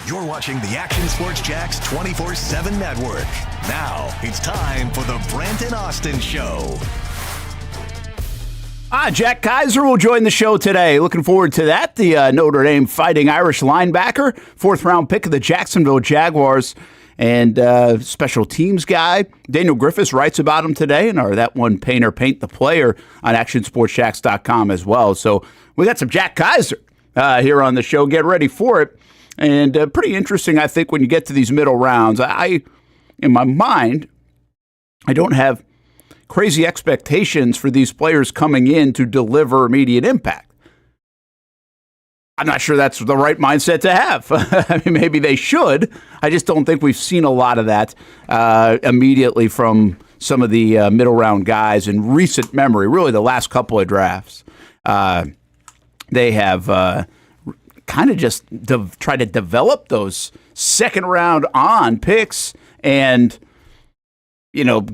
You're watching the Action Sports Jax 24/7 network. Now it's time for the Brent and Austen Show. Jack Kiser will join the show today. Looking forward to that. The Notre Dame Fighting Irish linebacker, 4th-round pick of the Jacksonville Jaguars, and special teams guy. Daniel Griffiths writes about him today, and That One Painter Paint the Player on ActionSportsJax.com as well. So we got some Jack Kiser here on the show. Get ready for it. And pretty interesting, I think, when you get to these middle rounds. In my mind, I don't have crazy expectations for these players coming in to deliver immediate impact. I'm not sure that's the right mindset to have. I mean, maybe they should. I just don't think we've seen a lot of that immediately from some of the middle round guys in recent memory, really the last couple of drafts. They have kind of just try to develop those second round on picks and,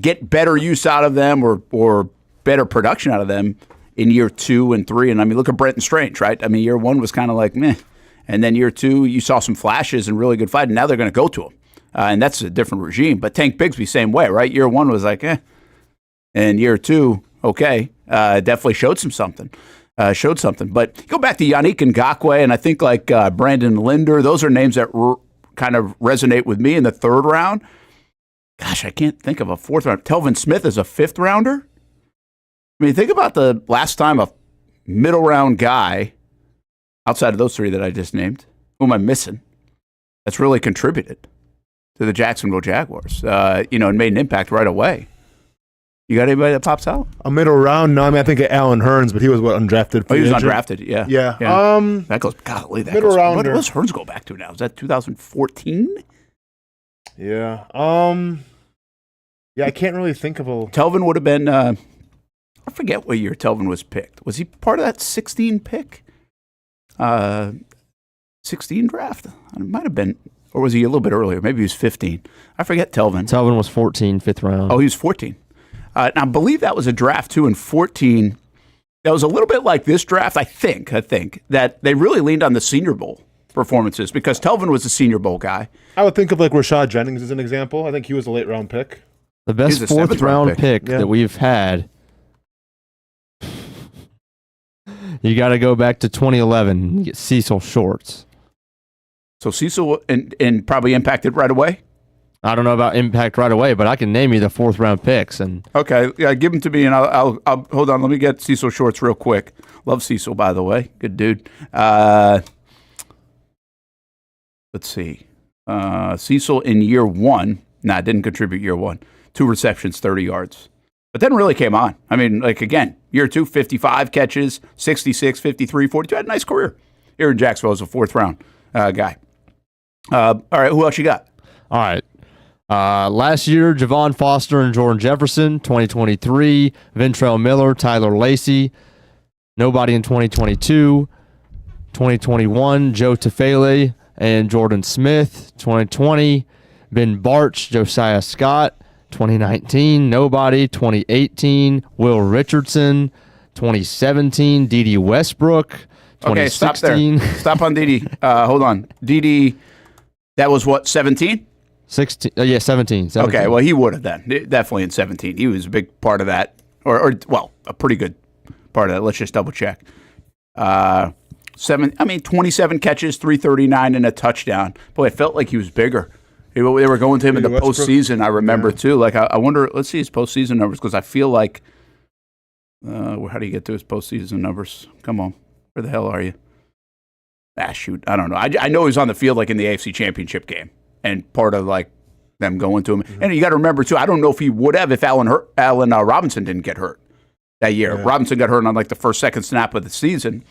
get better use out of them or better production out of them in year 2 and 3. And I mean, look at Brenton Strange, right? I mean, year 1 was kind of like meh. And then year 2, you saw some flashes and really good fight. And now they're going to go to him. And that's a different regime. But Tank Bigsby, same way, right? Year 1 was like, eh. And year 2, okay. Definitely showed something. But go back to Yannick Ngakoue, and I think like Brandon Linder, those are names that kind of resonate with me in the 3rd round. Gosh, I can't think of a 4th round. Telvin Smith is a 5th rounder. I mean, think about the last time a middle round guy, outside of those 3 that I just named, who am I missing, that's really contributed to the Jacksonville Jaguars, and made an impact right away. You got anybody that pops out? A middle round? No, I mean, I think of Alan Hearns, but he was undrafted. Oh, he was undrafted, yeah. Yeah. That goes, golly, that middle goes. rounder. What does Hearns go back to now? Is that 2014? Yeah. Yeah, I can't really think of a... Telvin would have been, I forget what year Telvin was picked. Was he part of that 16 pick? 16 draft? It might have been, or was he a little bit earlier? Maybe he was 15. I forget Telvin. Telvin was 14, 5th round. Oh, he was 14. Now, I believe that was a draft, too, in 14. That was a little bit like this draft, I think, that they really leaned on the Senior Bowl performances because Telvin was a Senior Bowl guy. I would think of like Rashad Jennings as an example. I think he was a late-round pick. The best 4th round pick that we've had. You got to go back to 2011. You get Cecil Shorts. So Cecil and probably impacted right away? I don't know about impact right away, but I can name you the 4th round picks. And okay, yeah, give them to me, and I'll hold on. Let me get Cecil Shorts real quick. Love Cecil, by the way, good dude. Let's see, Cecil in year 1. Didn't contribute year 1. 2 receptions, 30 yards, but then really came on. I mean, like again, year 2, 55 catches, 66, 53, 42. Had a nice career here in Jacksonville as a 4th round guy. All right, who else you got? All right. Last year, Javon Foster and Jordan Jefferson. 2023, Ventrell Miller, Tyler Lacey. Nobody in 2022. 2021, Joe Tafele and Jordan Smith. 2020, Ben Barch, Josiah Scott. 2019, nobody. 2018, Will Richardson. 2017, Dede Westbrook. Okay, stop there. Stop on Dede. Hold on. Dede, that was what, 17? 16, 17. Okay, well, he would have then. Definitely in 17. He was a big part of that. Or a pretty good part of that. Let's just double check. 27 catches, 339, and a touchdown. Boy, it felt like he was bigger. They were going to him in the postseason, I remember, too. Like, I wonder, let's see his postseason numbers, because I feel like, how do you get to his postseason numbers? Come on. Where the hell are you? Shoot. I don't know. I know he was on the field, like, in the AFC Championship game. And part of like them going to him, and you got to remember too. I don't know if he would have if Allen Robinson didn't get hurt that year. Yeah. Robinson got hurt on like the first, second snap of the season,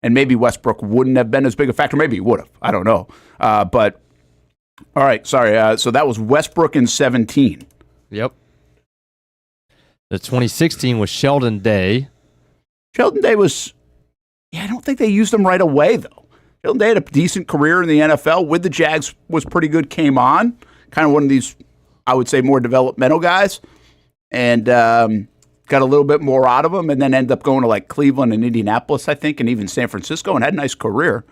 and maybe Westbrook wouldn't have been as big a factor. Maybe he would have. I don't know. But all right, sorry. So that was Westbrook in 17. Yep. The 2016 was Sheldon Day. Sheldon Day was. Yeah, I don't think they used him right away though. Sheldon Day had a decent career in the NFL with the Jags, was pretty good, came on, kind of one of these, I would say, more developmental guys, and got a little bit more out of him, and then ended up going to like Cleveland and Indianapolis, I think, and even San Francisco, and had a nice career.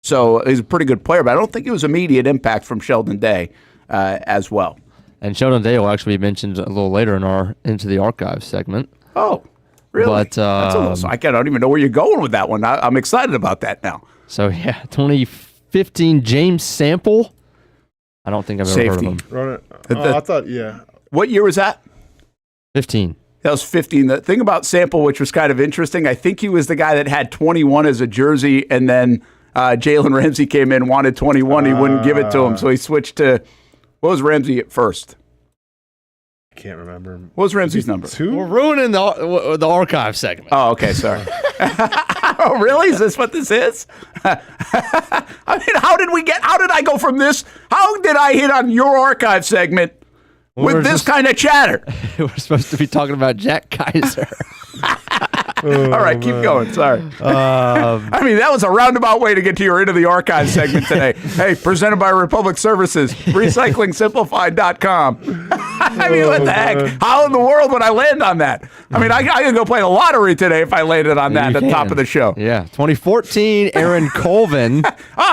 So he's a pretty good player, but I don't think it was immediate impact from Sheldon Day as well. And Sheldon Day will actually be mentioned a little later in our Into the Archives segment. Oh, really? But, That's a little, I don't even know where you're going with that one. I'm excited about that now. So, yeah, 2015 James Sample. I don't think I've ever heard of him. I thought, yeah. What year was that? 15. That was 15. The thing about Sample, which was kind of interesting, I think he was the guy that had 21 as a jersey, and then Jalen Ramsey came in, wanted 21. He wouldn't give it to him, so he switched to, what was Ramsey at first? I can't remember. What was Ramsey's number? 2? We're ruining the archive segment. Oh, okay, sorry. Oh, really? Is this what this is? I mean, how did I go from this? How did I hit on your archive segment with this kind of chatter? We're supposed to be talking about Jack Kiser. All right, keep going. Sorry. I mean, that was a roundabout way to get to your Into the Archive segment today. Hey, presented by Republic Services, recyclingsimplified.com. I mean, what the heck? How in the world would I land on that? I mean, I could go play the lottery today if I landed on that at the top of the show. Yeah. 2014, Aaron Colvin.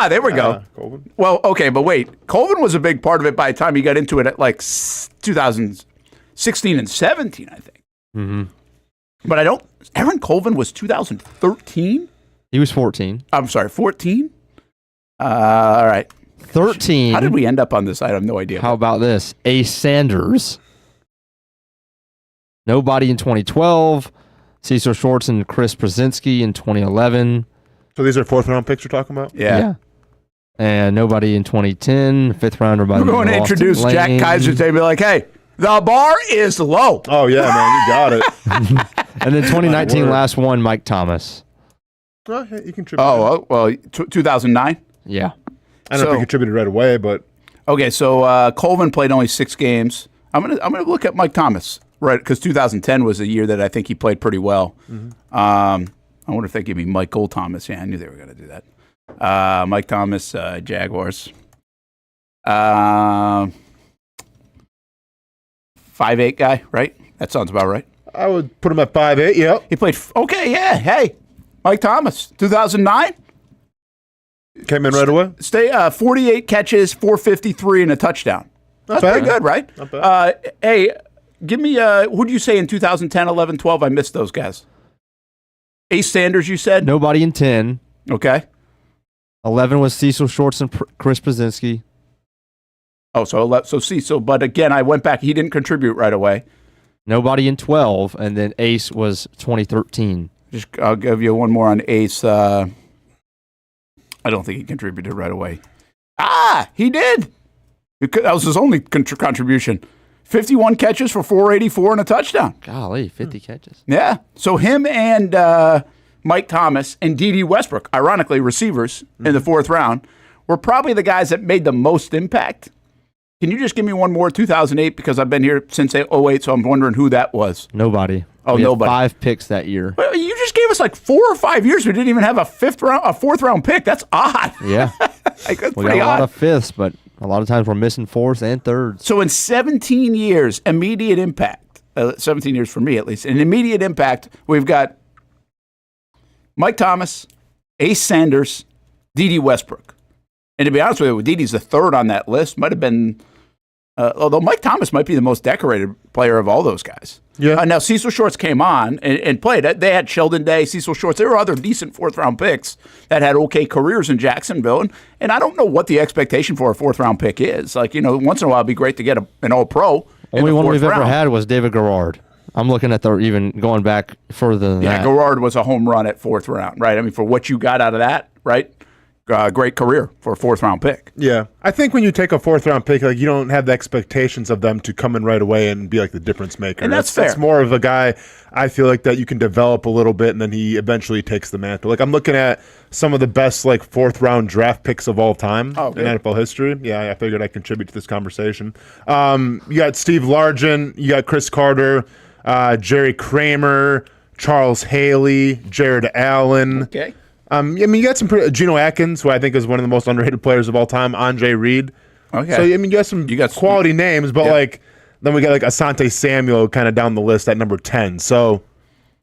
There we go. Colvin. Well, okay, but wait. Colvin was a big part of it by the time he got into it at like 2016 and 17, I think. Mm-hmm. But Aaron Colvin was 2013? He was 14. I'm sorry, 14? All right. 13. How did we end up on this? I have no idea. How about this? Ace Sanders. Nobody in 2012. Cecil Shorts and Chris Brzezinski in 2011. So these are 4th-round picks you're talking about? Yeah. And nobody in 2010. 5th rounder by the We're going to introduce Austen Jack Lane. Kiser today and be like, hey, the bar is low. Oh, yeah, man. You got it. And then 2019, Word. last one, Mike Thomas. Oh, yeah, you contributed. Oh, well, 2009? Yeah. I don't know if he contributed right away, but Okay, so Colvin played only 6 games. I'm gonna look at Mike Thomas, right? Because 2010 was a year that I think he played pretty well. Mm-hmm. I wonder if they give me Michael Thomas. Yeah, I knew they were gonna do that. Mike Thomas, Jaguars. 5'8" guy, right? That sounds about right. I would put him at 5'8", yep. He played. Okay, yeah. Hey, Mike Thomas, 2009. Came in right away. 48 catches, 453, and a touchdown. That's bad. pretty good, right? Not bad. Hey, give me, who'd you say in 2010, 11, 12? I missed those guys. Ace Sanders, you said? Nobody in 10. Okay. 11 was Cecil Shorts and Chris Brzezinski. Oh, so, but again, I went back. He didn't contribute right away. Nobody in 12. And then Ace was 2013. I'll give you one more on Ace. I don't think he contributed right away. He did. That was his only contribution. 51 catches for 484 and a touchdown. Golly, 50 catches. Yeah. So him and Mike Thomas and D.D. Westbrook, ironically receivers in the 4th round, were probably the guys that made the most impact. Can you just give me one more, 2008, because I've been here since 2008, so I'm wondering who that was. Nobody. Oh, we had nobody. 5 picks that year. Well, you just gave us like 4 or 5 years. We didn't even have a 4th round pick. That's odd. Yeah. Like, that's We pretty got a lot odd. of 5ths, but a lot of times we're missing 4th and 3rds. So in 17 years, immediate impact, 17 years for me at least, in immediate impact, we've got Mike Thomas, Ace Sanders, D.D. Westbrook. And to be honest with you, D.D.'s the 3rd on that list. Might have been, although Mike Thomas might be the most decorated player of all those guys. Yeah. Now, Cecil Shorts came on and played. They had Sheldon Day, Cecil Shorts. There were other decent 4th round picks that had okay careers in Jacksonville. And I don't know what the expectation for a 4th round pick is. Like, once in a while it'd be great to get an all-pro. Only one we've ever round. had was David Garrard. I'm looking at even going back further than Yeah, that. Garrard was a home run at 4th round, right? I mean, for what you got out of that, right? Great career for a 4th round pick. Yeah. I think when you take a 4th-round pick, like you don't have the expectations of them to come in right away and be like the difference maker. And that's fair. That's more of a guy, I feel like, that you can develop a little bit and then he eventually takes the mantle. Like I'm looking at some of the best like 4th-round draft picks of all time in NFL history. Yeah, I figured I'd contribute to this conversation. You got Steve Largent, you got Chris Carter, Jerry Kramer, Charles Haley, Jared Allen. Okay. I mean, you got some Geno Atkins, who I think is one of the most underrated players of all time. Andre Reed. Okay. So I mean, you got quality names, but like then we got like Asante Samuel kind of down the list at number 10. So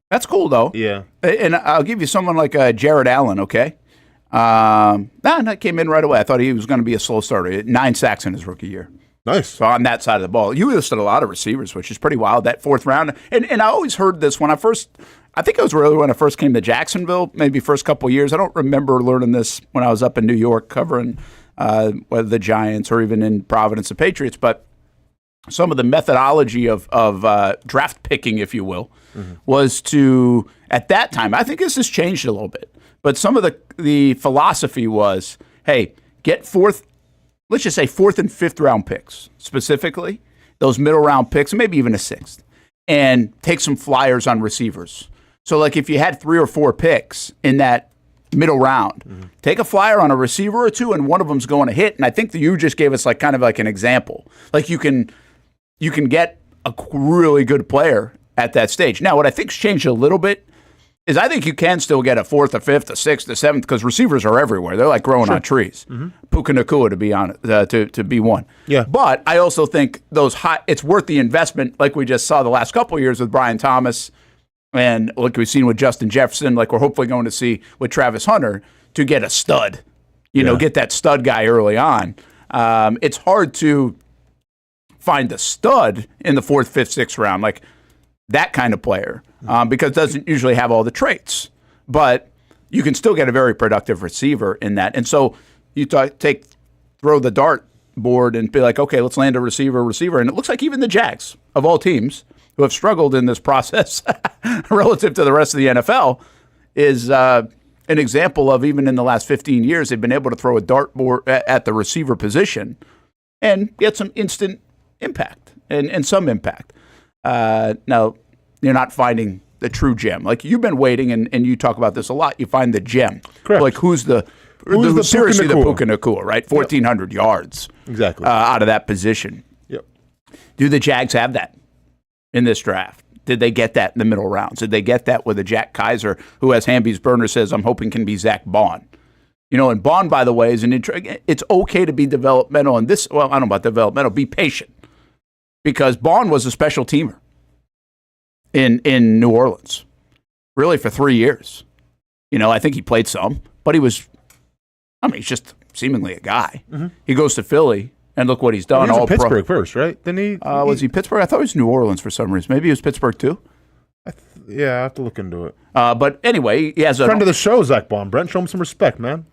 that's cool though. yeah, And I'll give you someone like Jared Allen. Okay. That came in right away. I thought he was going to be a slow starter. He had 9 sacks in his rookie year. Nice. So on that side of the ball, you listed a lot of receivers, which is pretty wild. That 4th round, and I always heard this when I think it was really when I first came to Jacksonville, maybe first couple of years. I don't remember learning this when I was up in New York covering whether the Giants or even in Providence, the Patriots. But some of the methodology of draft picking, if you will, was to, at that time, I think this has changed a little bit, but some of the philosophy was, hey, get let's just say 4th and 5th round picks, specifically, those middle round picks, maybe even a 6th, and take some flyers on receivers. So like if you had 3 or 4 picks in that middle round, take a flyer on a receiver or 2, and one of them's going to hit. And I think that you just gave us like kind of like an example. Like you can get a really good player at that stage. Now, what I think's changed a little bit is I think you can still get a 4th, a 5th, a 6th, a 7th, because receivers are everywhere. They're like growing on trees. Puka Nacua to be one. Yeah. But I also think it's worth the investment, like we just saw the last couple of years with Brian Thomas, and like we've seen with Justin Jefferson, like we're hopefully going to see with Travis Hunter, to get a stud. Get that stud guy early on. It's hard to find the stud in the 4th, 5th, 6th round, like that kind of player, because it doesn't usually have all the traits. But you can still get a very productive receiver in that. And so you throw the dart board and be like, okay, let's land a receiver. And it looks like even the Jags, of all teams, who have struggled in this process relative to the rest of the NFL, is an example of, even in the last 15 years, they've been able to throw a dartboard at the receiver position and get some instant impact and some impact. Now, you're not finding the true gem. Like you've been waiting, and you talk about this a lot. You find the gem. Correct. Like who's seriously the Puka Nacua, right? 1,400 yards. Exactly. Out of that position. Yep. Do the Jags have that in this draft? Did they get that in the middle rounds? Did they get that with a Jack Kiser, who, as Hamby's burner says, I'm hoping can be Zach Bond? And Bond, by the way, is it's okay to be developmental. And I don't know about developmental, be patient. Because Bond was a special teamer in New Orleans, really for 3 years. I think he played some, but he's just seemingly a guy. He goes to Philly, and look what he's done. He was in Pittsburgh first, right? Didn't he? Was he Pittsburgh? I thought he was New Orleans for some reason. Maybe he was Pittsburgh too. I have to look into it. But anyway, he has a friend of the show, Zach Bond. Brent, show him some respect, man.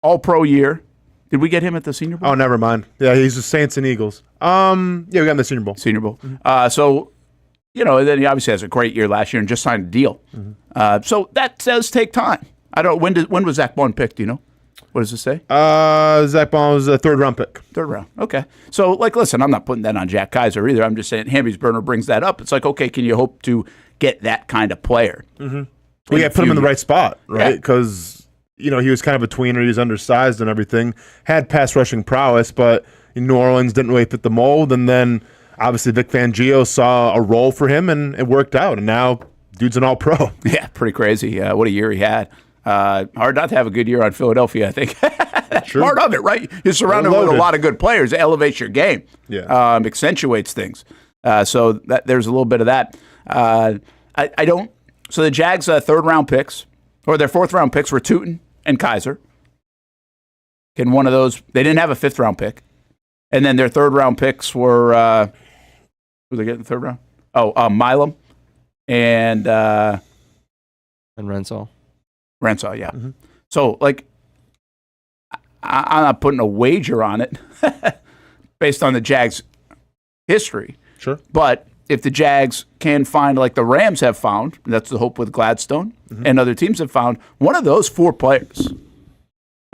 All-pro year. Did we get him at the Senior Bowl? Oh, never mind. Yeah, he's the Saints and Eagles. Yeah, we got him at the Senior Bowl. So, and then he obviously has a great year last year and just signed a deal. So that does take time. When was Zach Bond picked? Do you know? What does it say? Zach Bond was a 3rd round pick. 3rd round. Okay. So, listen, I'm not putting that on Jack Kiser either. I'm just saying Hamby's burner brings that up. It's like, okay, can you hope to get that kind of player? Well, yeah, put him in the right spot, right? Because he was kind of a tweener. He was undersized and everything. Had pass rushing prowess, but in New Orleans didn't really fit the mold. And then obviously Vic Fangio saw a role for him, and it worked out. And now dude's an all-pro. Yeah, pretty crazy. What a year he had. Hard not to have a good year on Philadelphia, I think. That's part of it, right? You're surrounded with a lot of good players. It elevates your game. Yeah. Accentuates things. So there's a little bit of that. So the Jags' 3rd round picks, or their 4th round picks, were Tootin and Kiser. In one of those, they didn't have a 5th round pick. And then their 3rd round picks were, who did they get in the 3rd round? Milam and Renshaw. Renshaw, yeah. So, I'm not putting a wager on it based on the Jags' history. Sure. But if the Jags can find, like the Rams have found, that's the hope with Gladstone, and other teams have found, one of those 4 players going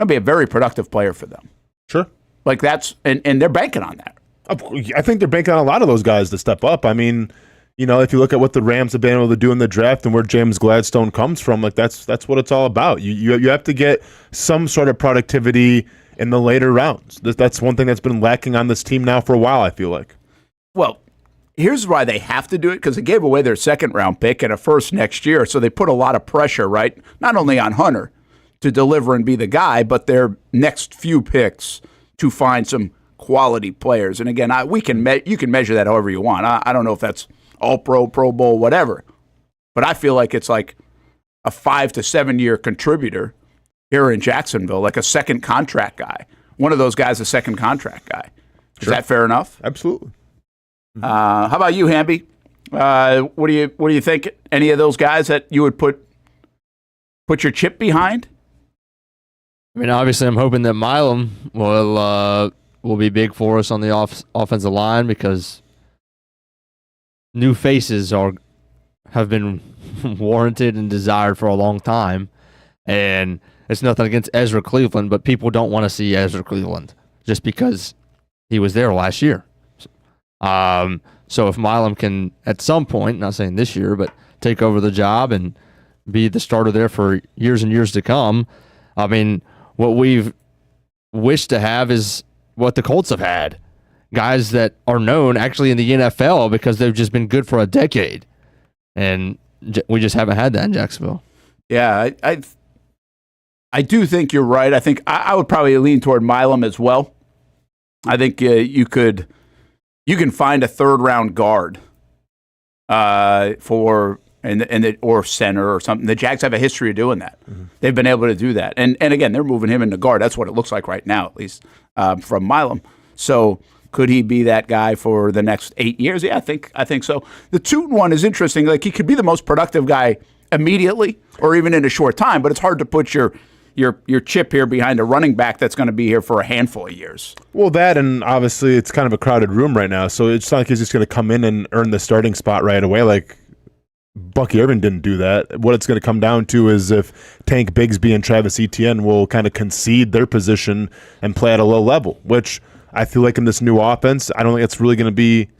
to be a very productive player for them. Sure. Like that's, and they're banking on that. I think they're banking on a lot of those guys to step up. I mean, if you look at what the Rams have been able to do in the draft and where James Gladstone comes from, like that's what it's all about. You have to get some sort of productivity in the later rounds. That's one thing that's been lacking on this team now for a while, I feel like. Well, here's why they have to do it, because they gave away their 2nd round pick and a 1st next year, so they put a lot of pressure, right? Not only on Hunter to deliver and be the guy, but their next few picks to find some quality players. And again, you can measure that however you want. I don't know if that's All-Pro, Pro Bowl, whatever, but I feel like it's like a 5 to 7 year contributor here in Jacksonville, like a second contract guy. One of those guys, a second contract guy. Is that fair enough? Absolutely. How about you, Hamby? What do you think? Any of those guys that you would put your chip behind? I mean, obviously, I'm hoping that Milam will be big for us on the offensive line because new faces have been warranted and desired for a long time. And it's nothing against Ezra Cleveland, but people don't want to see Ezra Cleveland just because he was there last year. So if Milam can, at some point, not saying this year, but take over the job and be the starter there for years and years to come, I mean, what we've wished to have is what the Colts have had. Guys that are known actually in the NFL because they've just been good for a decade. And we just haven't had that in Jacksonville. Yeah, I do think you're right. I think I would probably lean toward Milam as well. I think you can find a third-round guard or center or something. The Jags have a history of doing that. Mm-hmm. They've been able to do that. And again, they're moving him into guard. That's what it looks like right now, at least from Milam. So could he be that guy for the next 8 years? Yeah, I think so. The Tootin one is interesting. Like, he could be the most productive guy immediately or even in a short time, but it's hard to put your chip here behind a running back that's going to be here for a handful of years. Well, that, and obviously it's kind of a crowded room right now, so it's not like he's just going to come in and earn the starting spot right away. Like, Bucky Irvin didn't do that. What it's going to come down to is if Tank Bigsby and Travis Etienne will kind of concede their position and play at a low level, which I feel like in this new offense, I don't think it's really going to be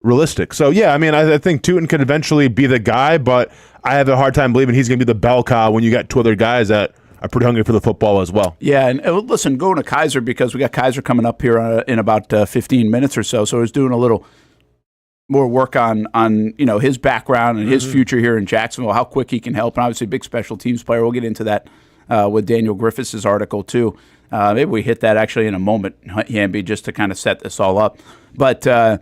realistic. So, yeah, I mean, I think Tootin could eventually be the guy, but I have a hard time believing he's going to be the bell cow when you got two other guys that are pretty hungry for the football as well. Yeah, and listen, going to Kiser, because we got Kiser coming up here in about 15 minutes or so, so he's doing a little more work on his background and his future here in Jacksonville, how quick he can help, and obviously a big special teams player. We'll get into that with Daniel Griffiths' article too. Maybe we hit that actually in a moment, Hamby, just to kind of set this all up. But I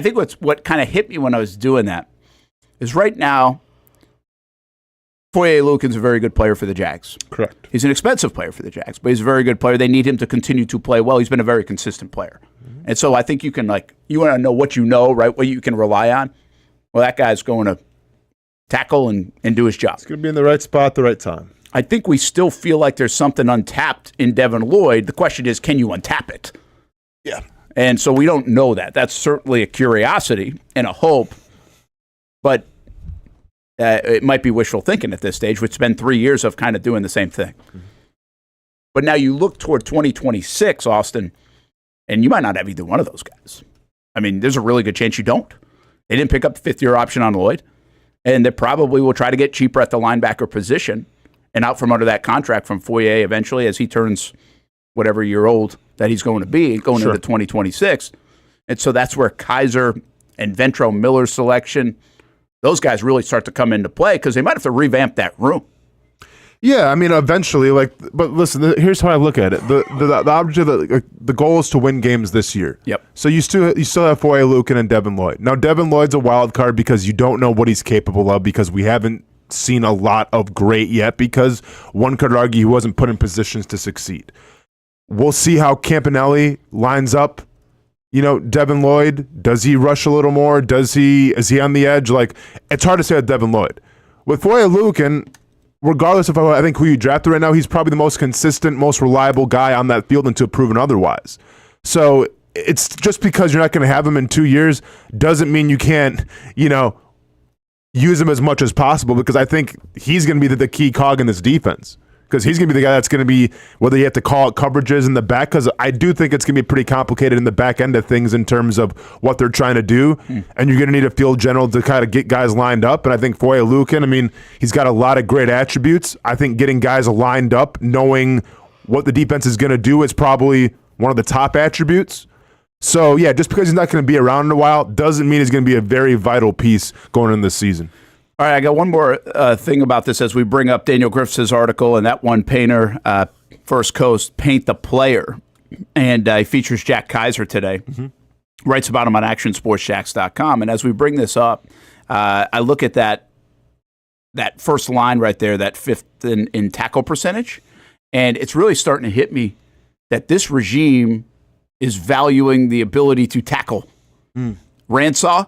think what kind of hit me when I was doing that is right now, Foye Oluokun's a very good player for the Jags. Correct. He's an expensive player for the Jags, but he's a very good player. They need him to continue to play well. He's been a very consistent player. Mm-hmm. And so I think you can, you want to know what you know, right, what you can rely on. Well, that guy's going to tackle and do his job. He's going to be in the right spot at the right time. I think we still feel like there's something untapped in Devin Lloyd. The question is, can you untap it? Yeah. And so we don't know that. That's certainly a curiosity and a hope, but it might be wishful thinking at this stage, which has been 3 years of kind of doing the same thing. Mm-hmm. But now you look toward 2026, Austin, and you might not have either one of those guys. I mean, there's a really good chance you don't. They didn't pick up the fifth-year option on Lloyd, and they probably will try to get cheaper at the linebacker position and out from under that contract from Foye eventually as he turns whatever year old that he's going to be going into 2026. And so that's where Kiser and Ventrell Miller's selection, those guys really start to come into play because they might have to revamp that room. Yeah, I mean, eventually, but listen, here's how I look at it. The object of the goal is to win games this year. Yep. So you still have Foye Oluokun and Devin Lloyd. Now, Devin Lloyd's a wild card because you don't know what he's capable of because we haven't seen a lot of great yet because one could argue he wasn't put in positions to succeed. We'll see how Campanelli lines up. Devin Lloyd, does he rush a little more? Is he on the edge? It's hard to say with Devin Lloyd. With Foye Oluokun, regardless of I think who you drafted right now, he's probably the most consistent, most reliable guy on that field until proven otherwise. So it's just because you're not going to have him in 2 years doesn't mean you can't, use him as much as possible because I think he's going to be the key cog in this defense. Because he's going to be the guy that's going to be, whether you have to call it coverages in the back, because I do think it's going to be pretty complicated in the back end of things in terms of what they're trying to do. And you're going to need a field general to kind of get guys lined up. And I think Foye Oluokun, he's got a lot of great attributes. I think getting guys lined up, knowing what the defense is going to do is probably one of the top attributes. So, yeah, just because he's not going to be around in a while doesn't mean he's going to be a very vital piece going into this season. All right, I got one more thing about this as we bring up Daniel Griffiths' article and that one painter, First Coast, Paint the Player. And he features Jack Kiser today. Mm-hmm. Writes about him on actionsportsjacks.com. And as we bring this up, I look at that that first line right there, that fifth in tackle percentage. And it's really starting to hit me that this regime is valuing the ability to tackle. Ransaw,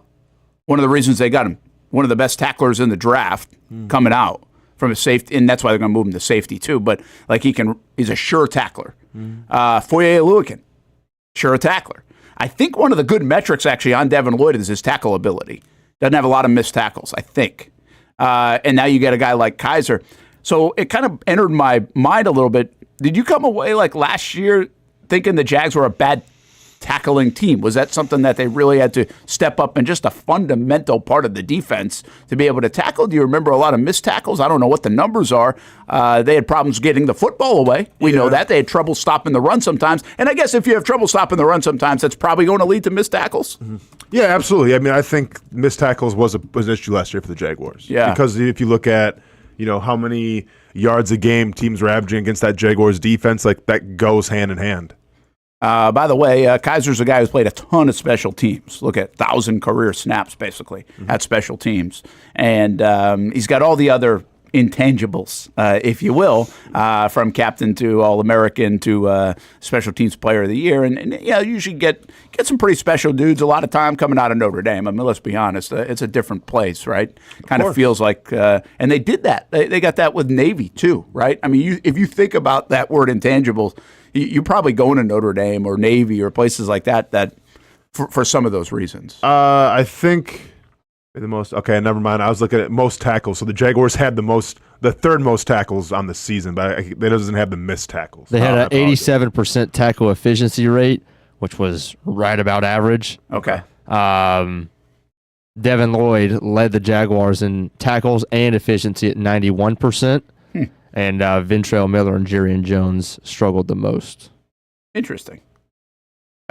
one of the reasons they got him, one of the best tacklers in the draft coming out from a safety, and that's why they're going to move him to safety too. But like he's a sure tackler. Foye-Oluokun, sure tackler. I think one of the good metrics actually on Devin Lloyd is his tackle ability. Doesn't have a lot of missed tackles, I think. And now you get a guy like Kiser. So it kind of entered my mind a little bit. Did you come away like last year thinking the Jags were a bad tackling team? Was that something that they really had to step up and just a fundamental part of the defense to be able to tackle? Do you remember a lot of missed tackles? I don't know what the numbers are. They had problems getting the football away. We know that. They had trouble stopping the run sometimes. And I guess if you have trouble stopping the run sometimes, that's probably going to lead to missed tackles. Yeah, absolutely. I mean, I think missed tackles was an issue last year for the Jaguars. Yeah. Because if you look at, how many yards a game teams were averaging against that Jaguars defense, like that goes hand in hand. By the way, Kiser's a guy who's played a ton of special teams. Look at 1,000 career snaps, basically, at special teams. And he's got all the other intangibles, if you will, from captain to All-American to Special Teams Player of the Year. And usually get some pretty special dudes a lot of time coming out of Notre Dame. I mean, let's be honest, it's a different place, right? Kind of feels like, and they did that. They got that with Navy, too, right? I mean, if you think about that word intangibles, you're probably going to Notre Dame or Navy or places like that for some of those reasons. I think the most. Okay, never mind. I was looking at most tackles. So the Jaguars had the third most tackles on the season, but it doesn't have the missed tackles. They had an 87% tackle efficiency rate, which was right about average. Okay. Devin Lloyd led the Jaguars in tackles and efficiency at 91%. And Ventrell Miller and Jerian Jones struggled the most. Interesting.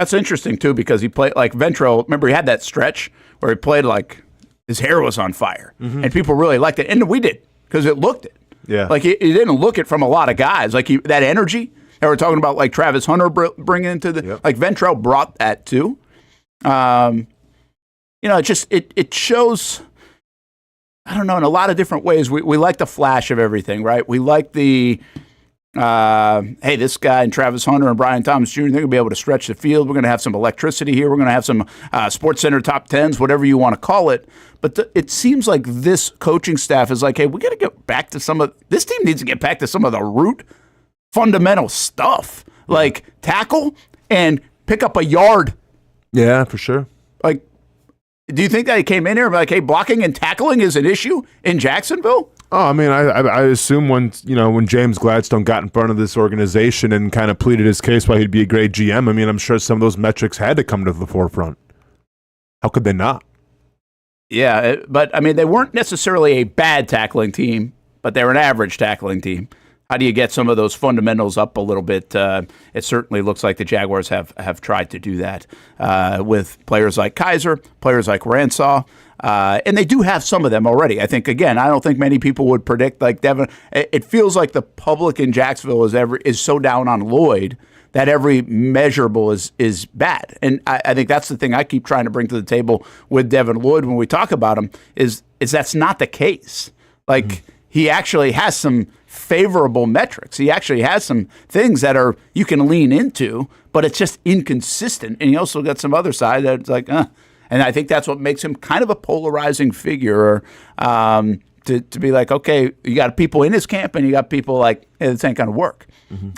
That's interesting, too, because he played like Ventrell. Remember, he had that stretch where he played like his hair was on fire. And people really liked it. And we did, because it looked it. Yeah. Like, he didn't look it from a lot of guys. Like, that energy that we're talking about, like Travis Hunter bringing into the like Ventrell brought that, too. It shows. I don't know, in a lot of different ways. We like the flash of everything, right? We like the, hey, this guy and Travis Hunter and Brian Thomas Jr., they're going to be able to stretch the field. We're going to have some electricity here. We're going to have some Sports Center top 10s, whatever you want to call it. But it seems like this coaching staff is like, hey, we got to get back to this team needs to get back to some of the root fundamental stuff, like tackle and pick up a yard. Yeah, for sure. Like, do you think that he came in here and be like, hey, blocking and tackling is an issue in Jacksonville? Oh, I mean, I assume when James Gladstone got in front of this organization and kind of pleaded his case why he'd be a great GM, I mean, I'm sure some of those metrics had to come to the forefront. How could they not? Yeah, but I mean, they weren't necessarily a bad tackling team, but they were an average tackling team. How do you get some of those fundamentals up a little bit? It certainly looks like the Jaguars have tried to do that with players like Kiser, players like Ransaw, and they do have some of them already. I think, again, I don't think many people would predict like Devin. It feels like the public in Jacksonville is so down on Lloyd that every measurable is bad. And I think that's the thing I keep trying to bring to the table with Devin Lloyd when we talk about him is that's not the case. Like, he actually has some favorable metrics. He actually has some things that you can lean into, but it's just inconsistent. And he also got some other side that's like, And I think that's what makes him kind of a polarizing figure to be like, okay, you got people in his camp and you got people like, hey, this ain't going to work.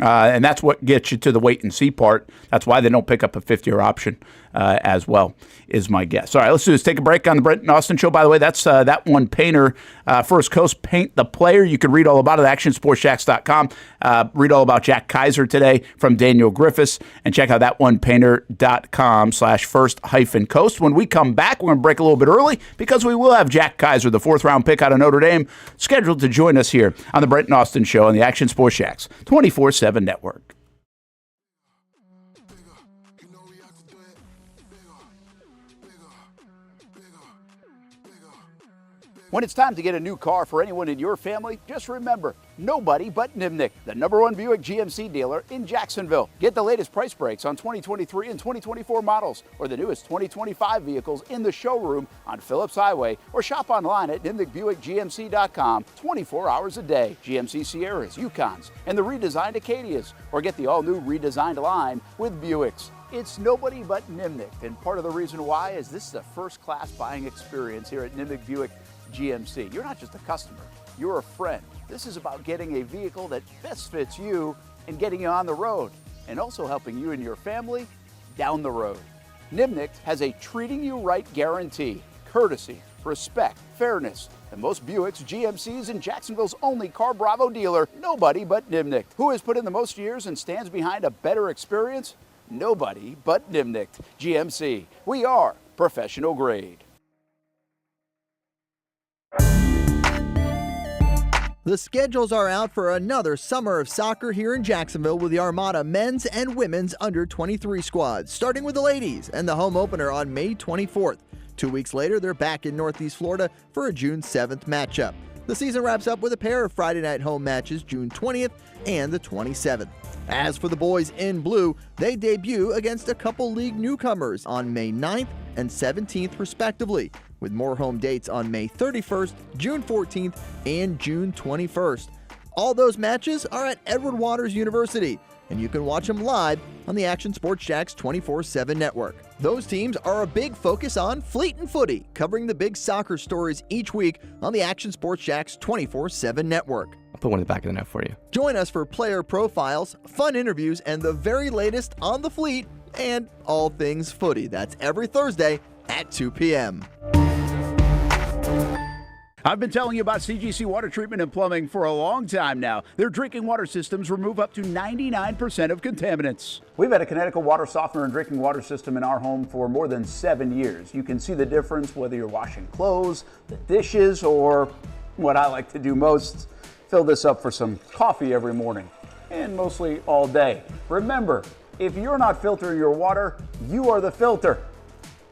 And that's what gets you to the wait and see part. That's why they don't pick up a fifth-year option as well, is my guess. All right, let's do this. Take a break on the Brent Austen Show. By the way, that's That One Painter, First Coast Paint the Player. You can read all about it at actionsportsjacks.com. Read all about Jack Kiser today from Daniel Griffiths. And check out thatonepainter.com/first-coast. When we come back, we're going to break a little bit early because we will have Jack Kiser, the fourth-round pick out of Notre Dame, scheduled to join us here on the Brent Austen Show on the Action Sports Jacks 24/7 network. When it's time to get a new car for anyone in your family, just remember, nobody but Nimnick, the #1 Buick GMC dealer in Jacksonville. Get the latest price breaks on 2023 and 2024 models or the newest 2025 vehicles in the showroom on Phillips Highway, or shop online at nimnickbuickgmc.com 24 hours a day. GMC Sierras, Yukons, and the redesigned Acadias, or get the all-new redesigned line with Buicks. It's nobody but Nimnick, and part of the reason why is this is a first-class buying experience here at Nimnick Buick GMC. You're not just a customer, you're a friend. This is about getting a vehicle that best fits you and getting you on the road, and also helping you and your family down the road. Nimnick has a treating you right guarantee, courtesy, respect, fairness, and most Buicks, GMCs, and Jacksonville's only Car Bravo dealer, nobody but Nimnick. Who has put in the most years and stands behind a better experience? Nobody but Nimnick. GMC, we are professional grade. The schedules are out for another summer of soccer here in Jacksonville with the Armada men's and women's under-23 squads, starting with the ladies and the home opener on May 24th. 2 weeks later, they're back in Northeast Florida for a June 7th matchup. The season wraps up with a pair of Friday night home matches June 20th and the 27th. As for the boys in blue, they debut against a couple league newcomers on May 9th and 17th respectively, with more home dates on May 31st, June 14th, and June 21st. All those matches are at Edward Waters University, and you can watch them live on the Action Sports Jacks 24/7 network. Those teams are a big focus on Fleet and Footy, covering the big soccer stories each week on the Action Sports Jacks 24/7 network. I'll put one in the back of the net for you. Join us for player profiles, fun interviews, and the very latest on the Fleet and all things footy. That's every Thursday at 2 p.m. I've been telling you about CGC Water Treatment and Plumbing for a long time now. Their drinking water systems remove up to 99% of contaminants. We've had a Connecticut water softener and drinking water system in our home for more than 7 years. You can see the difference whether you're washing clothes, the dishes, or what I like to do most, fill this up for some coffee every morning, and mostly all day. Remember, if you're not filtering your water, you are the filter.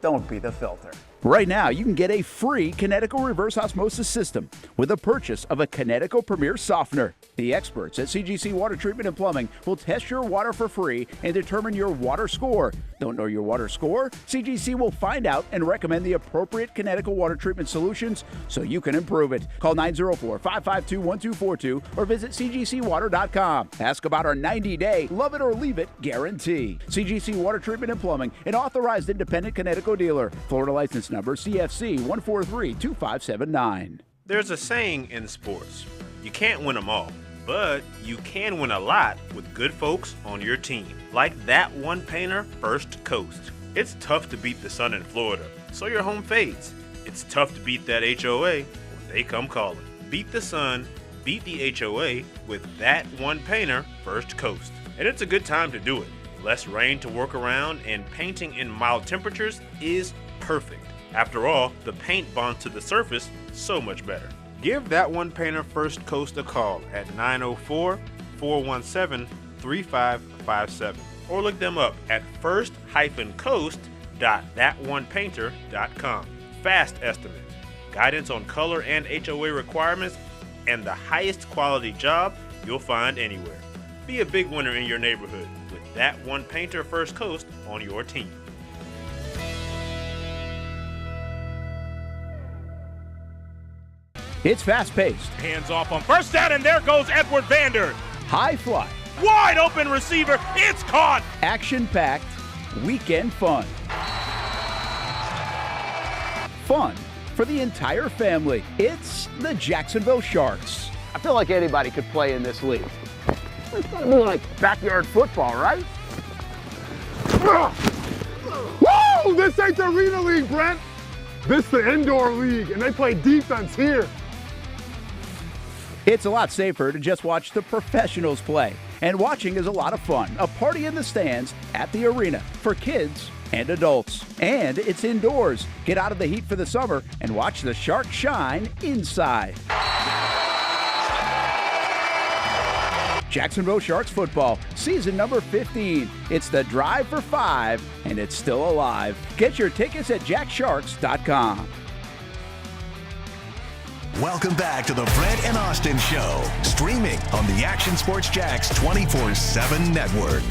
Don't be the filter. Right now, you can get a free Connecticut reverse osmosis system with a purchase of a Connecticut Premier Softener. The experts at CGC Water Treatment and Plumbing will test your water for free and determine your water score. Don't know your water score? CGC will find out and recommend the appropriate Connecticut water treatment solutions so you can improve it. Call 904-552-1242 or visit cgcwater.com. Ask about our 90-day love it or leave it guarantee. CGC Water Treatment and Plumbing, an authorized independent Connecticut dealer. Florida license number CFC 1432579. There's a saying in sports, you can't win them all, but you can win a lot with good folks on your team. Like that one painter, First Coast. It's tough to beat the sun in Florida, so your home fades. It's tough to beat that HOA when they come calling. Beat the sun, beat the HOA with that one painter, First Coast. And it's a good time to do it. Less rain to work around, and painting in mild temperatures is perfect. After all, the paint bonds to the surface so much better. Give that one painter First Coast a call at 904-417-3557 or look them up at first-coast.thatonepainter.com. Fast estimate, guidance on color and HOA requirements, and the highest quality job you'll find anywhere. Be a big winner in your neighborhood with that one painter First Coast on your team. It's fast-paced, Hands off on first down, and there goes Edward Vander. high fly, Wide open receiver. It's caught. action-packed, weekend fun. Fun for the entire family. It's the Jacksonville Sharks. I feel like anybody could play in this league. It's gotta be like backyard football, right? Whoa! This ain't the Arena League, Brent. This is the indoor league, and they play defense here. It's a lot safer to just watch the professionals play. And watching is a lot of fun. A party in the stands at the arena for kids and adults. And it's indoors. Get out of the heat for the summer and watch the Sharks shine inside. Jacksonville Sharks football, season number 15. It's the drive for 5, and it's still alive. Get your tickets at jacksharks.com. Welcome back to the Brent and Austin Show, streaming on the Action Sports Jax 24/7 network.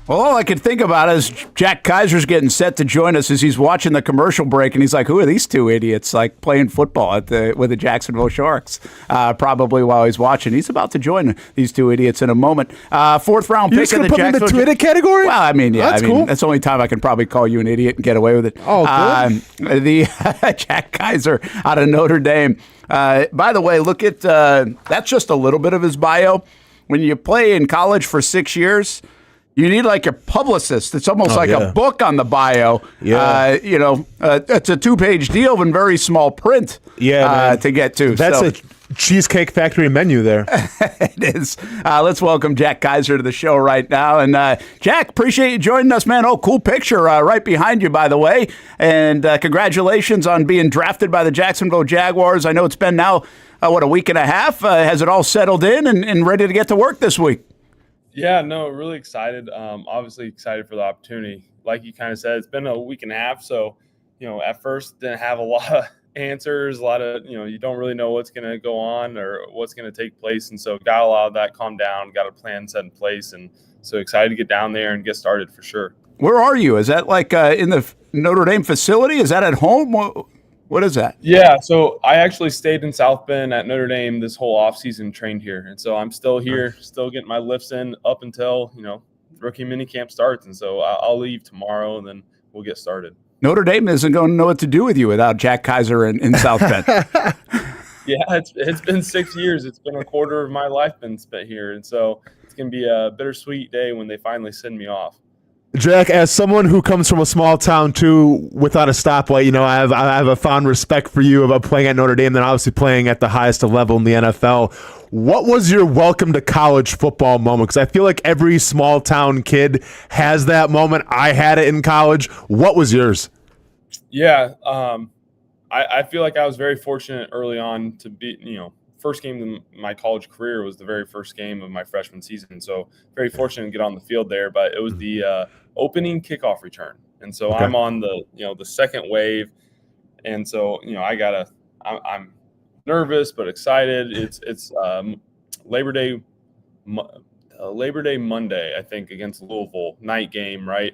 Well, all I could think about is Jack Kiser's getting set to join us as he's watching the commercial break, and he's like, who are these two idiots, like, playing football with the Jacksonville Sharks, probably while he's watching. He's about to join these two idiots in a moment. Fourth-round pick of the Jacksonville. You're just going to put him in the two-idiot category? Well, I mean, yeah. Cool. That's the only time I can probably call you an idiot and get away with it. Oh, good. The Jack Kiser out of Notre Dame. By the way, look at that's just a little bit of his bio. When you play in college for 6 years, you need like a publicist. It's almost a book on the bio. Yeah. It's a 2-page deal in very small print to get to. That's a Cheesecake Factory menu there. It is. Let's welcome Jack Kiser to the show right now. And Jack, appreciate you joining us, man. Oh, cool picture right behind you, by the way. And congratulations on being drafted by the Jacksonville Jaguars. I know it's been now, a week and a half. Has it all settled in and ready to get to work this week? Yeah, no, really excited. Obviously excited for the opportunity. Like you kind of said, it's been a week and a half. So, at first didn't have a lot of answers, a lot of, you don't really know what's going to go on or what's going to take place. And so got a lot of that calmed down, got a plan set in place. And so excited to get down there and get started for sure. Where are you? Is that like in the Notre Dame facility? Is that at home? What is that? Yeah, so I actually stayed in South Bend at Notre Dame this whole offseason, trained here. And so I'm still here, still getting my lifts in up until, rookie minicamp starts. And so I'll leave tomorrow and then we'll get started. Notre Dame isn't going to know what to do with you without Jack Kiser in South Bend. Yeah, it's been 6 years. It's been a quarter of my life been spent here. And so it's going to be a bittersweet day when they finally send me off. Jack, as someone who comes from a small town too, without a stoplight, I have a fond respect for you about playing at Notre Dame, then obviously playing at the highest level in the NFL. What was your welcome to college football moment? Because I feel like every small town kid has that moment. I had it in college. What was yours? Yeah, I feel like I was very fortunate early on to be, first game in my college career was the very first game of my freshman season. So very fortunate to get on the field there, but it was the opening kickoff return. And so I'm on the second wave. And so, I'm nervous, but excited. It's Labor Day Monday, I think, against Louisville, night game. Right.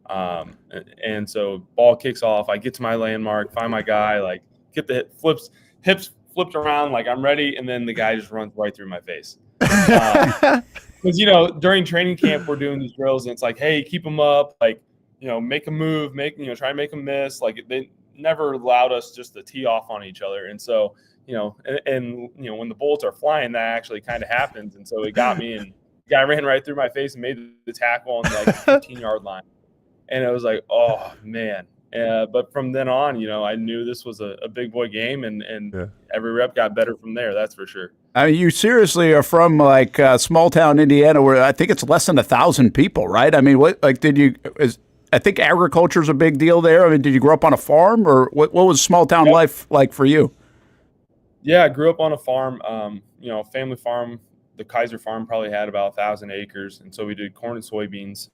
And so ball kicks off. I get to my landmark, find my guy, like get the hips flipped around, like I'm ready, and then the guy just runs right through my face. Because during training camp we're doing these drills, and it's like, hey, keep them up, like make a move, try and make them miss. Like they never allowed us just to tee off on each other, and so and when the bullets are flying, that actually kind of happens, and so it got me, and the guy ran right through my face and made the tackle on like the 15-yard line, and it was like, oh man. But from then on, I knew this was a big boy game, and every rep got better from there. That's for sure. I mean, you seriously are from like small town Indiana, where I think it's less than 1,000 people, right? I mean, I think agriculture is a big deal there. I mean, did you grow up on a farm, or what was small town life like for you? Yeah, I grew up on a farm, family farm. The Kiser farm probably had about 1,000 acres, and so we did corn and soybeans,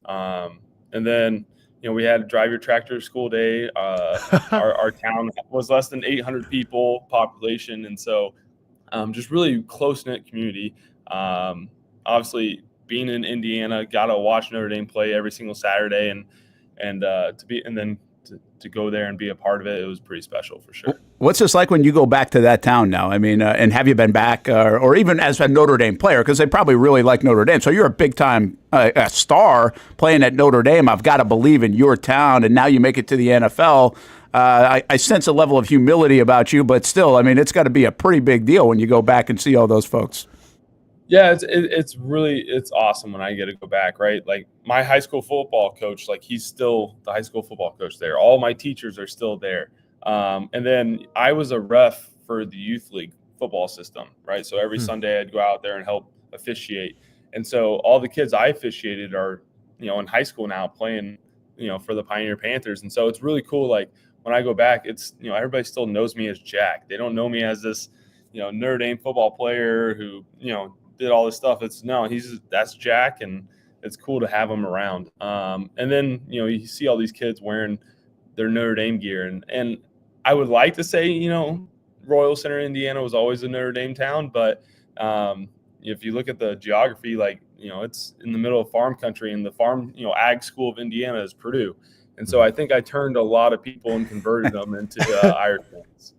and then. We had to drive your tractor to school day. Our town was less than 800 people population. And so just really close-knit community. Obviously, being in Indiana, got to watch Notre Dame play every single Saturday. And to go there and be a part of it, it was pretty special for sure. What's this like when you go back to that town now? I mean, and have you been back or even as a Notre Dame player? Because they probably really like Notre Dame. So you're a big-time star playing at Notre Dame. I've got to believe in your town, and now you make it to the NFL. I sense a level of humility about you, but still, I mean, it's got to be a pretty big deal when you go back and see all those folks. Yeah, it's awesome when I get to go back, right? Like my high school football coach, like he's still the high school football coach there. All my teachers are still there. And then I was a ref for the youth league football system, right? So every Sunday I'd go out there and help officiate. And so all the kids I officiated are, in high school now playing, for the Pioneer Panthers. And so it's really cool. Like when I go back, it's, everybody still knows me as Jack. They don't know me as this, Notre Dame football player who, did all this stuff. That's Jack, and it's cool to have him around. And then, you see all these kids wearing their Notre Dame gear, and I would like to say, Royal Center, Indiana was always a Notre Dame town, but if you look at the geography, it's in the middle of farm country, and the farm, ag school of Indiana is Purdue. And so I think I turned a lot of people and converted them into Irish fans.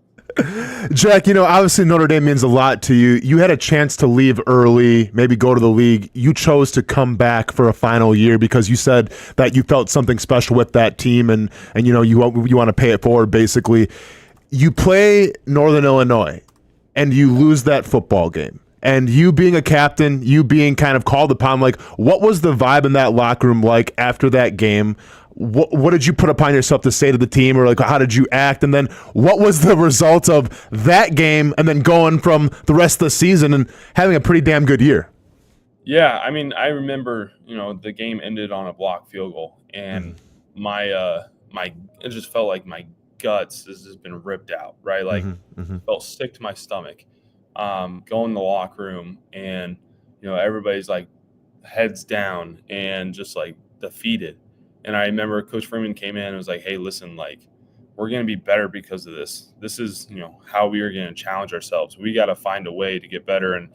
Jack, obviously Notre Dame means a lot to you. You had a chance to leave early, maybe go to the league. You chose to come back for a final year because you said that you felt something special with that team, and you want to pay it forward, basically. You play Northern Illinois, and you lose that football game. And you being a captain, you being kind of called upon, what was the vibe in that locker room like after that game? What did you put upon yourself to say to the team, or how did you act? And then what was the result of that game and then going from the rest of the season and having a pretty damn good year? Yeah, I remember, the game ended on a blocked field goal, and it just felt like my guts has just been ripped out, right? Felt sick to my stomach. Go in the locker room, and everybody's heads down and just defeated. And I remember Coach Freeman came in and was like, "Hey, listen, we're going to be better because of this. This is how we are going to challenge ourselves. We got to find a way to get better and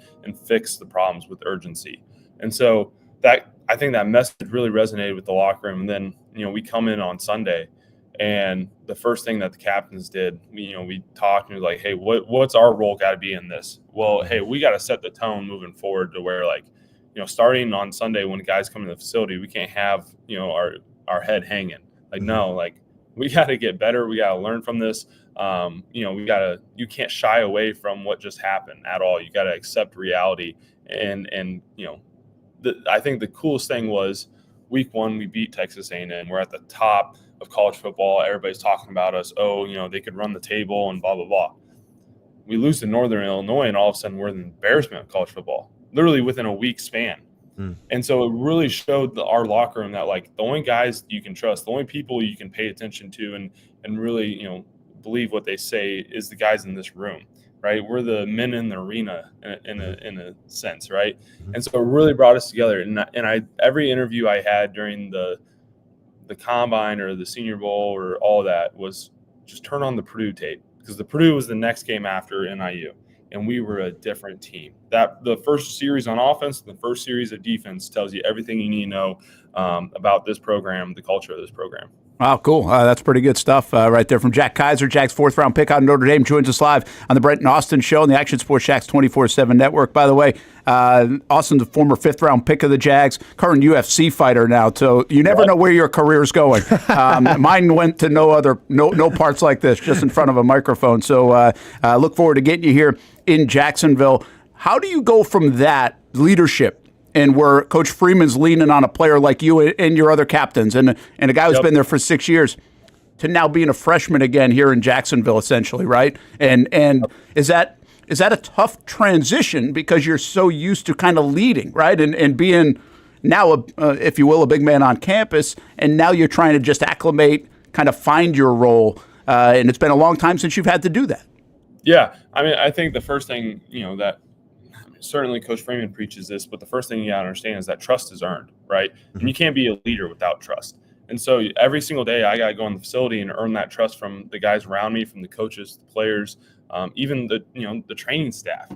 fix the problems with urgency." And so I think that message really resonated with the locker room. And then we come in on Sunday, and the first thing that the captains did, we talked and was like, "Hey, what's our role got to be in this?" Well, hey, we got to set the tone moving forward to where starting on Sunday when guys come to the facility, we can't have our head hanging. No, we got to get better. We got to learn from this. You can't shy away from what just happened at all. You got to accept reality. And I think the coolest thing was week 1, we beat Texas A&M. We're at the top of college football. Everybody's talking about us. Oh, they could run the table and blah, blah, blah. We lose to Northern Illinois, and all of a sudden we're an embarrassment of college football, literally within a week span. And so it really showed our locker room that the only guys you can trust, the only people you can pay attention to and really, believe what they say is the guys in this room, right? We're the men in the arena in a sense, right? And so it really brought us together. And every interview I had during the combine or the Senior Bowl or all of that was just turn on the Purdue tape, because the Purdue was the next game after NIU. And we were a different team. That the first series on offense, the first series of defense tells you everything you need to know about this program, the culture of this program. Wow, cool. That's pretty good stuff right there from Jack Kiser. Jack's 4th-round pick out of Notre Dame joins us live on the Brent and Austen Show on the Action Sports Jax 24/7 network. By the way, Austin's a former 5th-round pick of the Jags, current UFC fighter now, so you never know where your career's going. Mine went to no parts like this, just in front of a microphone. So look forward to getting you here in Jacksonville. How do you go from that leadership, and where Coach Freeman's leaning on a player like you and your other captains, and a guy who's been there for 6 years, to now being a freshman again here in Jacksonville, essentially, right? And is that a tough transition because you're so used to kind of leading, right? And being now, if you will, a big man on campus, and now you're trying to just acclimate, kind of find your role, and it's been a long time since you've had to do that. Yeah, I think the first thing, that certainly Coach Freeman preaches this, but the first thing you got to understand is that trust is earned, right? And you can't be a leader without trust. And so every single day I got to go in the facility and earn that trust from the guys around me, from the coaches, the players, even the training staff.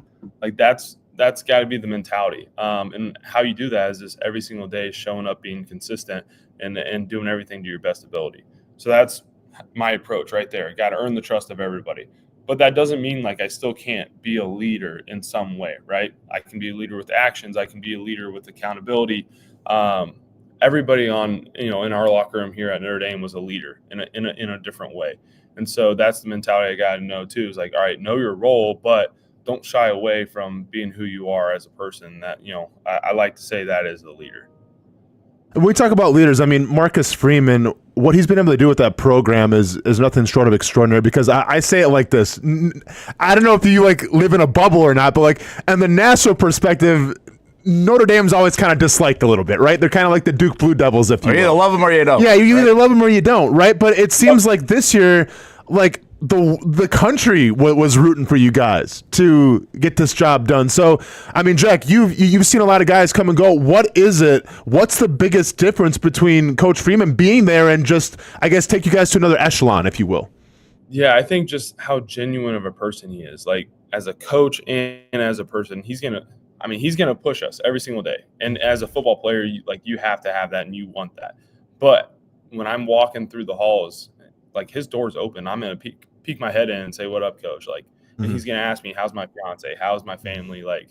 That's got to be the mentality. And how you do that is just every single day showing up, being consistent, and doing everything to your best ability. So that's my approach right there. Got to earn the trust of everybody. But that doesn't mean I still can't be a leader in some way, right? I can be a leader with actions. I can be a leader with accountability. Everybody in our locker room here at Notre Dame was a leader in a different way. And so that's the mentality I got to know too, is all right, know your role, but don't shy away from being who you are as a person. That, I like to say that is the leader. When we talk about leaders, Marcus Freeman, what he's been able to do with that program is nothing short of extraordinary, because I say it like this. I don't know if you live in a bubble or not, but in the national perspective, Notre Dame's always kind of disliked a little bit, right? They're kind of like the Duke Blue Devils, if you will. You either love them or you don't. Yeah, you either love them or you don't, right? But it seems like this year, the country was rooting for you guys to get this job done. So, Jack, you've seen a lot of guys come and go. What is it? What's the biggest difference between Coach Freeman being there and just, I guess, take you guys to another echelon, if you will? Yeah, I think just how genuine of a person he is. Like as a coach and as a person, he's gonna push us every single day. And as a football player, you have to have that and you want that. But when I'm walking through the halls, like his door's open, I'm gonna peek my head in and say, "What up, coach?" Like, and he's gonna ask me, "How's my fiance? How's my family? Like,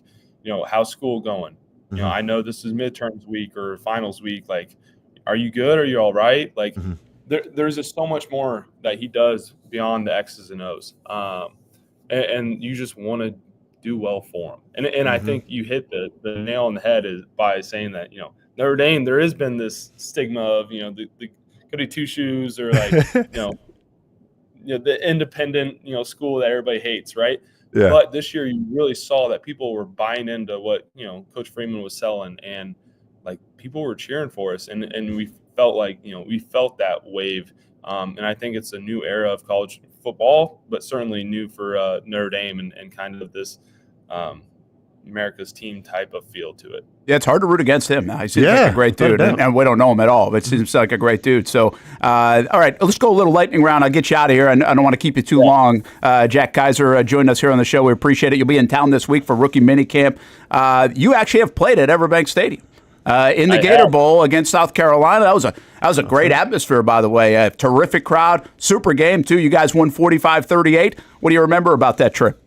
how's school going? I know this is midterms week or finals week. Like, are you good? Are you all right? Like, there's just so much more that he does beyond the X's and O's, and you just want to do well for him. And I think you hit the nail on the head is by saying that Notre Dame, there has been this stigma of the goody two shoes or like the independent school that everybody hates, right? Yeah. But this year you really saw that people were buying into what Coach Freeman was selling, and like people were cheering for us, and we felt like we felt that wave, and I think it's a new era of college football, but certainly new for Notre Dame and kind of this America's team type of feel to it. Yeah, it's hard to root against him. He seems like a great dude, and we don't know him at all, but seems like a great dude. So, all right, let's go a little lightning round. I'll get you out of here. I don't want to keep you too long. Jack Kiser joined us here on the show. We appreciate it. You'll be in town this week for rookie minicamp. You actually have played at Everbank Stadium in the Gator Bowl against South Carolina. That was a great atmosphere, by the way. A terrific crowd, super game, too. You guys won 45-38. What do you remember about that trip?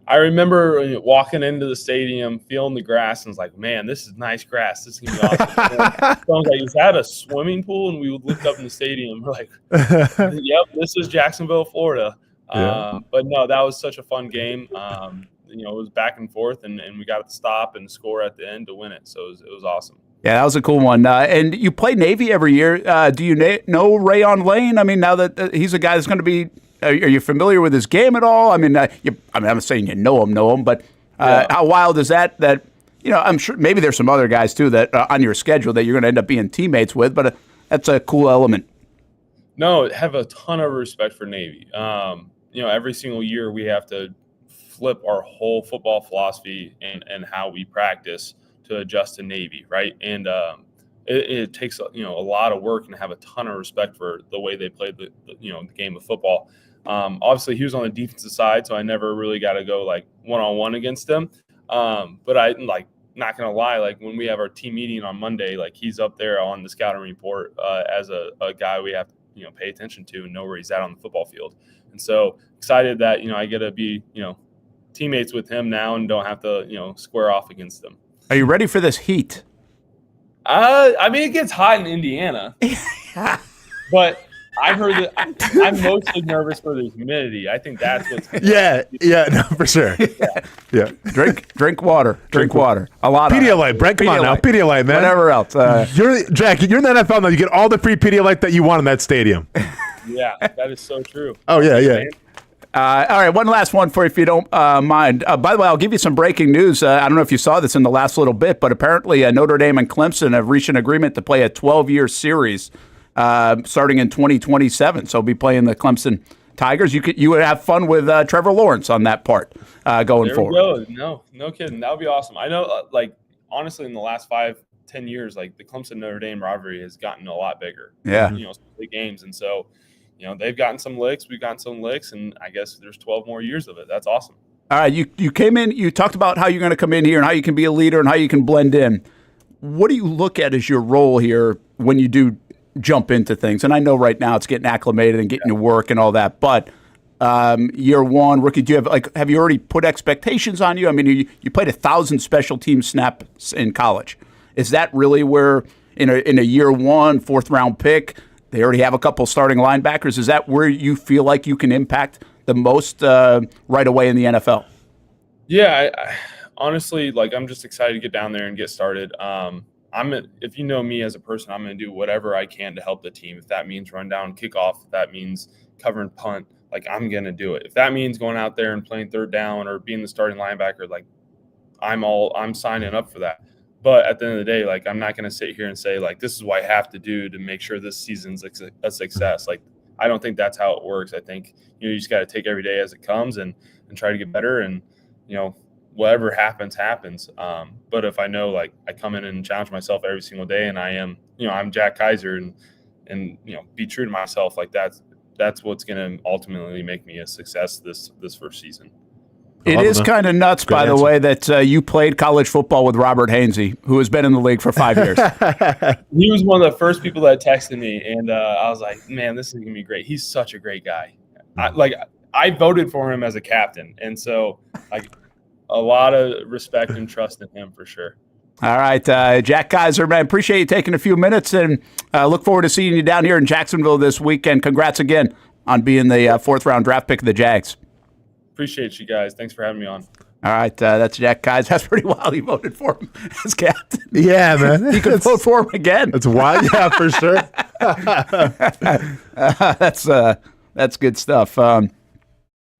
I remember walking into the stadium, feeling the grass, and was like, man, this is nice grass. This is going to be awesome. So I was like, is that a swimming pool? And we would look up in the stadium. We're like, yep, this is Jacksonville, Florida. Yeah. But no, that was such a fun game. It was back and forth, and we got to stop and score at the end to win it. So it was awesome. Yeah, that was a cool one. And you play Navy every year. Do you know Rayon Lane? I mean, now that he's a guy that's going to be are you familiar with his game at all? I mean, I'm not saying you know him, but how wild is that? I'm sure maybe there's some other guys too that on your schedule that you're going to end up being teammates with, but that's a cool element. No, have a ton of respect for Navy. Every single year we have to flip our whole football philosophy and how we practice to adjust to Navy, right? And it takes a lot of work and have a ton of respect for the way they play the game of football. Obviously, he was on the defensive side, so I never really got to go like one-on-one against him. But I not gonna lie, like when we have our team meeting on Monday, like he's up there on the scouting report as a guy we have to pay attention to and know where he's at on the football field. And so excited that I get to be teammates with him now and don't have to square off against him. Are you ready for this heat? I mean, it gets hot in Indiana, but I heard that I'm mostly nervous for the humidity. I think that's what's no, for sure. Yeah. Drink water. Drink water. A lot of Pedialyte, Brent. Come on now, Pedialyte, man. Whatever else. You're in the NFL now. You get all the free Pedialyte that you want in that stadium. Yeah, that is so true. Oh yeah. All right, one last one for you if you don't mind. By the way, I'll give you some breaking news. I don't know if you saw this in the last little bit, but apparently Notre Dame and Clemson have reached an agreement to play a 12-year series starting in 2027. So we'll be playing the Clemson Tigers. You would have fun with Trevor Lawrence on that part going forward. No kidding. That would be awesome. I know, honestly, in the last 5-10 years, the Clemson Notre Dame rivalry has gotten a lot bigger. Yeah. Big games, and so. They've gotten some licks. We've gotten some licks, and I guess there's 12 more years of it. That's awesome. All right, you came in. You talked about how you're going to come in here and how you can be a leader and how you can blend in. What do you look at as your role here when you do jump into things? And I know right now it's getting acclimated and getting to work and all that, but year one, rookie, do you have you already put expectations on you? I mean, you played 1,000 special team snaps in college. Is that really where in a year one, 4th round pick? They already have a couple starting linebackers. Is that where you feel like you can impact the most right away in the NFL? Yeah, I honestly, I'm just excited to get down there and get started. If you know me as a person, I'm going to do whatever I can to help the team. If that means run down, kickoff, if that means covering punt, I'm going to do it. If that means going out there and playing 3rd down or being the starting linebacker, I'm signing up for that. But at the end of the day, I'm not going to sit here and say, this is what I have to do to make sure this season's a success. I don't think that's how it works. I think, you just got to take every day as it comes and try to get better. And, whatever happens. But if I know, I come in and challenge myself every single day and I am, I'm Jack Kiser and be true to myself, that's what's going to ultimately make me a success this first season. It is kind of nuts, by the way, that you played college football with Robert Hainsey, who has been in the league for 5 years. He was one of the first people that texted me, and I was like, man, this is going to be great. He's such a great guy. I voted for him as a captain, and so a lot of respect and trust in him for sure. All right, Jack Kiser, man, appreciate you taking a few minutes, and look forward to seeing you down here in Jacksonville this weekend. Congrats again on being the fourth-round draft pick of the Jags. Appreciate you guys. Thanks for having me on. All right, that's Jack Kiser. That's pretty wild. He voted for him as captain. Yeah, man. He could vote for him again. That's wild. Yeah, for sure. That's good stuff.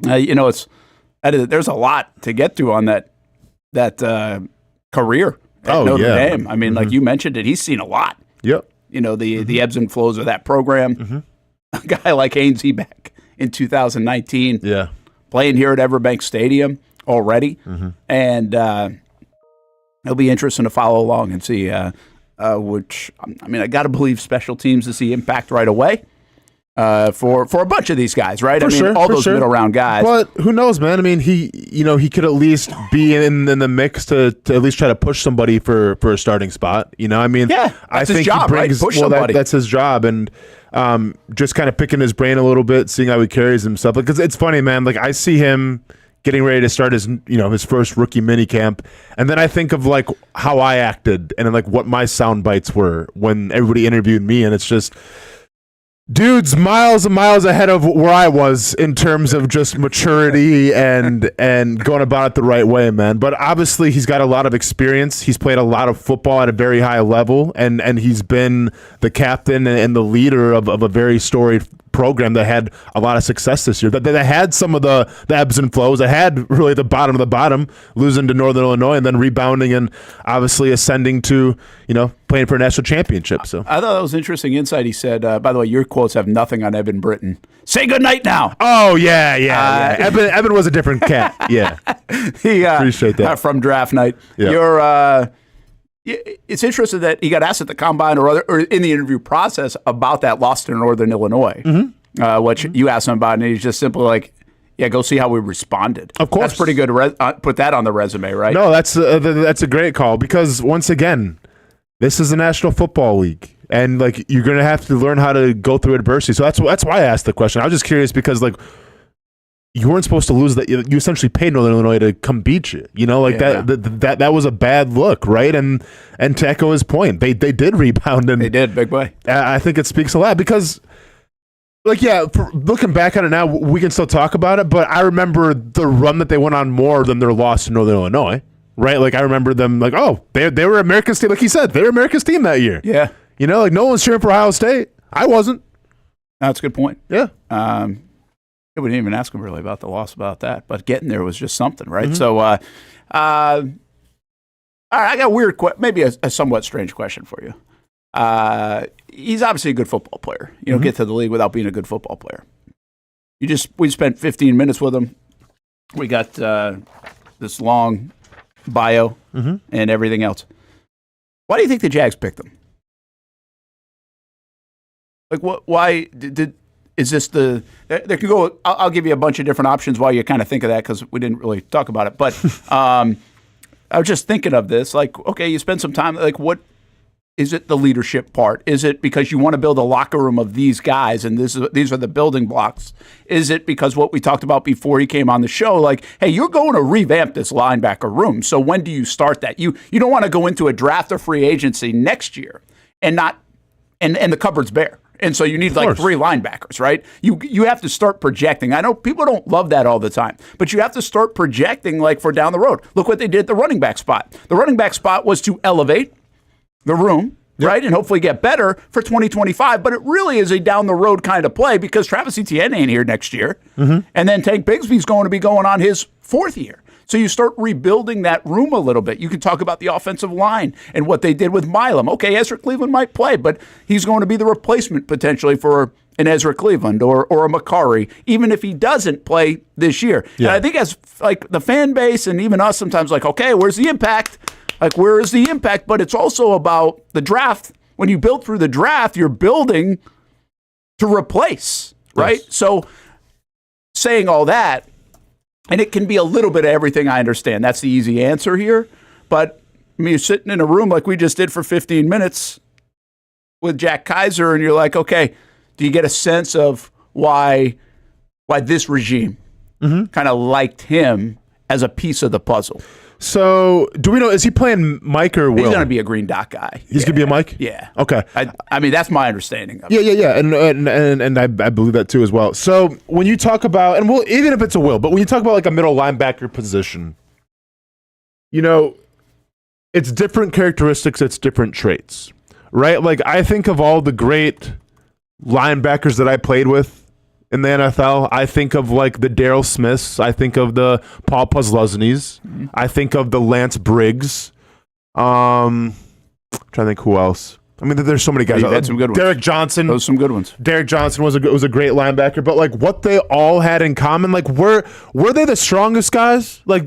There's a lot to get to on that career at Notre Dame. I mean, like you mentioned it, he's seen a lot. Yep. The ebbs and flows of that program. A guy like Hainsey back in 2019. Yeah. Playing here at Everbank Stadium already. And it'll be interesting to follow along and see I got to believe special teams to see impact right away. For a bunch of these guys, right? All those middle round guys. But who knows, man? I mean, he could at least be in the mix to at least try to push somebody for a starting spot. I think his job, he brings, right? Push somebody. That's his job, and just kind of picking his brain a little bit, seeing how he carries himself. Because it's funny, man. Like I see him getting ready to start his first rookie mini camp, and then I think of like how I acted and like what my sound bites were when everybody interviewed me, and it's just. Dude's miles and miles ahead of where I was in terms of just maturity and going about it the right way, man. But obviously he's got a lot of experience. He's played a lot of football at a very high level, and he's been the captain and the leader of a very storied program that had a lot of success this year. That had some of the ebbs and flows. That had really the bottom of the bottom, losing to Northern Illinois and then rebounding and obviously ascending to, playing for a national championship. So I thought that was interesting insight. He said, by the way, your quotes have nothing on Evan Britton. Say good night now. Oh, yeah. Evan was a different cat. Yeah. Appreciate that. From draft night. Yeah. It's interesting that he got asked at the combine or in the interview process about that loss to Northern Illinois, which you asked him about, and he's just simply like, yeah, go see how we responded. Of course. That's pretty good to put that on the resume, right? No, that's a great call because, once again, this is the National Football League, and like you're going to have to learn how to go through adversity. So that's why I asked the question. I was just curious because, like, you weren't supposed to lose that. You essentially paid Northern Illinois to come beat you. That was a bad look, right? And to echo his point, they did rebound, and they did, big boy. I think it speaks a lot because, looking back on it now, we can still talk about it. But I remember the run that they went on more than their loss to Northern Illinois, right? Like I remember them, like, oh, they were America's team, like he said, they were America's team that year. Yeah, like no one's cheering for Ohio State. I wasn't. That's a good point. Yeah. I wouldn't even ask him really about the loss about that, but getting there was just something, right? So, all right, I got a weird, maybe a somewhat strange question for you. He's obviously a good football player. You don't get to the league without being a good football player. We spent 15 minutes with him. We got this long bio and everything else. Why do you think the Jags picked him? Like, what? Why did? Is this there could go? I'll give you a bunch of different options while you kind of think of that because we didn't really talk about it. But I was just thinking of this. Like, okay, you spend some time. Like, what is it? The leadership part? Is it because you want to build a locker room of these guys and these are the building blocks? Is it because what we talked about before he came on the show? Like, hey, you're going to revamp this linebacker room. So when do you start that? You don't want to go into a draft or free agency next year and the cupboard's bare. And so you need like 3 linebackers, right? You have to start projecting. I know people don't love that all the time, but you have to start projecting like for down the road. Look what they did at the running back spot. The running back spot was to elevate the room, right? And hopefully get better for 2025. But it really is a down the road kind of play because Travis Etienne ain't here next year. And then Tank Bigsby's going to be going on his 4th year. So you start rebuilding that room a little bit. You can talk about the offensive line and what they did with Milam. Okay, Ezra Cleveland might play, but he's going to be the replacement potentially for an Ezra Cleveland or a Makari, even if he doesn't play this year. Yeah. And I think as like the fan base and even us sometimes like, okay, where's the impact? Like, where is the impact? But it's also about the draft. When you build through the draft, you're building to replace. right? Yes. So saying all that, and it can be a little bit of everything, I understand. That's the easy answer here. But I mean, you're sitting in a room like we just did for 15 minutes with Jack Kiser, and you're like, okay, do you get a sense of why this regime kind of liked him as a piece of the puzzle? So, do we know, is he playing Mike or Will? He's going to be a green dot guy. He's going to be a Mike? Yeah. Okay. I mean, that's my understanding of it. Yeah. And I believe that too as well. So, when you talk about, and even if it's a Will, but when you talk about like a middle linebacker position, you know, it's different characteristics, it's different traits, right? Like, I think of all the great linebackers that I played with in the NFL, I think of like the Darryl Smiths. I think of the Paul Posluszny's. I think of the Lance Briggs. I'm trying to think who else. I mean, there's so many guys. You've had some good ones. Derek Johnson. Those are some good ones. Derek Johnson was a great linebacker, but like what they all had in common, like were they the strongest guys? Like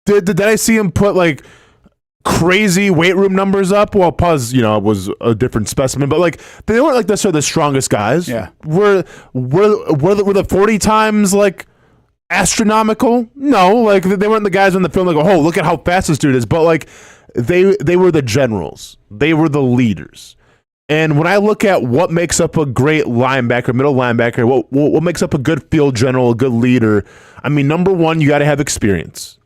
did I see him put like crazy weight room numbers up? Well, Puz, was a different specimen, but like they weren't like necessarily the strongest guys. Yeah. Were the 40 times like astronomical? No, like they weren't the guys in the film like, oh, look at how fast this dude is. But like they were the generals. They were the leaders. And when I look at what makes up a great linebacker, middle linebacker, what makes up a good field general, a good leader, I mean, number one, you got to have experience.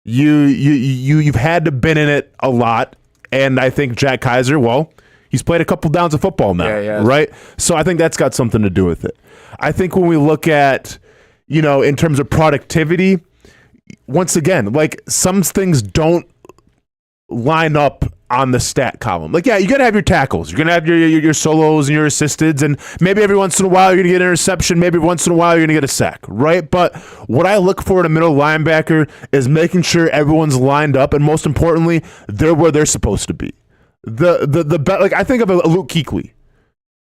You've had to been in it a lot, and I think Jack Kiser, well, he's played a couple downs of football now, right? So I think that's got something to do with it. I think when we look at, in terms of productivity, once again, like some things don't line up on the stat column. Like, yeah, you got to have your tackles. You're going to have your solos and your assisteds, and maybe every once in a while you're going to get an interception. Maybe once in a while you're going to get a sack, right? But what I look for in a middle linebacker is making sure everyone's lined up, and most importantly, they're where they're supposed to be. Like I think of a Luke Kuechly.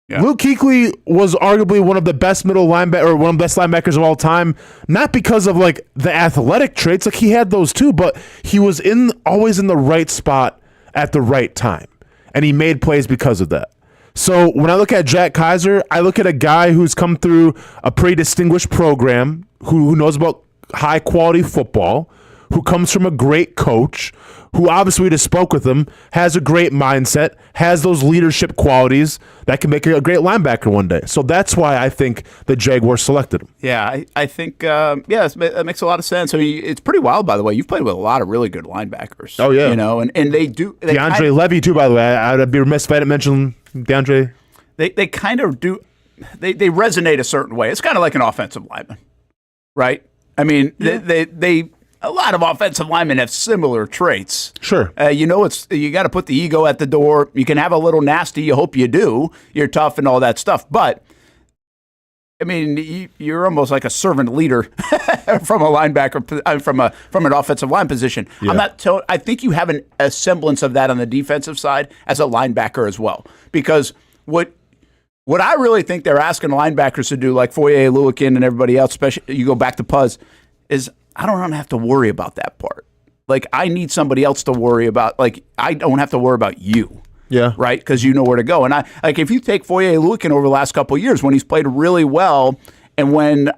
Yeah. Luke Kuechly was arguably one of the best middle linebacker, or one of the best linebackers of all time, not because of like the athletic traits, like he had those too, but he was always in the right spot at the right time, and he made plays because of that. So when I look at Jack Kiser, I look at a guy who's come through a pretty distinguished program, who knows about high quality football, who comes from a great coach, who obviously we just spoke with him, has a great mindset, has those leadership qualities that can make a great linebacker one day. So that's why I think the Jaguars selected him. Yeah, I think, that makes a lot of sense. I mean, it's pretty wild, by the way. You've played with a lot of really good linebackers. Oh, yeah. And they do. DeAndre Levy, too, by the way. I'd be remiss if I didn't mention DeAndre. They kind of do. They resonate a certain way. It's kind of like an offensive lineman, right? I mean, they a lot of offensive linemen have similar traits. Sure. You got to put the ego at the door. You can have a little nasty. You hope you do. You're tough and all that stuff. But, I mean, you're almost like a servant leader from a linebacker, from an offensive line position. Yeah. I think you have a semblance of that on the defensive side as a linebacker as well. Because what I really think they're asking linebackers to do, like Foye, Oluokun, and everybody else, especially you go back to Puz, is I don't have to worry about that part. Like, I need somebody else to worry about. Like, I don't have to worry about you. Yeah. Right? Because you know where to go. And if you take Foye Oluokun over the last couple of years, when he's played really well, and when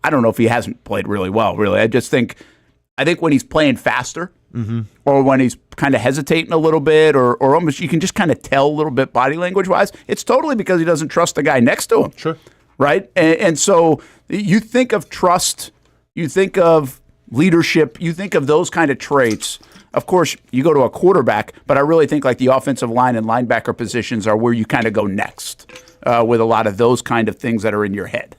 I don't know if he hasn't played really well, really. I think when he's playing faster, or when he's kind of hesitating a little bit, or almost you can just kind of tell a little bit body language wise, it's totally because he doesn't trust the guy next to him. Sure. Right? And so you think of trust. You think of leadership, you think of those kind of traits. Of course, you go to a quarterback, but I really think like the offensive line and linebacker positions are where you kind of go next with a lot of those kind of things that are in your head.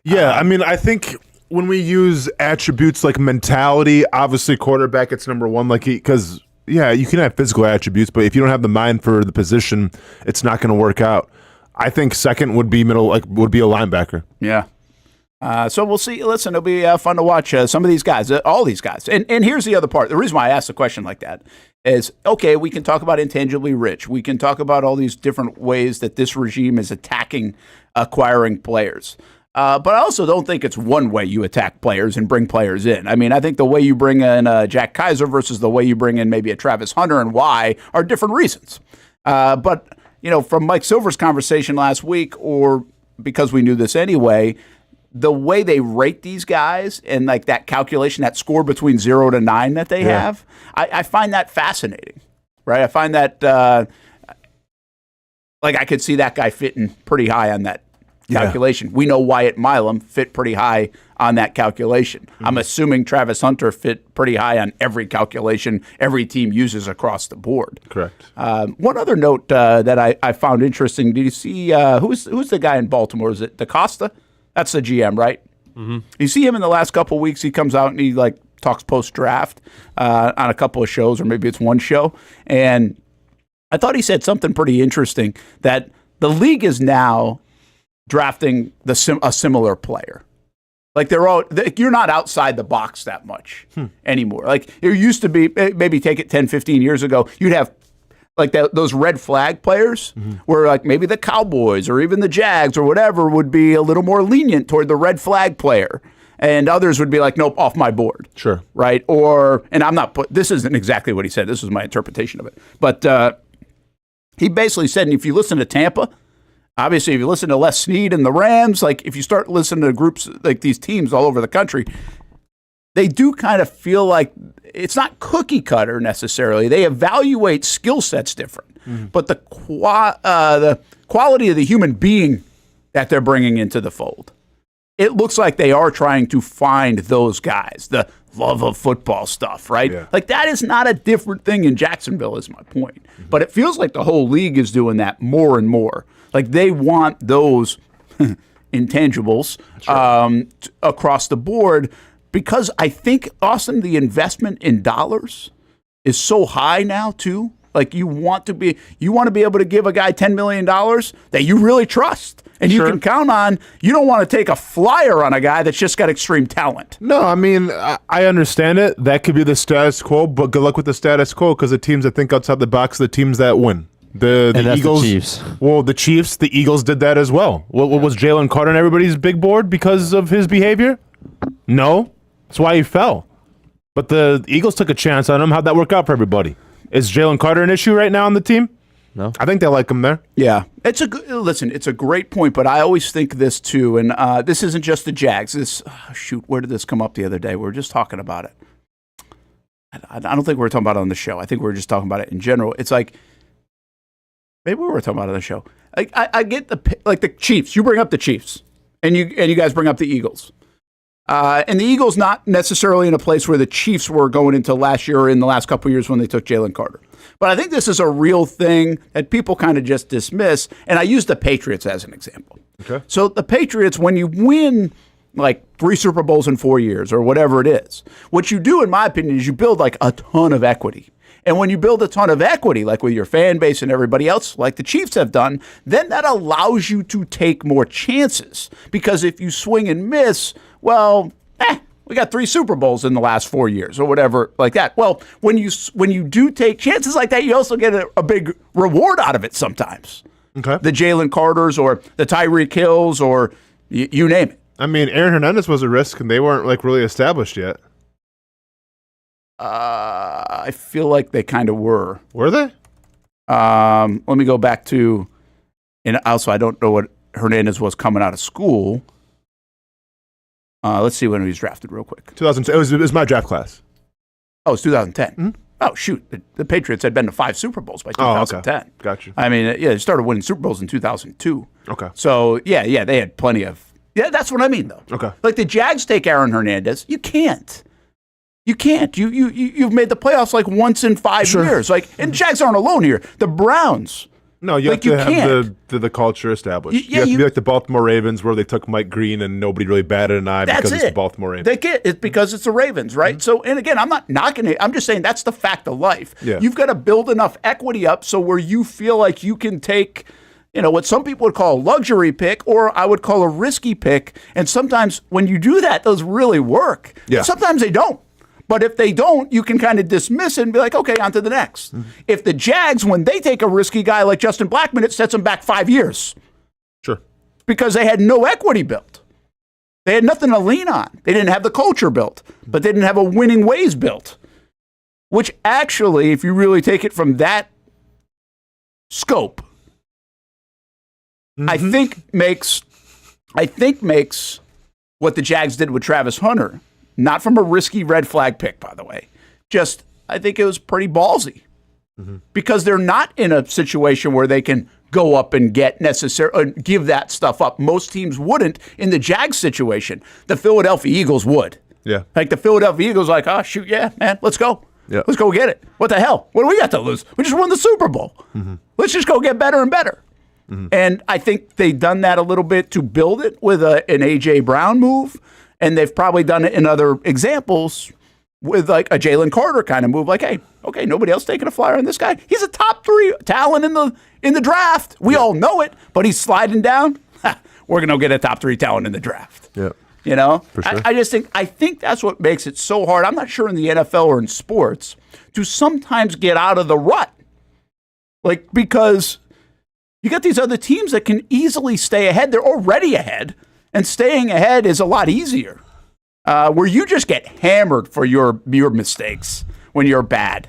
Yeah, I mean, I think when we use attributes like mentality, obviously quarterback, it's number one, because you can have physical attributes, but if you don't have the mind for the position, it's not going to work out. I think second would be a linebacker. Yeah. So we'll see. Listen, it'll be fun to watch some of these guys, all these guys. And here's the other part. The reason why I asked a question like that is, okay, we can talk about intangibly rich. We can talk about all these different ways that this regime is attacking acquiring players. But I also don't think it's one way you attack players and bring players in. I mean, I think the way you bring in Jack Kiser versus the way you bring in maybe a Travis Hunter and why are different reasons. But, from Mike Silver's conversation last week, or because we knew this anyway, the way they rate these guys and like that calculation, that score between 0 to 9 that they have, I find that fascinating, right? I find that like I could see that guy fitting pretty high on that calculation. We know Wyatt Milam fit pretty high on that calculation. I'm assuming Travis Hunter fit pretty high on every calculation every team uses across the board. Correct. One other note that I found interesting, did you see who's the guy in Baltimore? Is it DaCosta? That's the GM, right? Mm-hmm. You see him in the last couple of weeks, he comes out and he like talks post-draft on a couple of shows, or maybe it's one show, and I thought he said something pretty interesting, that the league is now drafting a similar player. Like you're not outside the box that much anymore. Like it used to be, maybe take it 10, 15 years ago, you'd have like those red flag players where like maybe the Cowboys or even the Jags or whatever would be a little more lenient toward the red flag player. And others would be like, nope, off my board. Sure. Right? And I'm not this isn't exactly what he said. This is my interpretation of it. But he basically said, and if you listen to Tampa, obviously if you listen to Les Snead and the Rams, like if you start listening to groups like these teams all over the country, they do kind of feel like it's not cookie cutter necessarily. They evaluate skill sets different, but the quality of the human being that they're bringing into the fold, it looks like they are trying to find those guys, the love of football stuff, right? Yeah. Like that is not a different thing in Jacksonville is my point. But it feels like the whole league is doing that more and more. Like they want those intangibles across the board, because I think, Austin, the investment in dollars is so high now too. Like you want to be able to give a guy $10 million that you really trust and you can count on. You don't want to take a flyer on a guy that's just got extreme talent. No, I mean, I understand it. That could be the status quo, but good luck with the status quo, because the teams that think outside the box are the teams that win. The Eagles, the Chiefs. Well, the Chiefs, the Eagles did that as well. What was Jalen Carter on everybody's big board because of his behavior? No. That's why he fell. But the Eagles took a chance on him. How'd that work out for everybody? Is Jalen Carter an issue right now on the team? No. I think they like him there. Yeah. It's a great point, but I always think this too, and this isn't just the Jags. Where did this come up the other day? We were just talking about it. I don't think we were talking about it on the show. I think we were just talking about it in general. It's like, maybe we were talking about it on the show. I get the Chiefs. You bring up the Chiefs, and you guys bring up the Eagles. And the Eagles not necessarily in a place where the Chiefs were going into last year or in the last couple of years when they took Jalen Carter. But I think this is a real thing that people kind of just dismiss. And I use the Patriots as an example. Okay. So the Patriots, when you win like 3 Super Bowls in 4 years or whatever it is, what you do, in my opinion, is you build like a ton of equity. And when you build a ton of equity, like with your fan base and everybody else, like the Chiefs have done, then that allows you to take more chances. Because if you swing and miss, well, we got 3 Super Bowls in the last 4 years or whatever like that. Well, when you do take chances like that, you also get a big reward out of it sometimes. Okay. The Jalen Carters or the Tyreek Hills or you name it. I mean, Aaron Hernandez was a risk, and they weren't like really established yet. I feel like they kind of were. Were they? Let me go back to, and also I don't know what Hernandez was coming out of school. Let's see when he was drafted real quick. 2010. It was my draft class. Oh, it's 2010. Mm-hmm. Oh, shoot. The Patriots had been to 5 Super Bowls by 2010. Oh, okay. Gotcha. I mean, they started winning Super Bowls in 2002. Okay. So, yeah, they had plenty of... Yeah, that's what I mean, though. Okay. Like the Jags take Aaron Hernandez. You can't. You've made the playoffs like once in 5 years. Like, and Jags aren't alone here. The Browns. No, you have to have the culture established. You have to be like the Baltimore Ravens, where they took Mike Green and nobody really batted an eye because it's the Baltimore Ravens. It's because it's the Ravens, right? Mm-hmm. So, and again, I'm not knocking it. I'm just saying that's the fact of life. Yeah. You've got to build enough equity up so where you feel like you can take, what some people would call a luxury pick, or I would call a risky pick. And sometimes when you do that, those really work. Yeah. Sometimes they don't. But if they don't, you can kind of dismiss it and be like, okay, on to the next. Mm-hmm. If the Jags, when they take a risky guy like Justin Blackmon, it sets them back 5 years. Sure. Because they had no equity built. They had nothing to lean on. They didn't have the culture built, but they didn't have a winning ways built. Which actually, if you really take it from that scope, I think makes I think makes what the Jags did with Travis Hunter, not from a risky red flag pick, by the way, just I think it was pretty ballsy because they're not in a situation where they can go up and get give that stuff up. Most teams wouldn't in the Jags situation. The Philadelphia Eagles would. Yeah. Like the Philadelphia Eagles like, oh, shoot, yeah, man, let's go. Yeah. Let's go get it. What the hell? What do we got to lose? We just won the Super Bowl. Let's just go get better and better. And I think they've done that a little bit to build it with an A.J. Brown move, and they've probably done it in other examples with like a Jalen Carter kind of move. Like, hey, okay, nobody else taking a flyer on this guy. He's a top 3 talent in the draft. We all know it, but he's sliding down. We're going to get a top 3 talent in the draft. Yeah. You know, For sure. I think that's what makes it so hard. I'm not sure in the NFL or in sports to sometimes get out of the rut. Like, because you got these other teams that can easily stay ahead. They're already ahead, and staying ahead is a lot easier. Where you just get hammered for your mistakes when you're bad.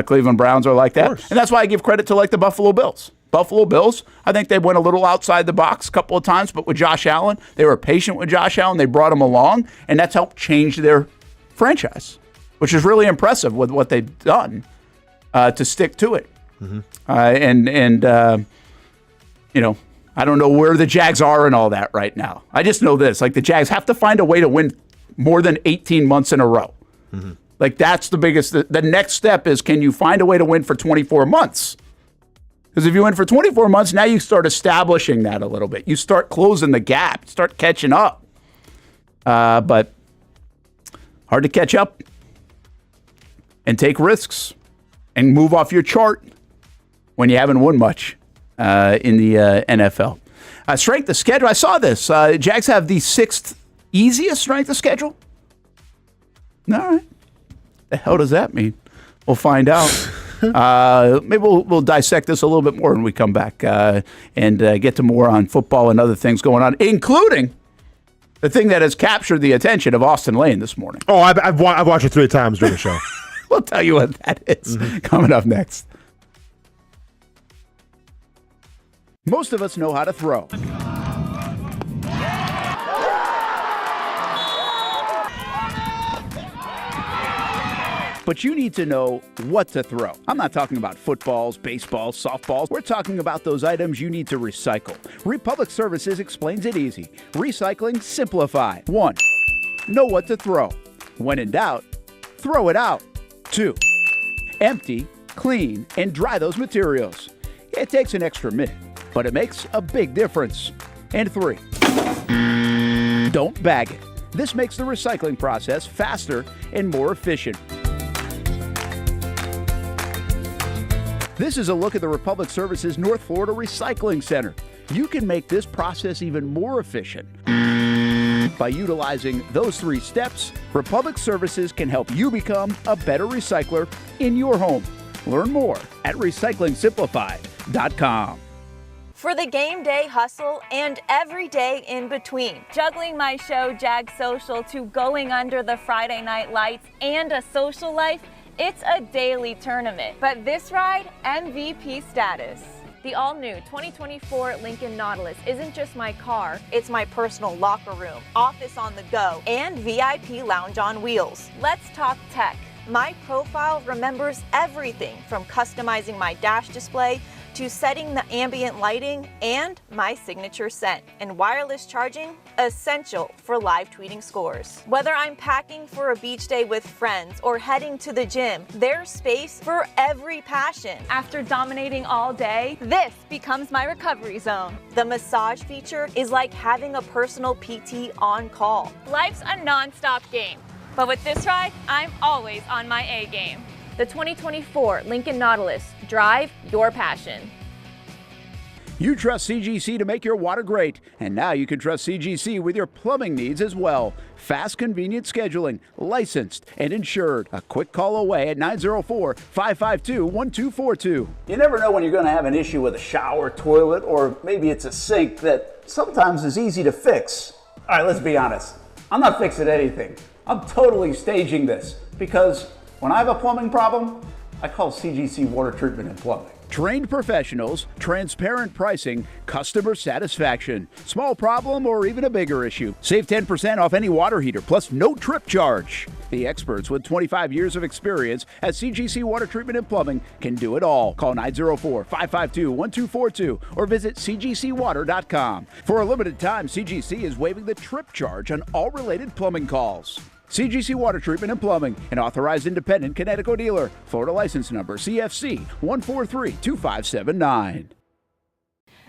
Cleveland Browns are like that. And that's why I give credit to like the Buffalo Bills. Buffalo Bills, I think they went a little outside the box a couple of times, but with Josh Allen, they were patient with Josh Allen. They brought him along, and that's helped change their franchise, which is really impressive with what they've done to stick to it. You know, I don't know where the Jags are and all that right now. I just know this. Like, the Jags have to find a way to win more than 18 months in a row. Like, that's the biggest. The next step is, can you find a way to win for 24 months? Because if you win for 24 months, now you start establishing that a little bit. You start closing the gap, start catching up. But hard to catch up and take risks and move off your chart when you haven't won much in the NFL. Strength of schedule, I saw this. Jags have the 6th easiest strength of schedule. All right. The hell does that mean? We'll find out. Maybe we'll dissect this a little bit more when we come back and get to more on football and other things going on, including the thing that has captured the attention of Austen Lane this morning. Oh, I've watched it 3 times during the show. We'll tell you what that is coming up next. Most of us know how to throw. But you need to know what to throw. I'm not talking about footballs, baseballs, softballs. We're talking about those items you need to recycle. Republic Services explains it easy. Recycling simplified. 1. Know what to throw. When in doubt, throw it out. 2. Empty, clean, and dry those materials. It takes an extra minute, but it makes a big difference. And 3. Don't bag it. This makes the recycling process faster and more efficient. This is a look at the Republic Services North Florida Recycling Center. You can make this process even more efficient. By utilizing those 3 steps, Republic Services can help you become a better recycler in your home. Learn more at recyclingsimplified.com. For the game day hustle and every day in between, juggling my show Jag Social to going under the Friday night lights and a social life, it's a daily tournament. But this ride, MVP status. The all-new 2024 Lincoln Nautilus isn't just my car, it's my personal locker room, office on the go, and VIP lounge on wheels. Let's talk tech. My profile remembers everything from customizing my dash display to setting the ambient lighting and my signature scent. And wireless charging, essential for live tweeting scores. Whether I'm packing for a beach day with friends or heading to the gym, there's space for every passion. After dominating all day, this becomes my recovery zone. The massage feature is like having a personal PT on call. Life's a non-stop game, but with this ride, I'm always on my A game. The 2024 Lincoln Nautilus. Drive your passion. You trust CGC to make your water great, and now you can trust CGC with your plumbing needs as well. Fast, convenient scheduling, licensed and insured. A quick call away at 904-552-1242. You never know when you're going to have an issue with a shower, toilet, or maybe it's a sink that sometimes is easy to fix. All right, let's be honest. I'm not fixing anything. I'm totally staging this because when I have a plumbing problem, I call CGC Water Treatment and Plumbing. Trained professionals, transparent pricing, customer satisfaction. Small problem or even a bigger issue. Save 10% off any water heater plus no trip charge. The experts with 25 years of experience at CGC Water Treatment and Plumbing can do it all. Call 904-552-1242 or visit cgcwater.com. For a limited time, CGC is waiving the trip charge on all related plumbing calls. CGC Water Treatment and Plumbing, an authorized independent Connecticut dealer. Florida license number CFC 1432579.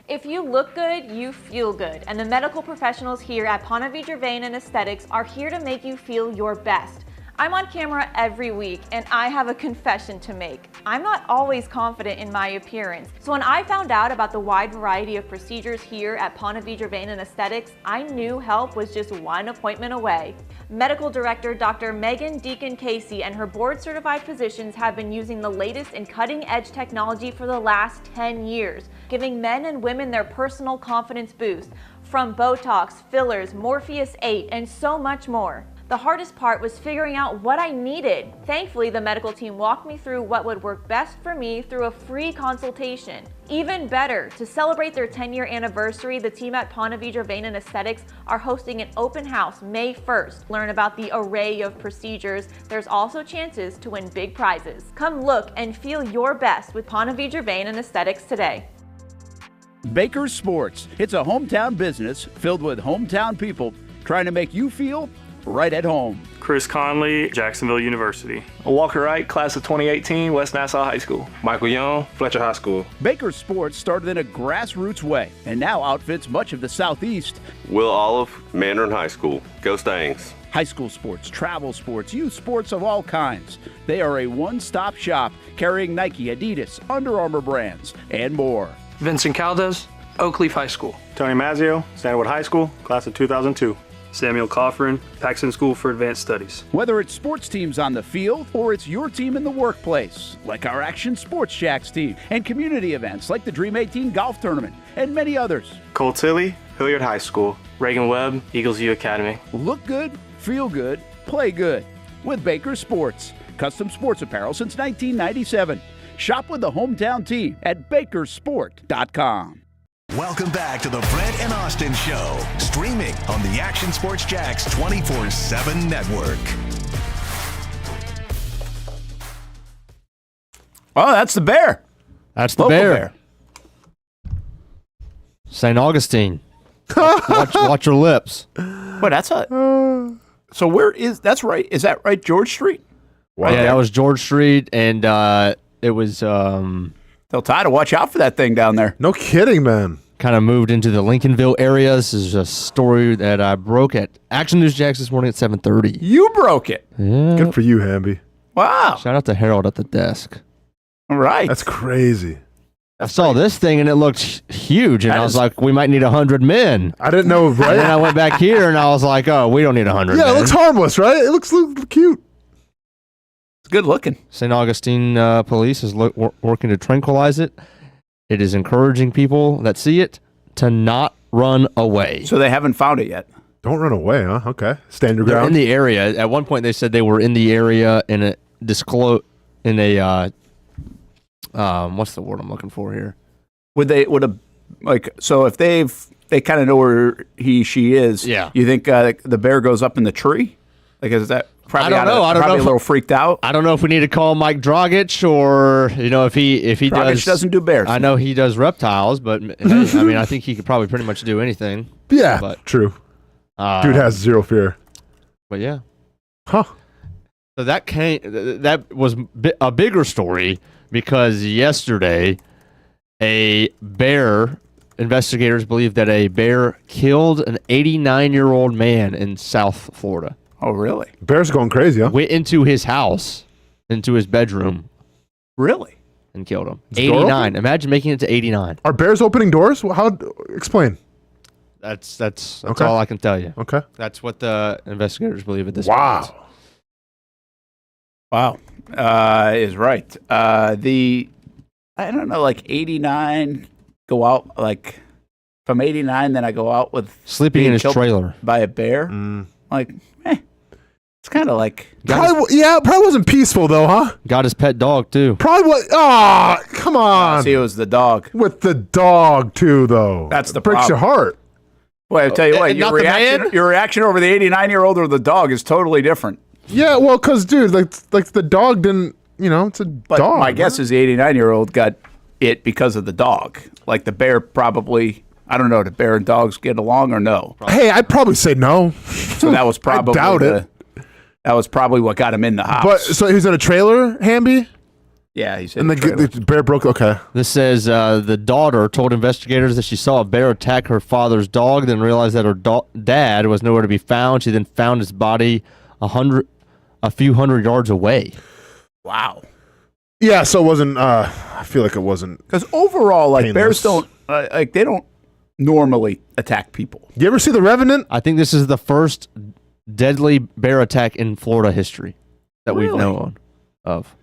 If you look good, you feel good. And the medical professionals here at Ponte Vedra Vein and Aesthetics are here to make you feel your best. I'm on camera every week, and I have a confession to make. I'm not always confident in my appearance. So when I found out about the wide variety of procedures here at Ponte Vedra Vein and Aesthetics, I knew help was just one appointment away. Medical Director Dr. Megan Deacon Casey and her board-certified physicians have been using the latest in cutting-edge technology for the last 10 years, giving men and women their personal confidence boost, from Botox, fillers, Morpheus 8, and so much more. The hardest part was figuring out what I needed. Thankfully, the medical team walked me through what would work best for me through a free consultation. Even better, to celebrate their 10-year anniversary, the team at Ponte Vedra Vein and Aesthetics are hosting an open house May 1st. Learn about the array of procedures. There's also chances to win big prizes. Come look and feel your best with Ponte Vedra Vein and Aesthetics today. Baker's Sports. It's a hometown business filled with hometown people trying to make you feel right at home. Chris Conley, Jacksonville University. Walker Wright, class of 2018, West Nassau High School. Michael Young, Fletcher High School. Baker's Sports started in a grassroots way and now outfits much of the Southeast. Will Olive, Mandarin High School. Go Stangs. High school sports, travel sports, youth sports of all kinds. They are a one-stop shop carrying Nike, Adidas, Under Armour brands, and more. Vincent Caldes, Oakleaf High School. Tony Mazzio, Sandwood High School, class of 2002. Samuel Coffrin, Paxton School for Advanced Studies. Whether it's sports teams on the field or it's your team in the workplace, like our Action Sports Jacks team, and community events like the Dream 18 Golf Tournament, and many others. Cole Tilley, Hilliard High School. Reagan Webb, Eagles U Academy. Look good, feel good, play good with Baker Sports. Custom sports apparel since 1997. Shop with the hometown team at bakersport.com. Welcome back to the Brent and Austin Show, streaming on the Action Sports Jacks 24/7 network. Oh, that's the Bear. That's the Local Bear. St. Augustine. Watch your lips. Well, that's a. So where is that's right? Is that right, George Street? Right yeah, that was George Street, and it was. They'll try to watch out for that thing down there. No kidding, man. Kind of moved into the Lincolnville area. This is a story that I broke at Action News Jacks this morning at 7:30. You broke it. Yeah. Good for you, Hamby. Wow. Shout out to Harold at the desk. All right. That's crazy. I saw this thing and it looked huge, and I was like, we might need 100 men. I didn't know, right? And then I went back here and I was like, oh, we don't need 100 men. Yeah, it looks harmless, right? It looks cute. It's good looking. St. Augustine police is working to tranquilize it. It is encouraging people that see it to not run away. So they haven't found it yet. Don't run away, huh? Okay. Stand your They're ground. in the area. At one point, they said they were in the area in a what's the word I'm looking for here? So if they kind of know where she is. Yeah. You think the bear goes up in the tree? Like, is that probably? I don't know. Probably a little freaked out. I don't know if we need to call Mike Dragic or if he Dragic doesn't do bears. I know he does reptiles, but I mean I think he could probably pretty much do anything. Yeah, but, true. Dude has zero fear. But yeah. Huh. So that was a bigger story because yesterday investigators believe that a bear killed an 89-year-old man in South Florida. Oh, really? Bear's going crazy, huh? Went into his house, into his bedroom. Really? And killed him. Is the door 89. open? Imagine making it to 89. Are bears opening doors? How? Explain. That's okay. all I can tell you. Okay. That's what the investigators believe at this point. Wow. Is right. I don't know, like 89, go out, like from 89, then I go out with sleeping in his killed trailer by a bear. Like, It's kind of like Probably wasn't peaceful though, huh? Got his pet dog too. Probably what? Oh, come on. See, it was the dog. With the dog too, though. That's the breaks your heart. Well, I tell you what, not the man? your reaction over the 89-year-old or the dog is totally different. Yeah, well, because dude, like the dog didn't. It's a dog. My guess is the 89-year-old got it because of the dog. Like the bear probably. I don't know. Do bear and dogs get along or no? Hey, I'd probably say no. So that was probably. I doubt it. That was probably what got him in the house. But so he was in a trailer, Hamby? Yeah, he's in and the bear broke. Okay. This says the daughter told investigators that she saw a bear attack her father's dog, then realized that her dad was nowhere to be found. She then found his body a few hundred yards away. Wow. Yeah, so it wasn't. I feel like it wasn't because overall, like painless. bears don't they don't normally attack people. You ever see The Revenant? I think this is the first deadly bear attack in Florida history that we've known of.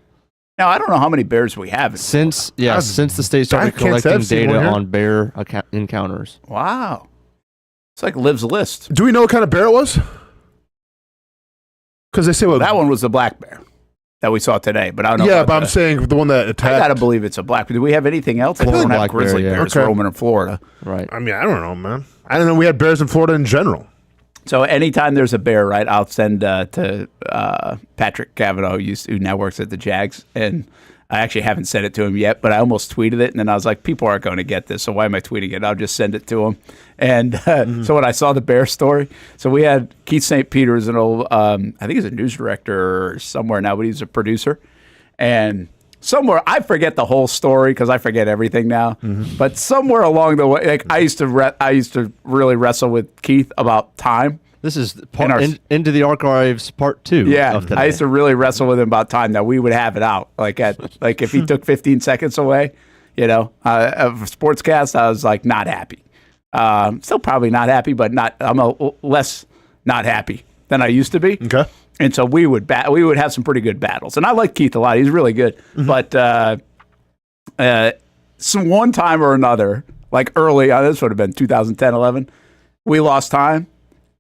Now I don't know how many bears we have since the state started collecting data on bear encounters. Wow, it's like Liv's list. Do we know what kind of bear it was? Because they say that one was the black bear that we saw today, but I don't know. Yeah, but I'm saying the one that attacked. I gotta believe it's a black bear. Do we have anything else? We don't have grizzly bears roaming in Florida. Right. I mean, I don't know, man. I don't know. We had bears in Florida in general. So anytime there's a bear, right, I'll send to Patrick Cavanaugh, who now works at the Jags, and I actually haven't sent it to him yet, but I almost tweeted it, and then I was like, people aren't going to get this, so why am I tweeting it? I'll just send it to him. And so when I saw the bear story, so we had Keith St. Peter's, an old, I think he's a news director or somewhere now, but he's a producer, and somewhere, I forget the whole story because I forget everything now. But somewhere along the way, like I used to really wrestle with Keith about time. This is into the archives part 2. Yeah, of today. I used to really wrestle with him about time. That we would have it out like if he took 15 seconds away, of a sportscast, I was like not happy. Still probably not happy, but I'm less not happy than I used to be. Okay. And so we would have some pretty good battles. And I like Keith a lot. He's really good. But some one time or another, like early on, this would have been 2010, 11, we lost time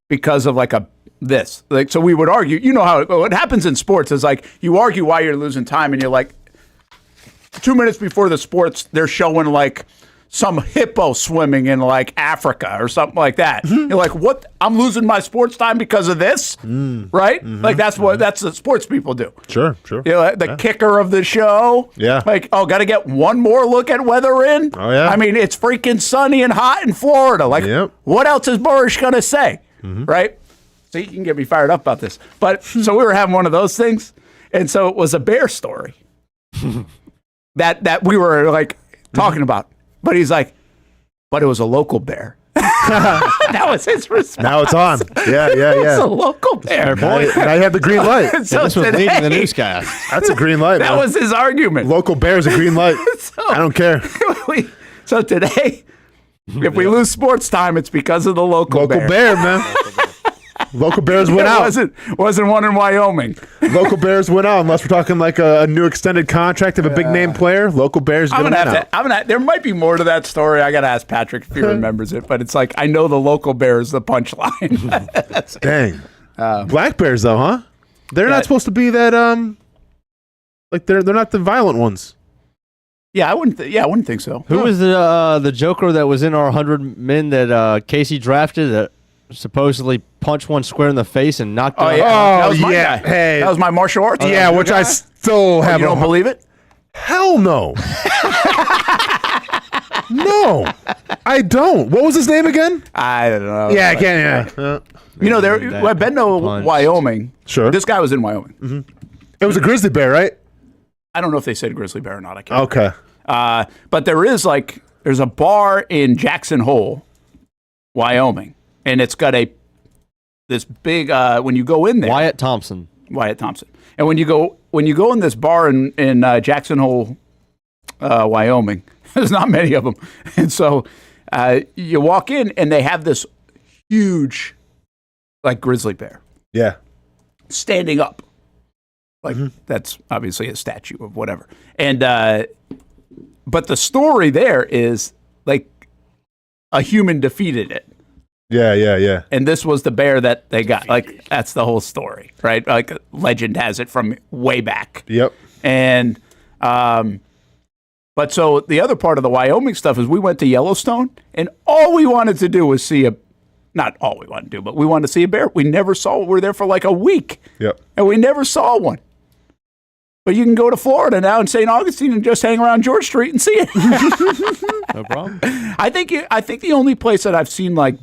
because of so we would argue. How what happens in sports is like you argue why you're losing time, and you're like 2 minutes before the sports, they're showing like some hippo swimming in like Africa or something like that. You're like, what? I'm losing my sports time because of this, right? Like that's what sports people do. Sure. The kicker of the show. Yeah. Like, got to get one more look at weather in. Oh yeah. I mean, it's freaking sunny and hot in Florida. Like, what else is Burish gonna say, right? So you can get me fired up about this. But so we were having one of those things, and so it was a bear story that we were like talking about. But he's like, but it was a local bear. That was his response. Now it's on. Yeah. It's a local bear. Now you have the green light. So this was leading the newscast. That's a green light. That was his argument. Local bear's a green light. I don't care. So today, if we lose sports time, it's because of the local bear, man. Local Bears went out. Wasn't one in Wyoming. Local Bears went out, unless we're talking like a new extended contract of a big name player. Local Bears going out. There might be more to that story. I got to ask Patrick if he remembers it, but it's like I know the local bear is the punchline. Dang. Black Bears though, huh? They're not supposed to be that. Like they're not the violent ones. Yeah, I wouldn't think so. Who was the Joker that was in our 100 men that Casey drafted that supposedly punched one square in the face and knocked out? That was my guy. Hey, that was my martial arts. Yeah, which I still have. You don't believe it? Hell no. No, I don't. What was his name again? I don't know. Yeah, I can't. Yeah. I've been to Wyoming. Sure. This guy was in Wyoming. It was a grizzly bear, right? I don't know if they said grizzly bear or not. I can't. Okay. But there's a bar in Jackson Hole, Wyoming, and it's got this big when you go in there. Wyatt Thompson. And when you go in this bar in Jackson Hole, Wyoming, there's not many of them, and so you walk in and they have this huge, like grizzly bear. Yeah. Standing up, like that's obviously a statue of whatever, and but the story there is like a human defeated it. Yeah. And this was the bear that they got. Like, that's the whole story, right? Like, legend has it from way back. Yep. And, but so the other part of the Wyoming stuff is we went to Yellowstone, and all we wanted to do was not all we wanted to do, but we wanted to see a bear. We never saw one. We were there for like a week. Yep. And we never saw one. But you can go to Florida now in St. Augustine and just hang around George Street and see it. No problem. I think the only place that I've seen like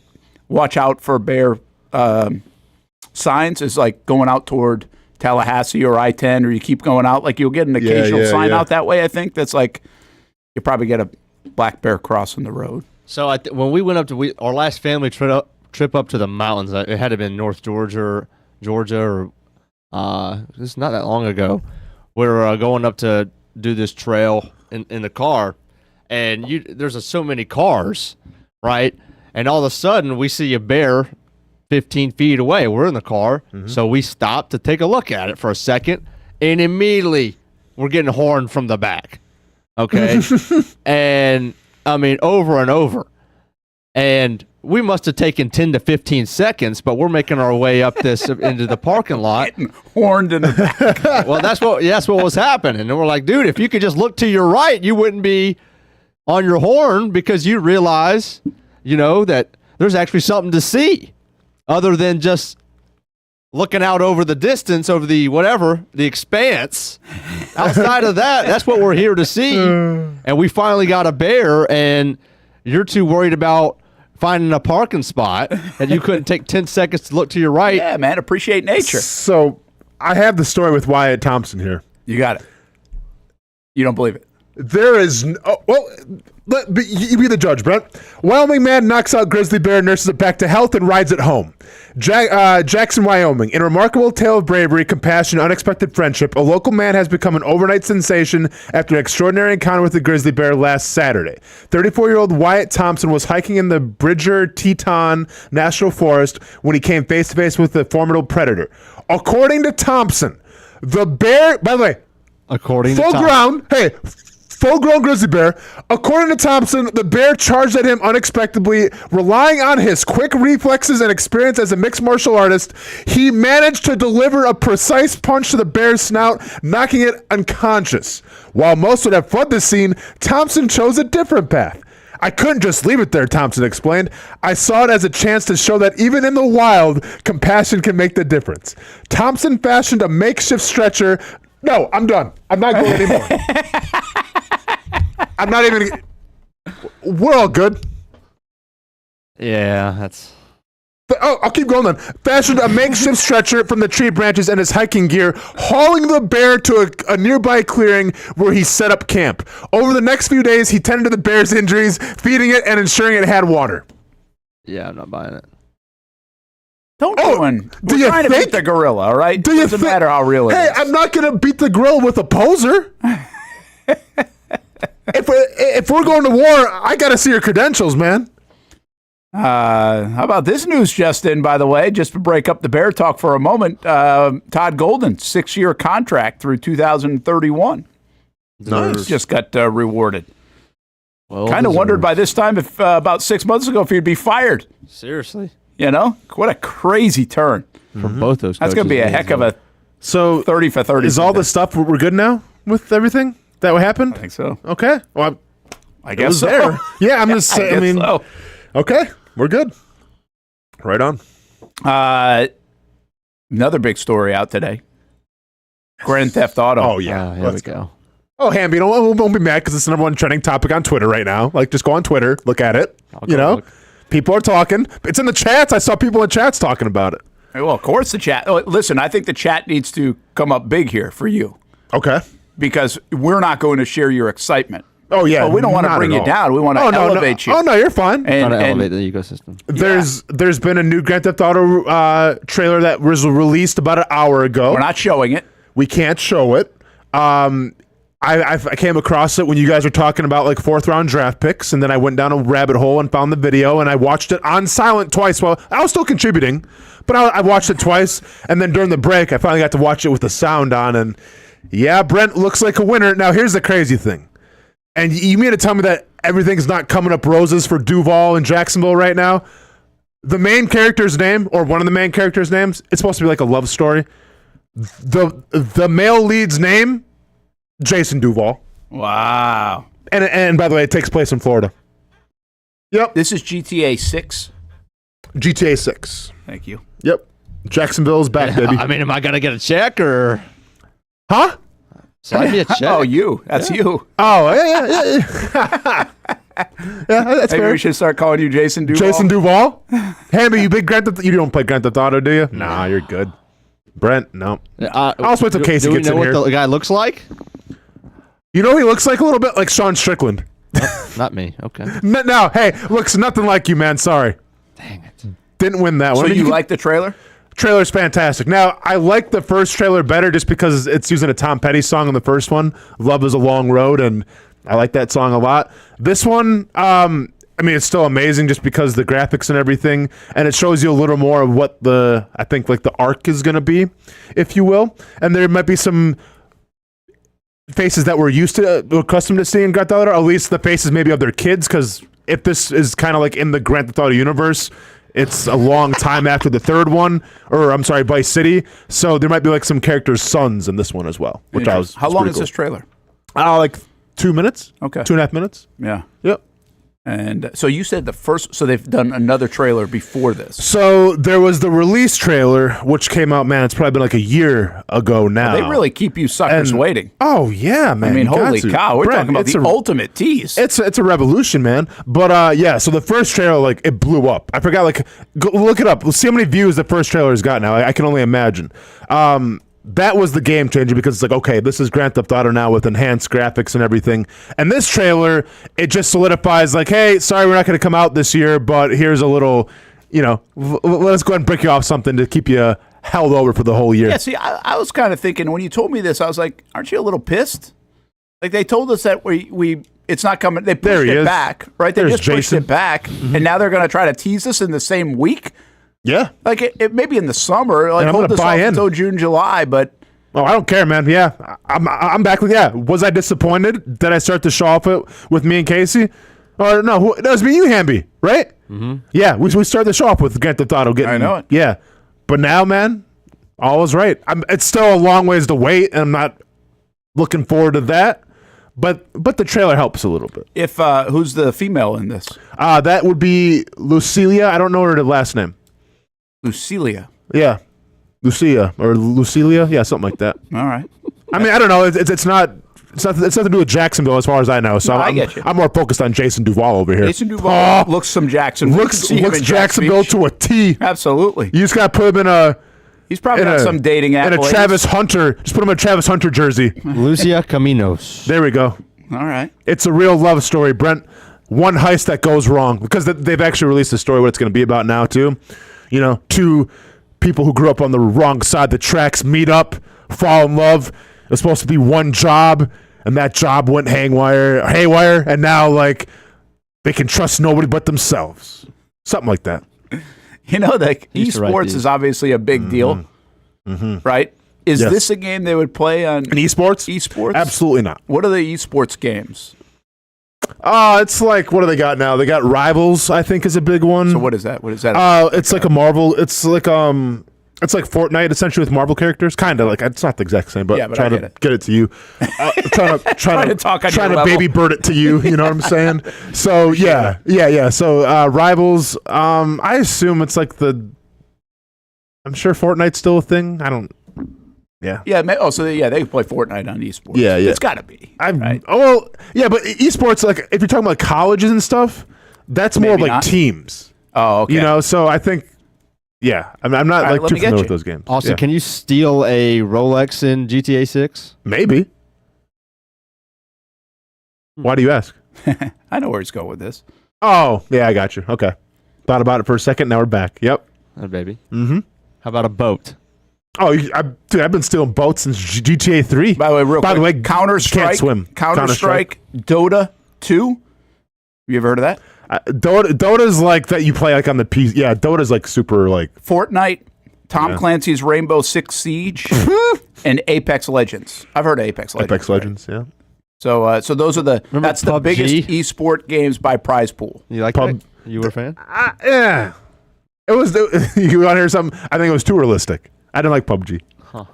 watch out for bear signs is like going out toward Tallahassee or I-10, or you keep going out. Like you'll get an occasional sign out that way. I think that's like you probably get a black bear crossing the road. So when we went up to our last family trip up to the mountains, it had to have been North Georgia, or it's not that long ago. We were going up to do this trail in the car, and there's so many cars, right? And all of a sudden, we see a bear 15 feet away. We're in the car, so we stopped to take a look at it for a second, and immediately we're getting horned from the back. Okay? And, I mean, over and over. And we must have taken 10 to 15 seconds, but we're making our way up this into the parking lot. Getting horned in the back. Well, that's what was happening. And we're like, dude, if you could just look to your right, you wouldn't be on your horn because you realize, that there's actually something to see other than just looking out over the distance, over the expanse. Outside of that, that's what we're here to see. And we finally got a bear, and you're too worried about finding a parking spot, and you couldn't take 10 seconds to look to your right. Yeah, man, appreciate nature. So I have the story with Wyatt Thompson here. You got it. You don't believe it? There is you be the judge, Brent. Wyoming man knocks out grizzly bear, nurses it back to health, and rides it home. Jackson, Wyoming. In a remarkable tale of bravery, compassion, unexpected friendship, a local man has become an overnight sensation after an extraordinary encounter with a grizzly bear last Saturday. 34-year-old Wyatt Thompson was hiking in the Bridger-Teton National Forest when he came face-to-face with a formidable predator. According to Thompson, the bear, by the way, full-grown grizzly bear. According to Thompson, the bear charged at him unexpectedly. Relying on his quick reflexes and experience as a mixed martial artist, he managed to deliver a precise punch to the bear's snout, knocking it unconscious. While most would have fled the scene, Thompson chose a different path. I couldn't just leave it there, Thompson explained. I saw it as a chance to show that even in the wild, compassion can make the difference. Thompson fashioned a makeshift stretcher. No, I'm done. I'm not going anymore. I'm not even. We're all good. Yeah, that's. I'll keep going then. Fashioned a makeshift stretcher from the tree branches and his hiking gear, hauling the bear to a nearby clearing where he set up camp. Over the next few days, he tended to the bear's injuries, feeding it and ensuring it had water. Yeah, I'm not buying it. Don't ruin. We're trying to beat the gorilla, all right? Doesn't matter how real it is. Hey, I'm not going to beat the gorilla with a poser. If we're going to war, I got to see your credentials, man. How about this news just in, by the way, just to break up the bear talk for a moment. Todd Golden, 6-year contract through 2031. Nice. Just got rewarded. Well, kind of wondered by this time, if about 6 months ago, if he'd be fired. Seriously. What a crazy turn. For both those coaches. That's going to be a heck of a 30 for 30. Is all the stuff, we're good now with everything that happened? I think so. Okay. Well, I guess so. There. Yeah, I'm just saying. So. Okay. We're good. Right on. Another big story out today. Grand Theft Auto. Oh, yeah. Here we go. Oh, Hamby, don't be mad because it's the number one trending topic on Twitter right now. Like, just go on Twitter, look at it. Look. People are talking. It's in the chats. I saw people in chats talking about it. Well, of course the chat. Listen, I think the chat needs to come up big here for you. Okay. Because we're not going to share your excitement. Oh, yeah. Well, we don't want to bring you down. We want to elevate you. Oh, no, you're fine. Trying to elevate the ecosystem. There's been a new Grand Theft Auto trailer that was released about an hour ago. We're not showing it. We can't show it. I came across it when you guys were talking about like 4th round draft picks, and then I went down a rabbit hole and found the video, and I watched it on silent twice. Well, I was still contributing, but I watched it twice, and then during the break, I finally got to watch it with the sound on, and yeah, Brent looks like a winner. Now, here's the crazy thing, and you mean to tell me that everything's not coming up roses for Duval and Jacksonville right now? the main character's name, or one of the main character's names, it's supposed to be like a love story. The male lead's name, Jason Duval. Wow. And by the way, it takes place in Florida. Yep. This is GTA 6. GTA 6. Thank you. Yep. Jacksonville's back, baby. I mean, am I going to get a check or? Huh? Sign me a check. Oh, you. That's you. Oh, yeah. Yeah, that's Maybe fair. we should start calling you Jason Duval. Jason Duval? Hammy, you big Grand Theft? You don't play Grand Theft Auto, do you? Nah, you're good. Brent, no. I'll wait till Casey gets in here. Do we know what the guy looks like? You know, he looks like a little bit like Sean Strickland. Not me. Okay. No, hey, looks nothing like you, man. Sorry. Dang it. Didn't win that one. So you like the trailer? Trailer's fantastic. Now, I like the first trailer better just because it's using a Tom Petty song on the first one. Love is a Long Road, and I like that song a lot. This one, I mean, it's still amazing just because the graphics and everything, and it shows you a little more of what I think, like the arc is going to be, if you will. And there might be some faces that we're accustomed to seeing in Grand Theft Auto, at least the faces maybe of their kids, because if this is kind of like in the Grand Theft Auto universe, it's a long time after the third one, or I'm sorry, Vice City. So there might be like some characters' sons in this one as well. How long is this trailer? Like 2 minutes. Okay. 2.5 minutes. Yeah. Yep. And so you said so they've done another trailer before this. So there was the release trailer, which came out, man, it's probably been like a year ago now. They really keep you suckers waiting. Oh, yeah, man. I mean, holy cow. We're Brent, talking about the ultimate tease. It's a revolution, man. But, yeah, so the first trailer, like, it blew up. I forgot, like, go look it up. Let's see how many views the first trailer has got now. I can only imagine. That was the game changer because it's like, okay, this is Grand Theft Auto now with enhanced graphics and everything. And this trailer, it just solidifies like, hey, sorry, we're not going to come out this year, but here's a little, let us go ahead and break you off something to keep you held over for the whole year. Yeah, see, I was kind of thinking when you told me this, I was like, aren't you a little pissed? Like they told us that it's not coming. They pushed it back, right? They just pushed it back, and now they're going to try to tease us in the same week. Yeah, like it maybe in the summer, like hold this off until June, July, but I don't care, man. Yeah, I'm back with Was I disappointed? Did I start to show off it with me and Casey? Or no, that was me and you, Hamby, right? Mm-hmm. Yeah, we started the show off with Grand Theft Auto. I know it. Yeah, but now, man, all is right. It's still a long ways to wait, and I'm not looking forward to that. But the trailer helps a little bit. If who's the female in this? That would be Lucilia. I don't know her last name. Lucilia. Yeah. Lucia or Lucilia. Yeah, something like that. All right. I mean, I don't know. It's nothing to do with Jacksonville as far as I know. So I get you. I'm more focused on Jason Duval over here. Jason Duval looks some Jacksonville. Looks Jacksonville to a T. Absolutely. You just got to put him in a... He's probably got some dating app. In a Travis Hunter. Just put him in a Travis Hunter jersey. Lucia Caminos. There we go. All right. It's a real love story, Brent. One heist that goes wrong. Because they've actually released a story what it's going to be about now, too. Two people who grew up on the wrong side of the tracks meet up, fall in love. It was supposed to be one job, and that job went haywire, and now, like, they can trust nobody but themselves. Something like that. Like, esports is obviously a big deal, right? Is this a game they would play on... In esports? Esports? Absolutely not. What are the esports games? It's like, what do they got now? They got Rivals, I think, is a big one. So what is that? What is that? It's like a Marvel. It's like Fortnite essentially with Marvel characters. Kind of like, it's not the exact same, but trying to get it to you. Trying to baby bird it to you. You know what I'm saying? So yeah. So Rivals. I assume it's like I'm sure Fortnite's still a thing. I don't. Yeah. Yeah. They can play Fortnite on esports. Yeah. It's got to be. Right? Oh, well, yeah, but esports, like, if you're talking about colleges and stuff, that's more like teams. Oh, okay. So I think, I'm not like too familiar with those games. Also, can you steal a Rolex in GTA 6? Maybe. Why do you ask? I know where he's going with this. Oh, yeah, I got you. Okay. Thought about it for a second. Now we're back. Yep. Oh, baby. Mm-hmm. How about a boat? Oh, I've been stealing boats since GTA 3. By the way, Counter-Strike. Can't swim. Counter-Strike. Dota 2. You ever heard of that? Dota's like that you play like on the PC. Yeah, Dota's like super like... Fortnite, Tom Clancy's Rainbow Six Siege, and Apex Legends. I've heard of Apex Legends. Apex Legends, yeah. So those are that's the PUBG? biggest esport games by prize pool. You like that? You were a fan? Yeah. It was. You want to hear something? I think it was too realistic. I didn't like PUBG.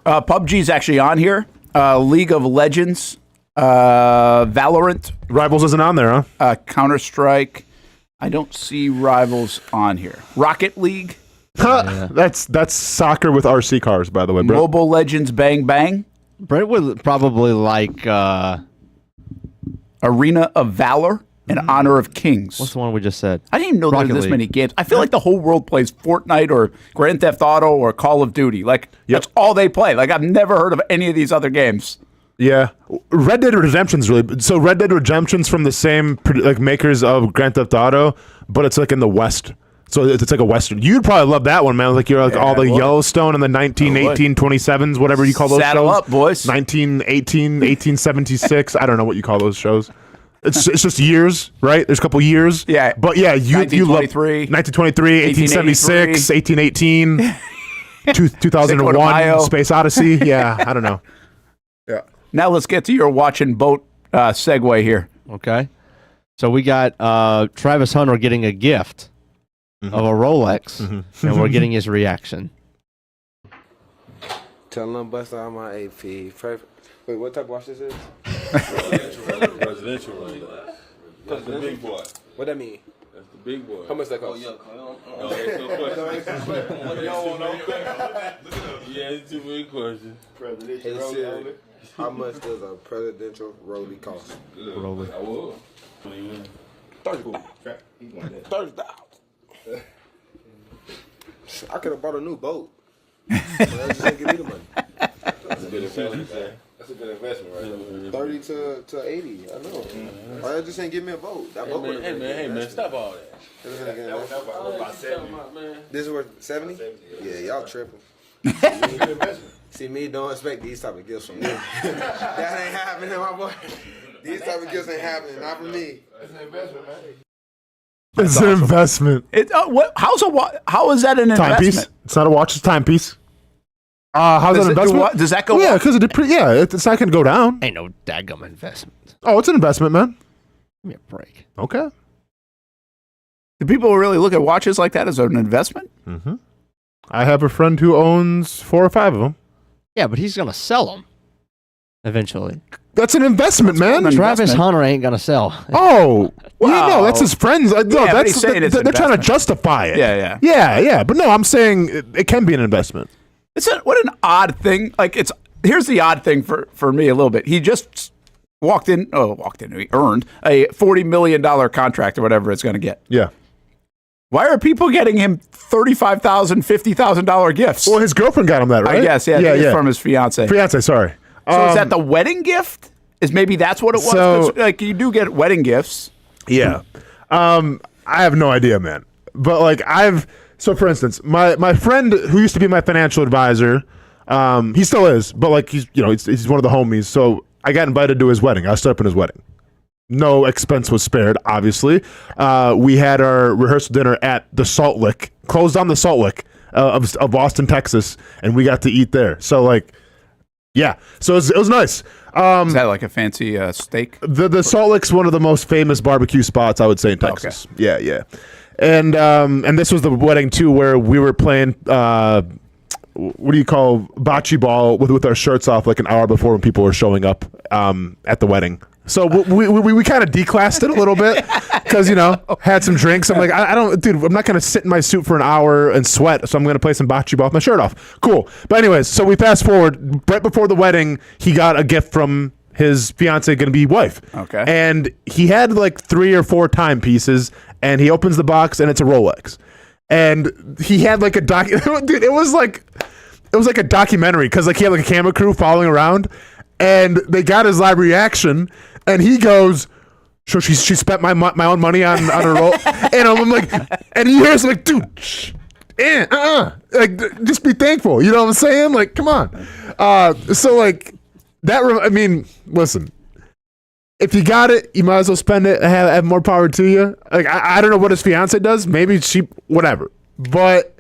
PUBG's actually on here. League of Legends, Valorant. Rivals isn't on there, huh? Counter-Strike. I don't see Rivals on here. Rocket League. Yeah. That's soccer with RC cars, by the way, bro. Mobile Legends Bang Bang. Brent would probably like Arena of Valor and Honor of Kings. What's the one we just said? I didn't even know there were this League. many games. I feel like the whole world plays Fortnite or Grand Theft Auto or Call of Duty. Like, that's all they play. Like, I've never heard of any of these other games. Yeah. Red Dead Redemption's really... So Red Dead Redemption's from the same makers of Grand Theft Auto, but it's like in the West. So it's like a Western. You'd probably love that one, man. Like you're like all the Yellowstone and the 1918, 27s, whatever you call those Saddle shows. up, boys. 1918, 1876. I don't know what you call those shows. It's just years, right? There's a couple years. Yeah. But yeah, you love 1923, 1876, 1818, 2001, Space Odyssey. Yeah, I don't know. Yeah. Now let's get to your watching boat segue here. Okay. So we got Travis Hunter getting a gift of a Rolex, and we're getting his reaction. Tell them bust out my AP. Wait, what type of watch this is? Presidential ring. That's the big boy. What that mean? That's the big boy. How much that cost? Yeah, it's too many questions. Presidential how much does a presidential rollie cost? Rollie. I will. $30,000. I could have bought a new boat. But I just didn't give me the money. That's a good investment, man. That's a good investment, right? 30 to 80. I know. Why you just ain't give me a boat? That boat hey man, stop all that. That was about 70. This is worth 70? Yeah, y'all tripping. See, me don't expect these type of gifts from me. That ain't happening, my boy. These type of gifts ain't happening, not from me. That's an investment, man. It's an investment. How is that an investment? Timepiece. It's not a watch. It's a timepiece. How's that an investment? Does that go? Yeah, because it's not going to go down. Ain't no daggum investment. Oh, it's an investment, man. Give me a break. Okay. Do people really look at watches like that as an investment? Mm-hmm. I have a friend who owns 4 or 5 of them. Yeah, but he's gonna sell them eventually. That's an investment, man. Travis Hunter ain't gonna sell. Oh, well, no, that's his friends. No, but he's saying it's they're trying to investment. justify it. Yeah. But no, I'm saying it can be an investment. What an odd thing. Like here's the odd thing for me a little bit. He just he earned a $40 million contract or whatever it's going to get. Yeah. Why are people getting him $35,000, $50,000 gifts? Well, his girlfriend got him that, right? I guess, yeah. From his fiance. Fiance, sorry. So is that the wedding gift? Is maybe that's what it was? So- 'Cause, like you do get wedding gifts. Yeah. I have no idea, man. But so for instance, my friend who used to be my financial advisor, he still is, but he's one of the homies. So I got invited to his wedding. I stood up in his wedding. No expense was spared, obviously. We had our rehearsal dinner at the Salt Lick, closed on the Salt Lick of Austin, Texas, and we got to eat there. So yeah. So it was nice. Is that like a fancy steak? The Salt Lick's one of the most famous barbecue spots, I would say, in Texas. Okay. Yeah. And this was the wedding too, where we were playing what do you call bocce ball with our shirts off like an hour before when people were showing up at the wedding. So we kind of declassed it a little bit because had some drinks. I'm like, I'm not gonna sit in my suit for an hour and sweat. So I'm gonna play some bocce ball with my shirt off. Cool. But anyways, so we fast forward right before the wedding. He got a gift from his fiance, gonna be wife. Okay. And he had 3 or 4 timepieces, and he opens the box and it's a Rolex. And he had a dude. It was like a documentary because he had a camera crew following around, and they got his live reaction. And he goes, "So she spent my own money on her roll," and I'm like, and he hears dude, just be thankful. You know what I'm saying? Come on. Listen. If you got it, you might as well spend it. Have more power to you. I don't know what his fiance does. Maybe she, whatever. But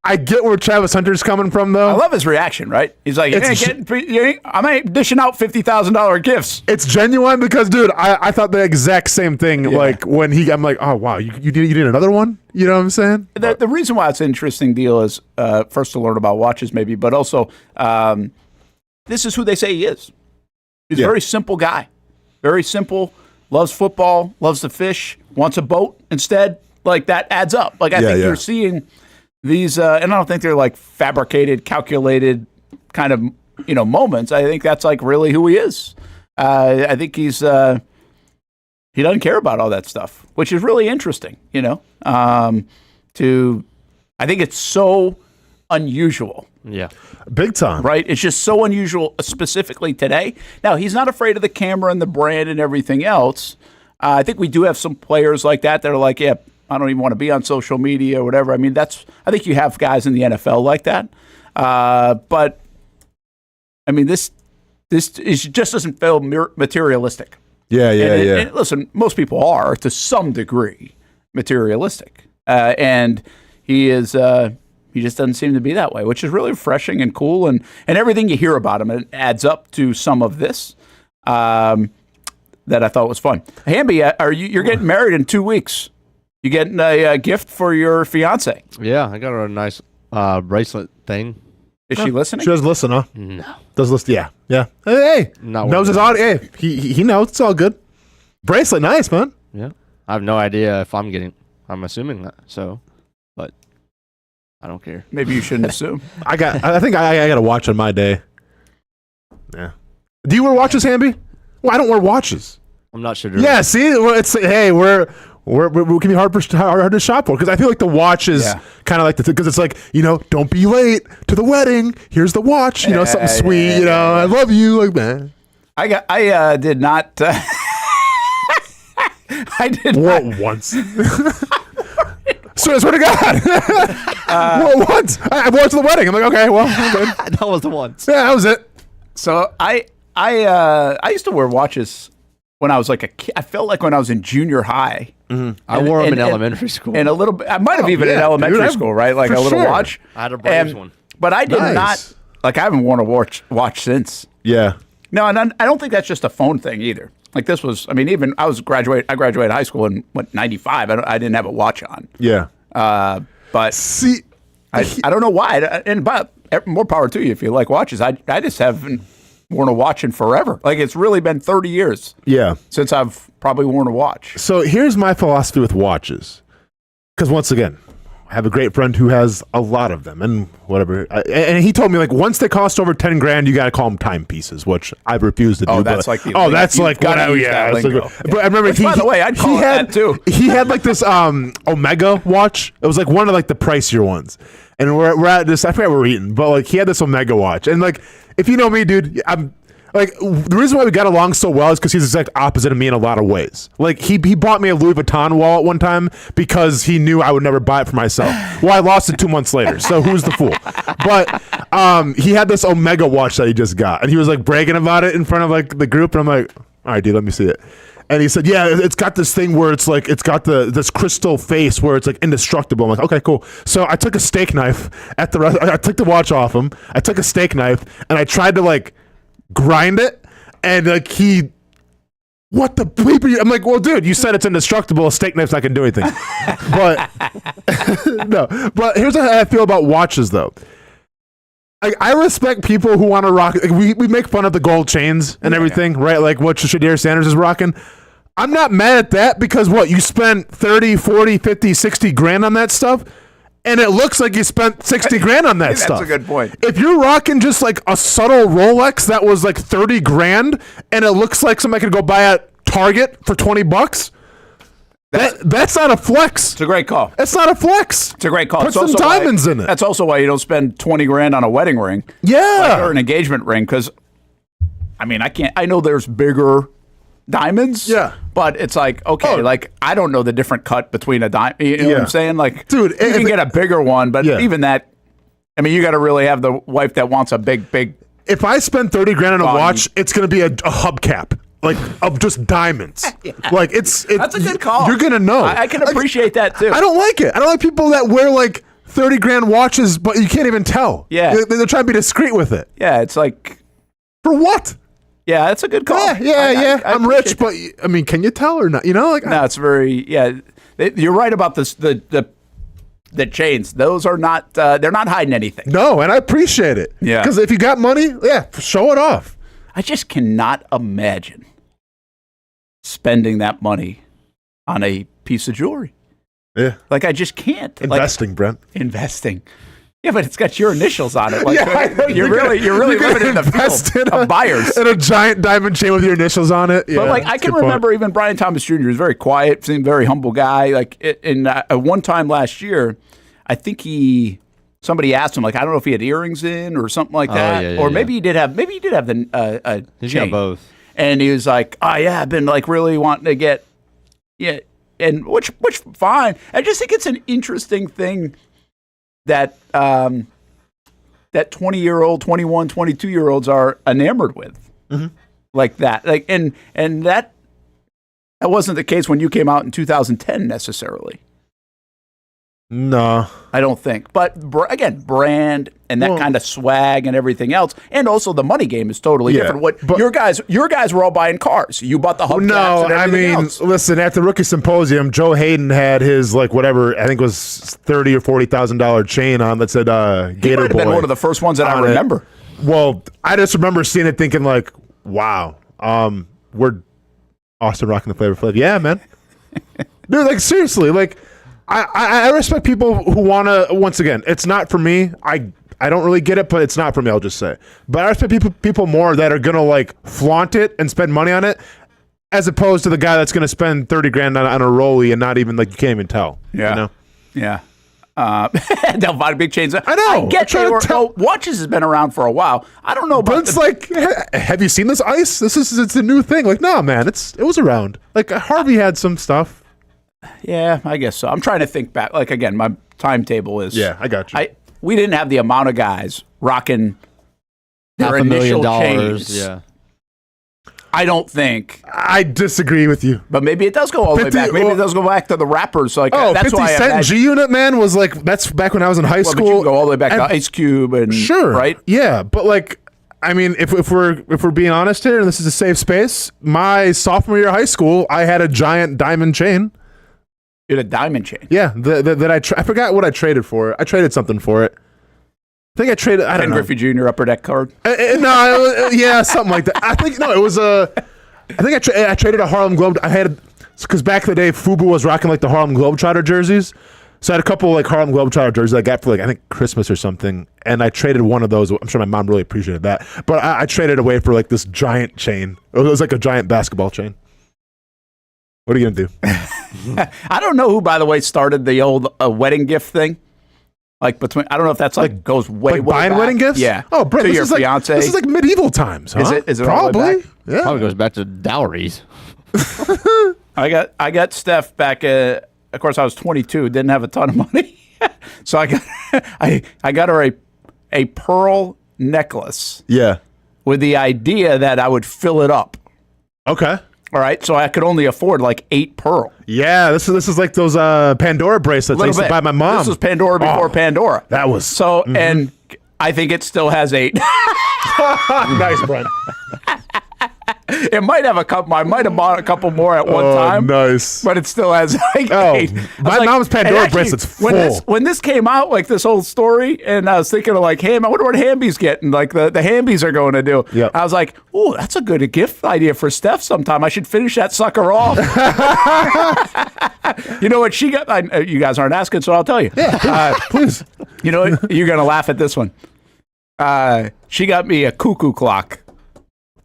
I get where Travis Hunter's coming from, though. I love his reaction, right? He's like, I ain't dishing out $50,000 gifts. It's genuine because, dude, I thought the exact same thing. Yeah. Like, when I'm like, oh, wow, you did another one? You know what I'm saying? The reason why it's an interesting deal is, first, to learn about watches, maybe, but also, this is who they say he is. He's a very simple guy. Very simple, loves football, loves to fish, wants a boat instead. Like, that adds up. Like, I think you're seeing these, and I don't think they're like fabricated, calculated kind of, moments. I think that's like really who he is. I think he doesn't care about all that stuff, which is really interesting, I think it's so unusual. Yeah. Big time. Right? It's just so unusual, specifically today. Now, he's not afraid of the camera and the brand and everything else. I think we do have some players like that are like, yeah, I don't even want to be on social media or whatever. I mean, I think you have guys in the NFL like that. But, I mean, this just doesn't feel materialistic. Yeah. And listen, most people are, to some degree, materialistic. And he is... He just doesn't seem to be that way, which is really refreshing and cool. And everything you hear about him, it adds up to some of this that I thought was fun. Hamby, you're getting married in 2 weeks. You getting a gift for your fiance? Yeah, I got her a nice bracelet thing. Is she listening? She does listen, huh? No. Does listen? Yeah. Hey, knows his audience. Hey, he knows. It's all good. Bracelet, nice, man. Yeah. I have no idea if I'm assuming that, so, but I don't care. Maybe you shouldn't assume. I think I got a watch on my day. Yeah. Do you wear watches, Hamby? Well, I don't wear watches. I'm not sure. Yeah. See, it's hey, we can be hard to shop for because I feel like the watch is kind of like because it's like don't be late to the wedding. Here's the watch. Something sweet. I love you. Like man. I did not. I did not once. So I swear to God. Once. I wore it to the wedding. I'm like, okay, well, I'm good. That was the once. Yeah, that was it. So I used to wear watches when I was like a kid. I felt like when I was in junior high. Mm-hmm. I wore them in elementary school. And a little bit. I might have even in elementary school, right? Like a little watch. I had a Braves one. But I did not. Like I haven't worn a watch since. Yeah. No, and I don't think that's just a phone thing either. Like this was, I mean, even I graduated high school in 95. I didn't have a watch on. Yeah. But see, I don't know why. But more power to you if you like watches. I just haven't worn a watch in forever. Like it's really been 30 years. Yeah. Since I've probably worn a watch. So here's my philosophy with watches. Because once again, I have a great friend who has a lot of them and whatever. And he told me like once they cost over 10 grand, you got to call them timepieces, which I've refused to do. That's like but I remember by the way, I'd call that too. He had like this Omega watch. It was like one of like the pricier ones. And we're at this, I forget what we're eating, but like he had this Omega watch. And like, if you know me, dude, I'm like, the reason why we got along so well is because he's the exact opposite of me in a lot of ways. Like, he bought me a Louis Vuitton wallet one time because he knew I would never buy it for myself. Well, I lost it 2 months later, so who's the fool? But he had this Omega watch that he just got, and he was, like, bragging about it in front of, like, the group, and I'm like, all right, dude, let me see it. And he said, yeah, it's got this thing where it's like, it's got this crystal face where it's like indestructible. I'm like, okay, cool. So I took a steak knife I took the watch off him. I took a steak knife, and I tried to, like, grind it, and like what the bleep are you? I'm like, well, dude, you said it's indestructible. A steak knife's not gonna do anything. But no. But here's how I feel about watches, though. Like, I respect people who want to rock. Like, we make fun of the gold chains and everything, right? Like what Shadir Sanders is rocking. I'm not mad at that because what you spent 30, 40, 50, 60 grand on that stuff. And it looks like you spent 60 grand on that stuff. That's a good point. If you're rocking just like a subtle Rolex that was like 30 grand and it looks like somebody could go buy at Target for $20, that's not a flex. It's a great call. It's not a flex. It's a great call. Put some diamonds in it. That's also why you don't spend 20 grand on a wedding ring. Yeah. Or an engagement ring. Because, I mean, I know there's bigger diamonds. Yeah. But it's like, okay, like, I don't know the different cut between a diamond. You know what I'm saying? Like, dude, you can get a bigger one, but even that, I mean, you got to really have the wife that wants a big. If I spend 30 grand on a watch, it's going to be a hubcap. Like, of just diamonds. Like, it's that's a good call. You're going to know. I can appreciate that, too. I don't like it. I don't like people that wear, like, 30 grand watches, but you can't even tell. Yeah. They're trying to be discreet with it. Yeah, it's like, for what? Yeah, that's a good call. Yeah. I'm rich, but I mean, can you tell or not? No, it's very. Yeah, you're right about this. The chains; those are not. They're not hiding anything. No, and I appreciate it. Yeah, because if you got money, show it off. I just cannot imagine spending that money on a piece of jewelry. Yeah, like I just can't. Investing, Brent. Investing. Yeah, but it's got your initials on it. Like, you're really limited in the field of buyers. And a giant diamond chain with your initials on it. Yeah, but like I can remember even Brian Thomas Jr. was very quiet, seemed very humble guy. Like in one time last year, I think somebody asked him like I don't know if he had earrings in or something like that, or maybe he did have the He's chain. got both. And he was like, oh yeah, I've been like really wanting to get and which fine. I just think it's an interesting thing that 20-year-old, 21, 22-year-olds are enamored with, like that. Like and that wasn't the case when you came out in 2010 necessarily. No, I don't think. But again, brand and that kind of swag and everything else, and also the money game is totally different. But your guys were all buying cars. You bought the hubcaps. No, and I mean, else. listen. At the rookie symposium, Joe Hayden had his like whatever I think was $30,000 or $40,000 chain on that said Gator might have Boy. been one of the first ones that I remember. Well, I just remember seeing it, thinking like, wow, we're Austin rocking the Flavor Flav. Yeah, man. Dude, like seriously, like. I respect people who want to, once again, it's not for me. I don't really get it, but it's not for me, I'll just say. But I respect people more that are going to like flaunt it and spend money on it as opposed to the guy that's going to spend 30 grand on a rollie and not even like, you can't even tell. Yeah. You know? Yeah. They'll buy big chains. I know. I get watches has been around for a while. I don't know about it's like, have you seen this ice? It's a new thing. Like, no, man, it was around. Like Harvey had some stuff. Yeah, I guess so. I'm trying to think back. Like again, my timetable is. Yeah, I got you. We didn't have the amount of guys rocking their $500,000. chains. Yeah. I don't think. I disagree with you. But maybe it does go all the way back. Maybe it does go back to the rappers. Like that's 50 why Cent G-Unit, man, was like, that's back when I was in high school. But you can go all the way back to Ice Cube and sure, right? Yeah, but like, I mean, if we're being honest here, and this is a safe space, my sophomore year of high school, I had a giant diamond chain. You had a diamond chain. Yeah, I forgot what I traded for it. I traded something for it. I think I traded. I don't know. Griffey Jr. Upper Deck card. Yeah, something like that. I think it was a. I think I traded a Harlem Globe. I had because back in the day, Fubu was rocking like the Harlem Globetrotter jerseys. So I had a couple like Harlem Globetrotter jerseys I got for like I think Christmas or something, and I traded one of those. I'm sure my mom really appreciated that. But I traded away for like this giant chain. It was like a giant basketball chain. What are you gonna do? I don't know who, by the way, started the old wedding gift thing. Like between, I don't know if that's like goes way buying back. wedding gifts. Yeah. Oh, Brent, to this your is like fiance. this is like medieval times. Huh? Is it all the way probably? back? Yeah. Probably goes back to dowries. I got Steph back. Of course, I was 22. Didn't have a ton of money, so I got I got her a pearl necklace. Yeah. With the idea that I would fill it up. Okay. All right, so I could only afford like 8 pearl. Yeah, this is like those Pandora bracelets I used to buy my mom. This was Pandora before Pandora. That was so, and I think it still has 8. Nice, Brent. It might have a couple. I might have bought a couple more at one time. Nice, but it still has like 8. My mom's Pandora bracelet's full. When this came out, like this whole story, and I was thinking of like, hey, I wonder what Hamby's getting. Like the Hamby's are going to do. Yep. I was like, oh, that's a good gift idea for Steph. Sometime I should finish that sucker off. You know what she got? You guys aren't asking, so I'll tell you. Yeah, please. You know what? You're gonna laugh at this one. She got me a cuckoo clock.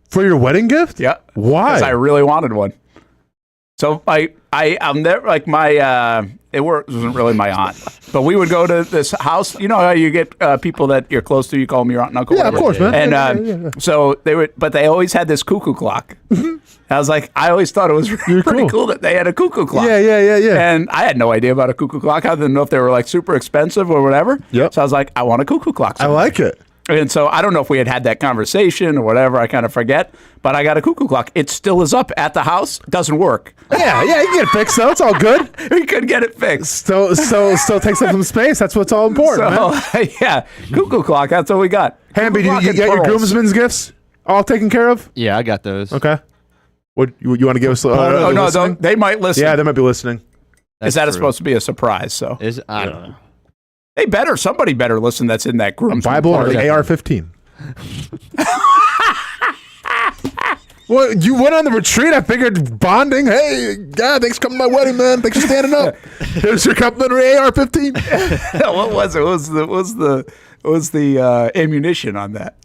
For your wedding gift? Yeah. Why? Because I really wanted one. So I'm there, like it wasn't really my aunt, but we would go to this house. You know how you get people that you're close to, you call them your aunt and uncle. Yeah, whatever. of course, man. And so they always had this cuckoo clock. I was like, I always thought it was pretty cool that they had a cuckoo clock. Yeah. And I had no idea about a cuckoo clock. I didn't know if they were like super expensive or whatever. Yep. So I was like, I want a cuckoo clock. I like it. And so I don't know if we had that conversation or whatever. I kind of forget. But I got a cuckoo clock. It still is up at the house. Doesn't work. Yeah, you can get it fixed, though. It's all good. We could get it fixed. Still takes up some space. That's what's all important, man. Yeah, cuckoo clock. That's what we got. Hamby, you got your groomsmen's gifts all taken care of? Yeah, I got those. Okay. What you want to give us? No, they might listen. Yeah, they might be listening. Is that supposed to be a surprise? So I don't know. Hey, somebody better listen. That's in that groom's Bible or AR-15. Well, you went on the retreat. I figured bonding. Hey, God, thanks for coming to my wedding, man. Thanks for standing up. Here's your complimentary AR-15. What was it? What was the ammunition on that?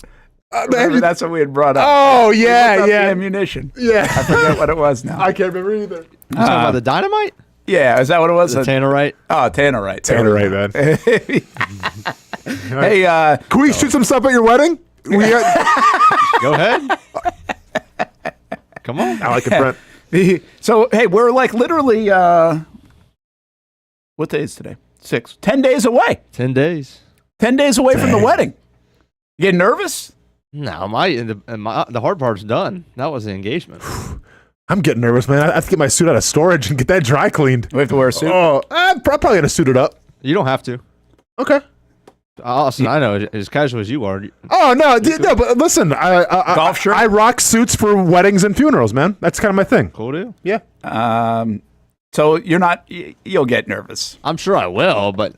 Remember, that's what we had brought up. Oh, yeah. The ammunition. Yeah. I forget what it was now. I can't remember either. You talking about the dynamite? Yeah, is that what it was? The Tannerite? Oh, Tannerite. Tannerite, man. Hey, can we shoot some stuff at your wedding? Go ahead. Come on. I like it, Brent. So, hey, we're like literally, what day is today? 10 days away. 10 days. 10 days away from the wedding. You getting nervous? No, the hard part's done. That was the engagement. I'm getting nervous, man. I have to get my suit out of storage and get that dry cleaned. We have to wear a suit? Oh, I'm probably going to suit it up. You don't have to. Okay. Austin, I know, as casual as you are. Oh, no, but listen. Golf shirt? I rock suits for weddings and funerals, man. That's kind of my thing. Cool deal. Yeah. So you'll get nervous. I'm sure I will, but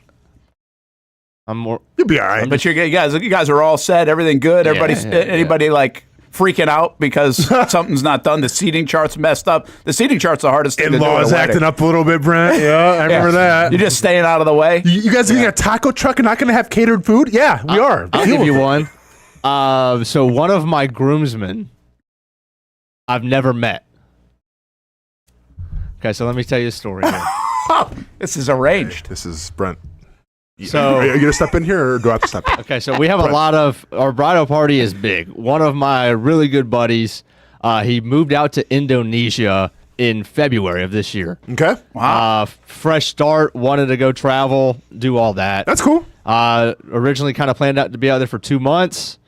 I'm more. You'll be all right. But you guys are all set. Everything good. Anybody like freaking out because something's not done? The seating chart's messed up. The seating chart's the hardest thing to do. In-laws acting up a little bit, Brent. Yeah, I remember that. You're just staying out of the way. You guys getting a taco truck and not going to have catered food? Yeah, we are. I'll give you one. So one of my groomsmen, I've never met. Okay, so let me tell you a story here. This is arranged. This is Brent. So are you gonna step in here, or do I have to step in? Okay, so we have a lot of our bridal party is big. One of my really good buddies, he moved out to Indonesia in February of this year. Okay, wow, fresh start. Wanted to go travel, do all that. That's cool. Originally kind of planned out to be out there for 2 months.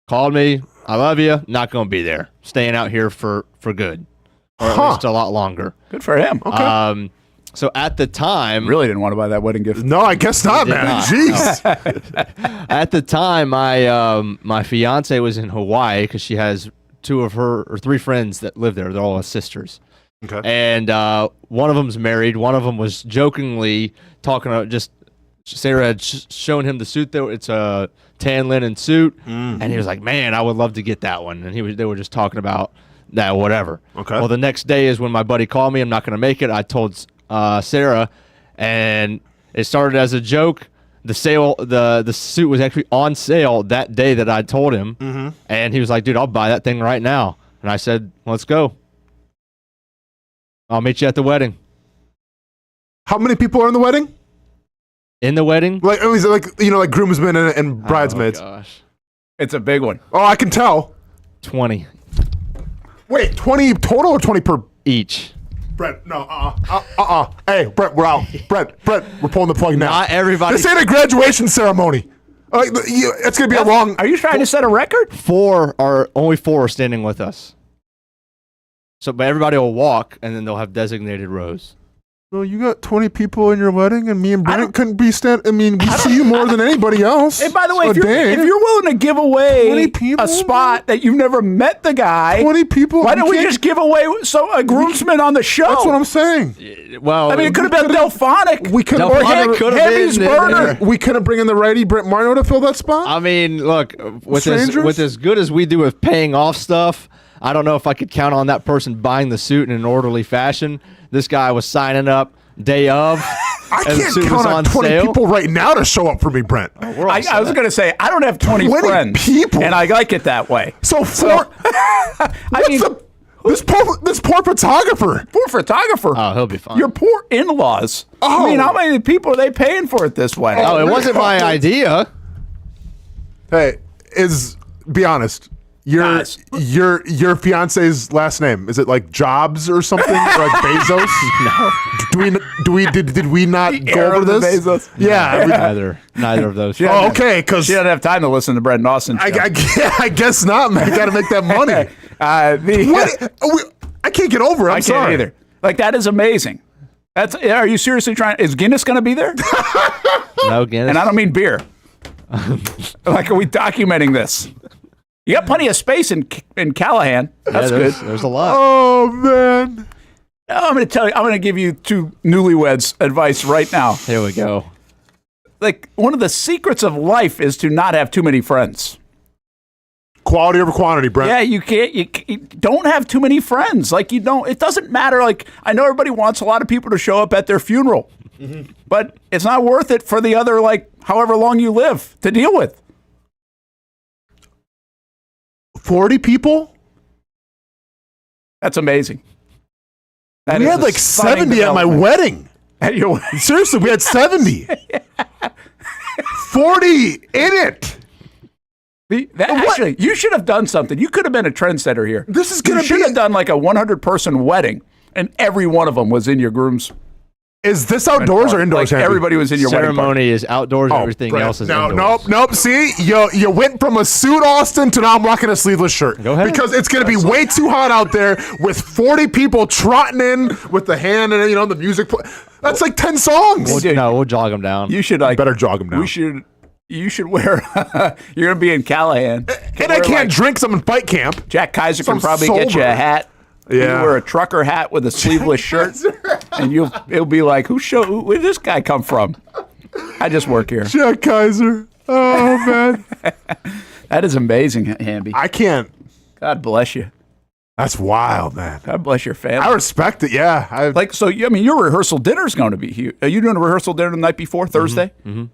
Called me. I love you. Not gonna be there. Staying out here for good, or at least a lot longer. Good for him. Okay. So at the time, really didn't want to buy that wedding gift. No, I guess not, man. Jeez. No. At the time, my fiance was in Hawaii because she has 3 friends that live there. They're all sisters. Okay. And one of them's married. One of them was jokingly talking about just Sarah had shown him the suit. It's a tan linen suit, and he was like, "Man, I would love to get that one." And they were just talking about that, whatever. Okay. Well, the next day is when my buddy called me. I'm not going to make it. I told Sarah, and it started as a joke. The suit was actually on sale that day that I told him, and he was like, "Dude, I'll buy that thing right now." And I said, "Let's go. I'll meet you at the wedding." How many people are in the wedding? In the wedding, like groomsmen and bridesmaids. Oh gosh, it's a big one. Oh, I can tell. 20. Wait, 20 total or 20 per each? Brent, no, Hey, Brent, we're out. Brent, we're pulling the plug now. Not everybody. This ain't a graduation ceremony. It's going to be a long. Are you trying to set a record? Only 4 are standing with us. But everybody will walk, and then they'll have designated rows. No, you got 20 people in your wedding, and me and Brent couldn't be I mean, we see you more than anybody else. Hey, by the way, if you're willing to give away a spot that you've never met the guy, 20 people. Why don't we just give away a groomsman on the show? That's what I'm saying. Well, I mean, it could have been Delphonic. We could have We couldn't bring in the righty Brent Martineau to fill that spot. I mean, look, with as good as we do with paying off stuff, I don't know if I could count on that person buying the suit in an orderly fashion. This guy was signing up day of. I can't count on 20 people right now to show up for me, Brent. I was going to say, I don't have 20 friends. People. And I like it that way. So this poor photographer. Poor photographer. Oh, he'll be fine. Your poor in-laws. Oh. I mean, how many people are they paying for it this way? Oh, it wasn't my idea. Hey, be honest. Your fiance's last name, is it like Jobs or something? Or like Bezos? No. Did we not go over this? Bezos? Yeah. Neither of those. Oh, okay, because she doesn't have time to listen to Brent Austen. I guess not, man. Got to make that money. I can't get over it. I'm sorry. I can't either. Like, that is amazing. Are you seriously trying? Is Guinness going to be there? No Guinness. And I don't mean beer. Like, are we documenting this? You got plenty of space in Callahan. That's good. There's a lot. Oh, man. I'm going to tell you. I'm going to give you two newlyweds advice right now. Here we go. Like, one of the secrets of life is to not have too many friends. Quality over quantity, Brent. Yeah, you don't have too many friends. Like, you don't. It doesn't matter. Like, I know everybody wants a lot of people to show up at their funeral, but it's not worth it for the other, like, however long you live to deal with. 40 people? That's amazing. We had like 70 at my wedding. At your Seriously, we had 70. 40 in it. Actually, you should have done something. You could have been a trendsetter here. This is going to be... You should have done like a 100-person wedding, and every one of them was in your groom's. Is this outdoors or indoors? Like, everybody was in your wedding ceremony party. is outdoors. Everything else is indoors. Nope. See, you went from a suit, Austin, to now I'm rocking a sleeveless shirt. Go ahead. Because it's going to be way too hot out there with 40 people trotting in with the hand and the music. That's like 10 songs. We'll jog them down. You should better jog them down. You should wear. You're going to be in Callahan, and I can't drink some in fight camp. Jack Kiser can probably get you a hat. Yeah. You wear a trucker hat with a sleeveless shirt, and it'll be like, where did this guy come from? I just work here. Jack Kiser. Oh, man. That is amazing, Hamby. I can't. God bless you. That's wild, man. God bless your family. I respect it, yeah. Your rehearsal dinner is going to be huge. Are you doing a rehearsal dinner the night before, Thursday? Mm-hmm.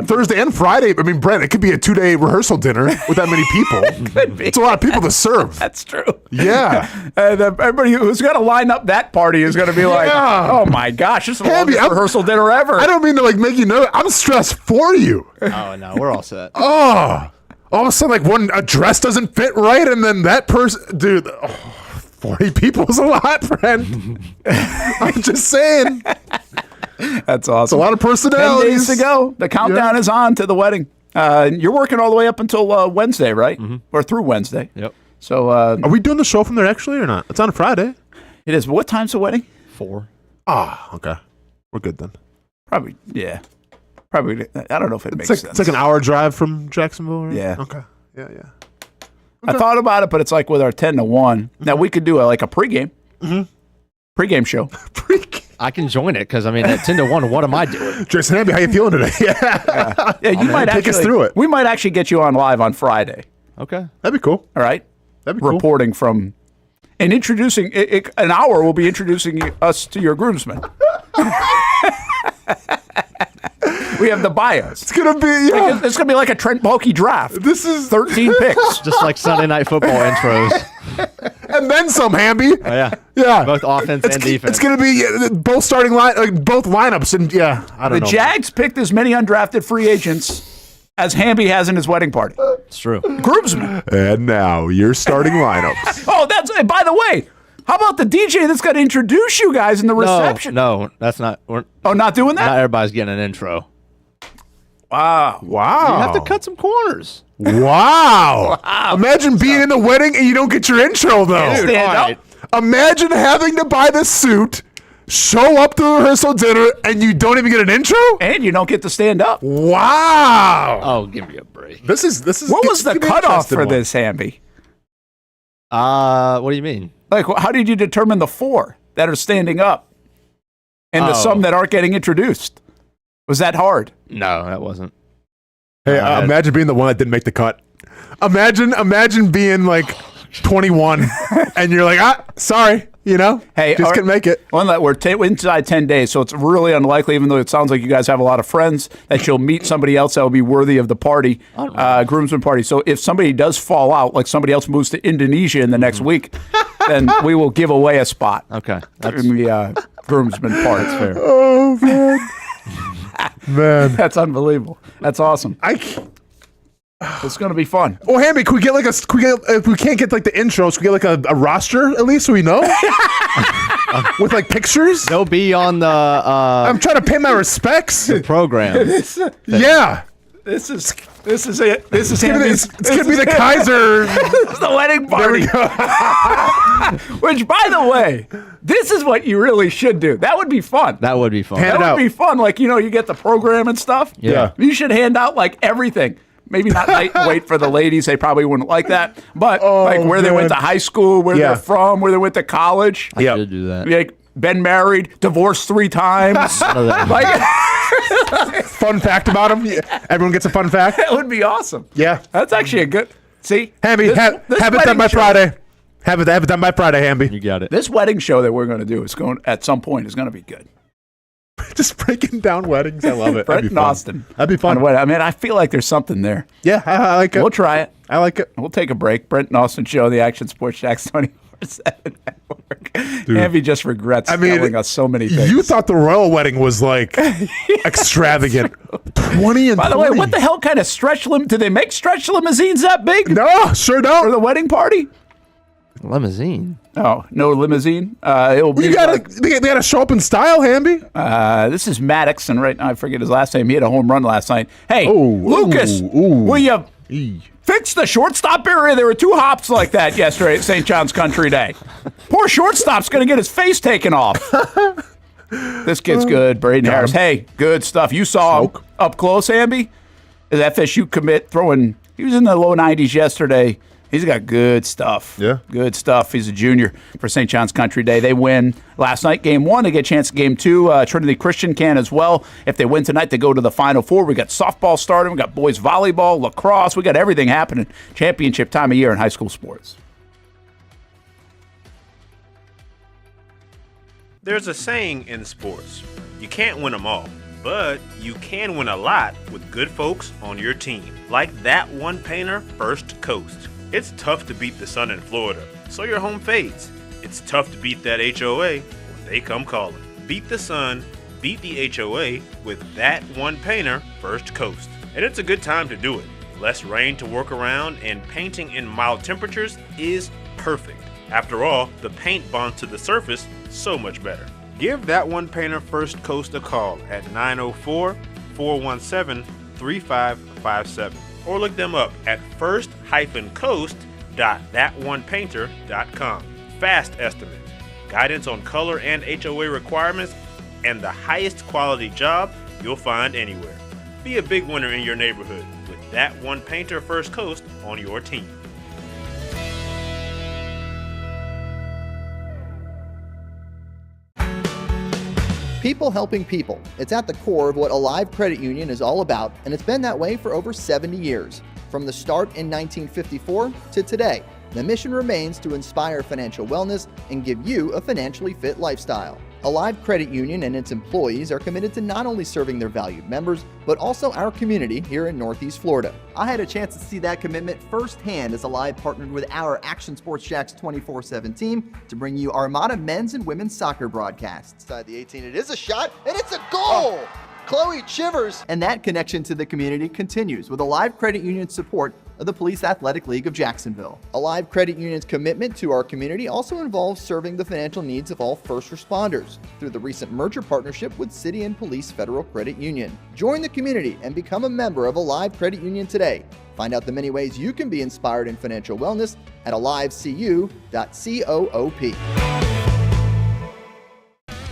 Thursday and Friday. I mean, Brent, it could be a 2-day rehearsal dinner with that many people. Could be. It's a lot of people to serve. That's true. Yeah. Everybody who's going to line up that party is going to be like, oh my gosh, this is the longest rehearsal dinner ever. I don't mean to make you nervous. I'm stressed for you. Oh, no, we're all set. Oh, all of a sudden, a dress doesn't fit right, and then that person, dude, 40 people is a lot, friend. I'm just saying. That's awesome. It's a lot of personalities. 10 days to go. The countdown is on to the wedding. You're working all the way up until Wednesday, right? Mm-hmm. Or through Wednesday. Yep. So, are we doing the show from there actually or not? It's on a Friday. It is. What time's the wedding? 4. Okay. We're good then. Probably, yeah. Probably. I don't know if it makes sense. It's like an hour drive from Jacksonville, right? Yeah. Okay. Yeah. Okay. I thought about it, but it's like with our 10 to 1. Now, we could do a pregame. Mm-hmm. Pregame show. I can join it because, at 10 to 1, what am I doing? Jason Hamby, how you feeling today? Yeah, you might take us through it. We might actually get you on live on Friday. Okay. That'd be cool. All right? That'd be cool. Reporting from... And introducing... an hour, we'll be introducing us to your groomsmen. We have the bios. It's going to be... Yeah. It's going to be like a Trent Baalke draft. This is... 13 picks. Just like Sunday Night Football intros. And then some, Hamby. Oh, yeah. Yeah. Both offense and defense. It's going to be both starting both lineups. And I don't know. The Jags picked as many undrafted free agents as Hamby has in his wedding party. It's true. Groomsmen. And now your starting lineups. By the way, how about the DJ that's going to introduce you guys in the reception? No, that's not. Not doing that? Not everybody's getting an intro. Wow. You have to cut some corners. Wow. Imagine being in the wedding and you don't get your intro, though. Dude, right. Imagine having to buy the suit, show up to the rehearsal dinner, and you don't even get an intro? And you don't get to stand up. Wow. Oh, give me a break. This is. What was the cutoff for this, Hamby? What do you mean? Like, how did you determine the 4 that are standing up and the some that aren't getting introduced? Was that hard? No, that wasn't. Hey, imagine being the one that didn't make the cut. Imagine being like 21 and you're like, sorry, hey, just couldn't make it. We're inside 10 days, so it's really unlikely, even though it sounds like you guys have a lot of friends, that you'll meet somebody else that will be worthy of the party, groomsmen party. So if somebody does fall out, like somebody else moves to Indonesia in the next week, then we will give away a spot. Okay. In the groomsmen party. That's fair. Oh, man. Man. That's unbelievable. That's awesome. It's going to be fun. Well, Hamby, can we get if we can't get like the intros, can we get like a roster at least so we know? With like pictures? They'll be on the I'm trying to pay my respects. the program. Yeah. This is it. This is It's gonna be the Kiser. This is the wedding party. Which, by the way, this is what you really should do. That would be fun. That would be fun. That would be fun. Like, you get the program and stuff. Yeah. You should hand out like everything. Maybe not wait for the ladies. They probably wouldn't like that. But like where they went to high school, where they're from, where they went to college. I should do that. Like, been married, divorced 3 times. Like, Fun fact about him. Everyone gets a fun fact. that would be awesome. Yeah. That's actually a good. See, Hamby, have it done by Friday. Have it done by Friday, Hamby. You got it. This wedding show that we're going to do is going at some point is going to be good. Just breaking down weddings. I love it. Brent and Austen. That'd be fun. I mean, I feel like there's something there. Yeah, I like it. We'll try it. I like it. We'll take a break. Brent and Austen show, the Action Sports Jacks 24/7 Network. Hamby just regrets telling us so many things. You thought the royal wedding was like extravagant. 20 and By the way, what the hell kind of stretch limit? Do they make stretch limousines that big? No, sure don't. For the wedding party? Limousine. Oh, no limousine. It'll be. They gotta show up in style, Hamby. This is Maddox, and right now I forget his last name. He had a home run last night. Hey, Lucas, will you fix the shortstop area? There were 2 hops like that yesterday at St. John's Country Day. Poor shortstop's going to get his face taken off. This kid's good, Braden Harris. Hey, good stuff. You saw him up close, Hamby? The FSU commit throwing. He was in the low 90s yesterday. He's got good stuff. Yeah. Good stuff. He's a junior for St. John's Country Day. They win last night, game 1. They get a chance at game 2. Trinity Christian can as well. If they win tonight, they go to the Final Four. We got softball starting. We got boys volleyball, lacrosse. We got everything happening. Championship time of year in high school sports. There's a saying in sports, you can't win them all, but you can win a lot with good folks on your team. Like that one painter, First Coast. It's tough to beat the sun in Florida, so your home fades. It's tough to beat that HOA when they come calling. Beat the sun, beat the HOA with that one painter, First Coast. And it's a good time to do it. Less rain to work around, and painting in mild temperatures is perfect. After all, the paint bonds to the surface so much better. Give that one painter First Coast a call at 904-417-3557 or look them up at first-coast.thatonepainter.com. Fast estimate, guidance on color and HOA requirements, and the highest quality job you'll find anywhere. Be a big winner in your neighborhood with that one painter First Coast on your team. People helping people. It's at the core of what Alive Credit Union is all about, and it's been that way for over 70 years. From the start in 1954 to today, the mission remains to inspire financial wellness and give you a financially fit lifestyle. Alive Credit Union and its employees are committed to not only serving their valued members, but also our community here in Northeast Florida. I had a chance to see that commitment firsthand as Alive partnered with our Action Sports Jacks 24/7 team to bring you Armada men's and women's soccer broadcasts. Inside the 18, it is a shot, and it's a goal! Chloe Chivers! And that connection to the community continues with Alive Credit Union's support of the Police Athletic League of Jacksonville. Alive Credit Union's commitment to our community also involves serving the financial needs of all first responders through the recent merger partnership with City and Police Federal Credit Union. Join the community and become a member of Alive Credit Union today. Find out the many ways you can be inspired in financial wellness at alivecu.coop.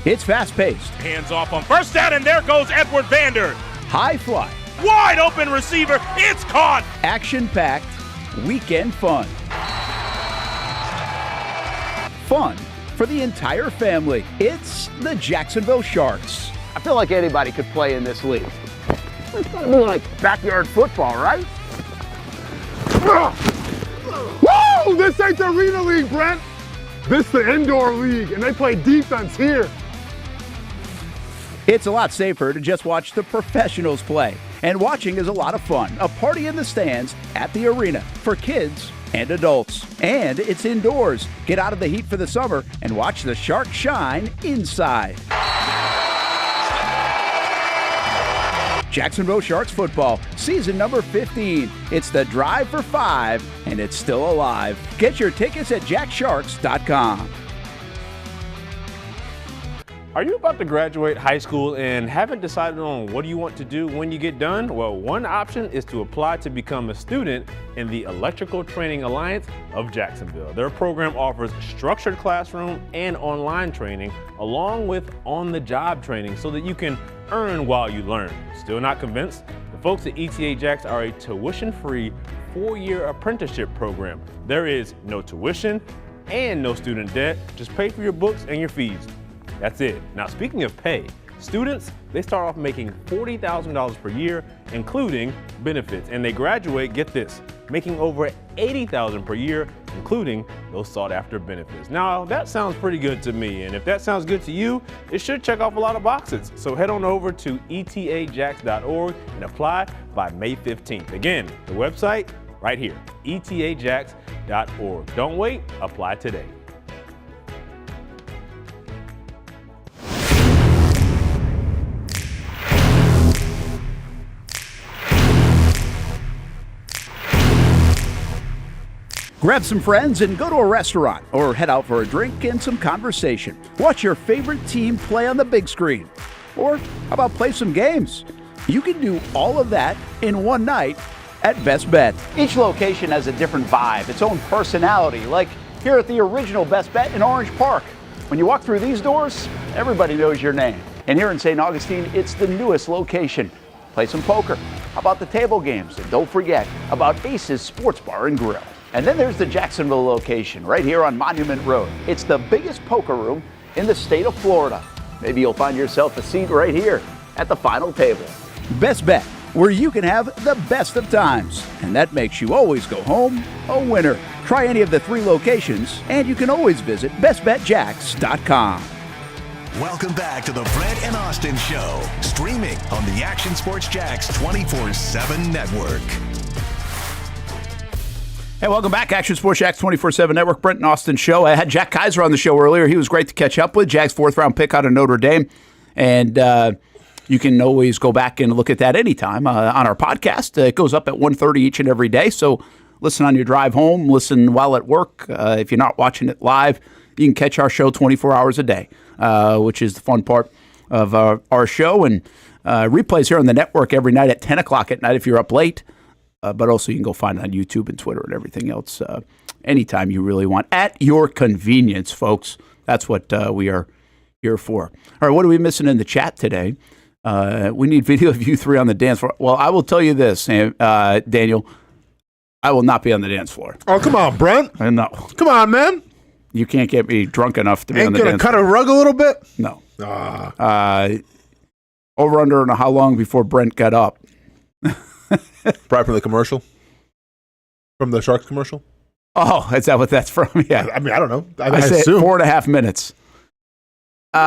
It's fast-paced. Hands off on first down, and there goes Edward Vander. High fly. Wide open receiver. It's caught. Action-packed. Weekend fun. Fun for the entire family. It's the Jacksonville Sharks. I feel like anybody could play in this league. It's gotta be like backyard football, right? Whoa! This ain't the Arena League, Brent. This is the indoor league, and they play defense here. It's a lot safer to just watch the professionals play. And watching is a lot of fun. A party in the stands at the arena for kids and adults. And it's indoors. Get out of the heat for the summer and watch the Sharks shine inside. Jacksonville Sharks football, season number 15. It's the Drive for 5, and it's still alive. Get your tickets at jacksharks.com. Are you about to graduate high school and haven't decided on what you want to do when you get done? Well, one option is to apply to become a student in the Electrical Training Alliance of Jacksonville. Their program offers structured classroom and online training along with on-the-job training so that you can earn while you learn. Still not convinced? The folks at ETA Jacks are a tuition-free 4-year apprenticeship program. There is no tuition and no student debt. Just pay for your books and your fees. That's it. Now, speaking of pay, students, they start off making $40,000 per year, including benefits, and they graduate, get this, making over $80,000 per year, including those sought-after benefits. Now, that sounds pretty good to me, and if that sounds good to you, it should check off a lot of boxes. So head on over to etajacks.org and apply by May 15th. Again, the website right here, etajacks.org. Don't wait, apply today. Grab some friends and go to a restaurant or head out for a drink and some conversation. Watch your favorite team play on the big screen. Or how about play some games? You can do all of that in one night at Best Bet. Each location has a different vibe, its own personality, like here at the original Best Bet in Orange Park. When you walk through these doors, everybody knows your name. And here in St. Augustine, it's the newest location. Play some poker. How about the table games? And don't forget about Ace's Sports Bar and Grill. And then there's the Jacksonville location right here on Monument Road. It's the biggest poker room in the state of Florida. Maybe you'll find yourself a seat right here at the final table. Best Bet, where you can have the best of times. And that makes you always go home a winner. Try any of the 3 locations, and you can always visit bestbetjacks.com. Welcome back to the Brent and Austin Show, streaming on the Action Sports Jacks 24/7 network. Hey, welcome back. Action Sports Jacks 24/7 Network, Brent and Austin Show. I had Jack Kiser on the show earlier. He was great to catch up with. Jags 4th-round pick out of Notre Dame. And you can always go back and look at that anytime on our podcast. It goes up at 1:30 each and every day. So listen on your drive home. Listen while at work. If you're not watching it live, you can catch our show 24 hours a day, which is the fun part of our show. And replays here on the network every night at 10 o'clock at night if you're up late. But also you can go find it on YouTube and Twitter and everything else anytime you really want. At your convenience, folks. That's what we are here for. All right, what are we missing in the chat today? We need video of you 3 on the dance floor. Well, I will tell you this, Daniel. I will not be on the dance floor. Oh, come on, Brent. No. Come on, man. You can't get me drunk enough to be on the dance floor. Ain't gonna cut a rug a little bit? No. Over under on how long before Brent got up. Probably from the commercial? From the Sharks commercial? Oh, is that what that's from? Yeah. I mean, I don't know. I said 4.5 minutes. It